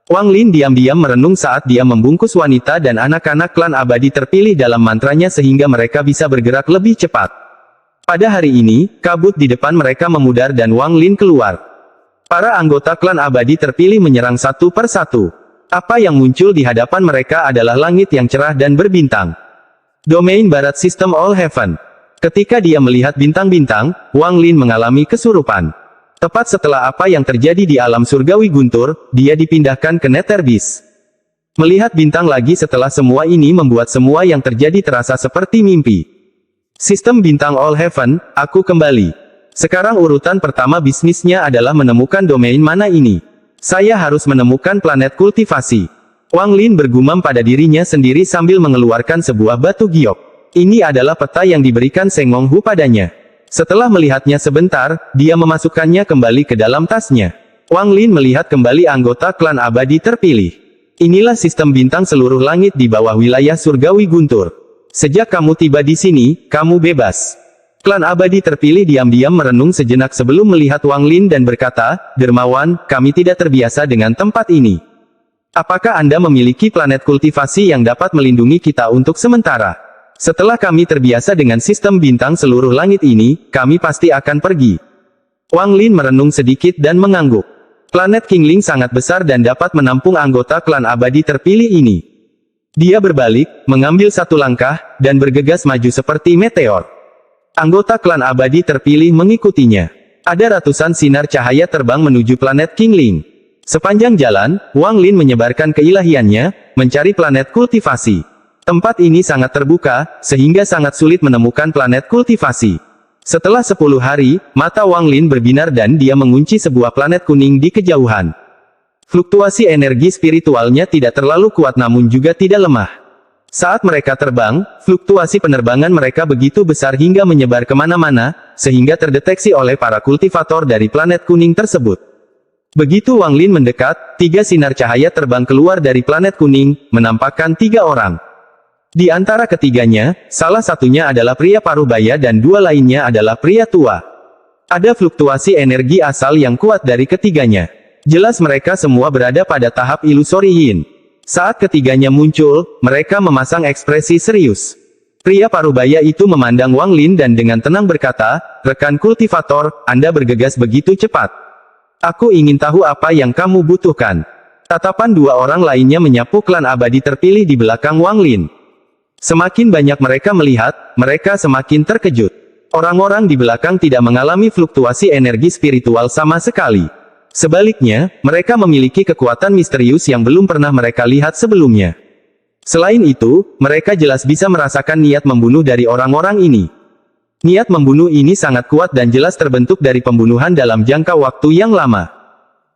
Wang Lin diam-diam merenung saat dia membungkus wanita dan anak-anak klan abadi terpilih dalam mantranya sehingga mereka bisa bergerak lebih cepat. Pada hari ini, kabut di depan mereka memudar dan Wang Lin keluar. Para anggota klan abadi terpilih menyerang satu per satu. Apa yang muncul di hadapan mereka adalah langit yang cerah dan berbintang. Domain barat sistem All Heaven. Ketika dia melihat bintang-bintang, Wang Lin mengalami kesurupan. Tepat setelah apa yang terjadi di alam surgawi guntur, dia dipindahkan ke Netherbis. Melihat bintang lagi setelah semua ini membuat semua yang terjadi terasa seperti mimpi. Sistem bintang All Heaven, aku kembali. Sekarang urutan pertama bisnisnya adalah menemukan domain mana ini. Saya harus menemukan planet kultivasi. Wang Lin bergumam pada dirinya sendiri sambil mengeluarkan sebuah batu giok. Ini adalah peta yang diberikan Seng Mong Hu padanya. Setelah melihatnya sebentar, dia memasukkannya kembali ke dalam tasnya. Wang Lin melihat kembali anggota klan abadi terpilih. Inilah sistem bintang seluruh langit di bawah wilayah surgawi guntur. Sejak kamu tiba di sini, kamu bebas. Klan abadi terpilih diam-diam merenung sejenak sebelum melihat Wang Lin dan berkata, "Dermawan, kami tidak terbiasa dengan tempat ini. Apakah Anda memiliki planet kultivasi yang dapat melindungi kita untuk sementara? Setelah kami terbiasa dengan sistem bintang seluruh langit ini, kami pasti akan pergi." Wang Lin merenung sedikit dan mengangguk. Planet Kingling sangat besar dan dapat menampung anggota klan abadi terpilih ini. Dia berbalik, mengambil satu langkah, dan bergegas maju seperti meteor. Anggota klan abadi terpilih mengikutinya. Ada ratusan sinar cahaya terbang menuju planet Kingling. Sepanjang jalan, Wang Lin menyebarkan keilahiannya, mencari planet kultivasi. Tempat ini sangat terbuka, sehingga sangat sulit menemukan planet kultivasi. Setelah 10 hari, mata Wang Lin berbinar dan dia mengunci sebuah planet kuning di kejauhan. Fluktuasi energi spiritualnya tidak terlalu kuat namun juga tidak lemah. Saat mereka terbang, fluktuasi penerbangan mereka begitu besar hingga menyebar kemana-mana, sehingga terdeteksi oleh para kultivator dari planet kuning tersebut. Begitu Wang Lin mendekat, 3 sinar cahaya terbang keluar dari planet kuning, menampakkan 3 orang. Di antara ketiganya, salah satunya adalah pria paruh baya dan 2 lainnya adalah pria tua. Ada fluktuasi energi asal yang kuat dari ketiganya. Jelas mereka semua berada pada tahap ilusori yin. Saat ketiganya muncul, mereka memasang ekspresi serius. Pria parubaya itu memandang Wang Lin dan dengan tenang berkata, "Rekan kultivator, Anda bergegas begitu cepat. Aku ingin tahu apa yang kamu butuhkan." Tatapan dua orang lainnya menyapu klan abadi terpilih di belakang Wang Lin. Semakin banyak mereka melihat, mereka semakin terkejut. Orang-orang di belakang tidak mengalami fluktuasi energi spiritual sama sekali. Sebaliknya, mereka memiliki kekuatan misterius yang belum pernah mereka lihat sebelumnya. Selain itu, mereka jelas bisa merasakan niat membunuh dari orang-orang ini. Niat membunuh ini sangat kuat dan jelas terbentuk dari pembunuhan dalam jangka waktu yang lama.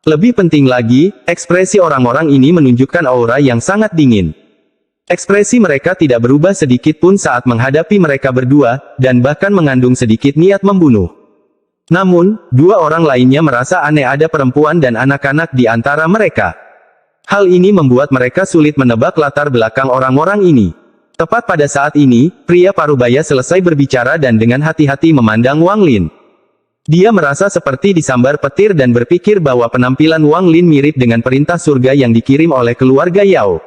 Lebih penting lagi, ekspresi orang-orang ini menunjukkan aura yang sangat dingin. Ekspresi mereka tidak berubah sedikit pun saat menghadapi mereka berdua, dan bahkan mengandung sedikit niat membunuh. Namun, dua orang lainnya merasa aneh ada perempuan dan anak-anak di antara mereka. Hal ini membuat mereka sulit menebak latar belakang orang-orang ini. Tepat pada saat ini, pria parubaya selesai berbicara dan dengan hati-hati memandang Wang Lin. Dia merasa seperti disambar petir dan berpikir bahwa penampilan Wang Lin mirip dengan perintah surga yang dikirim oleh keluarga Yao.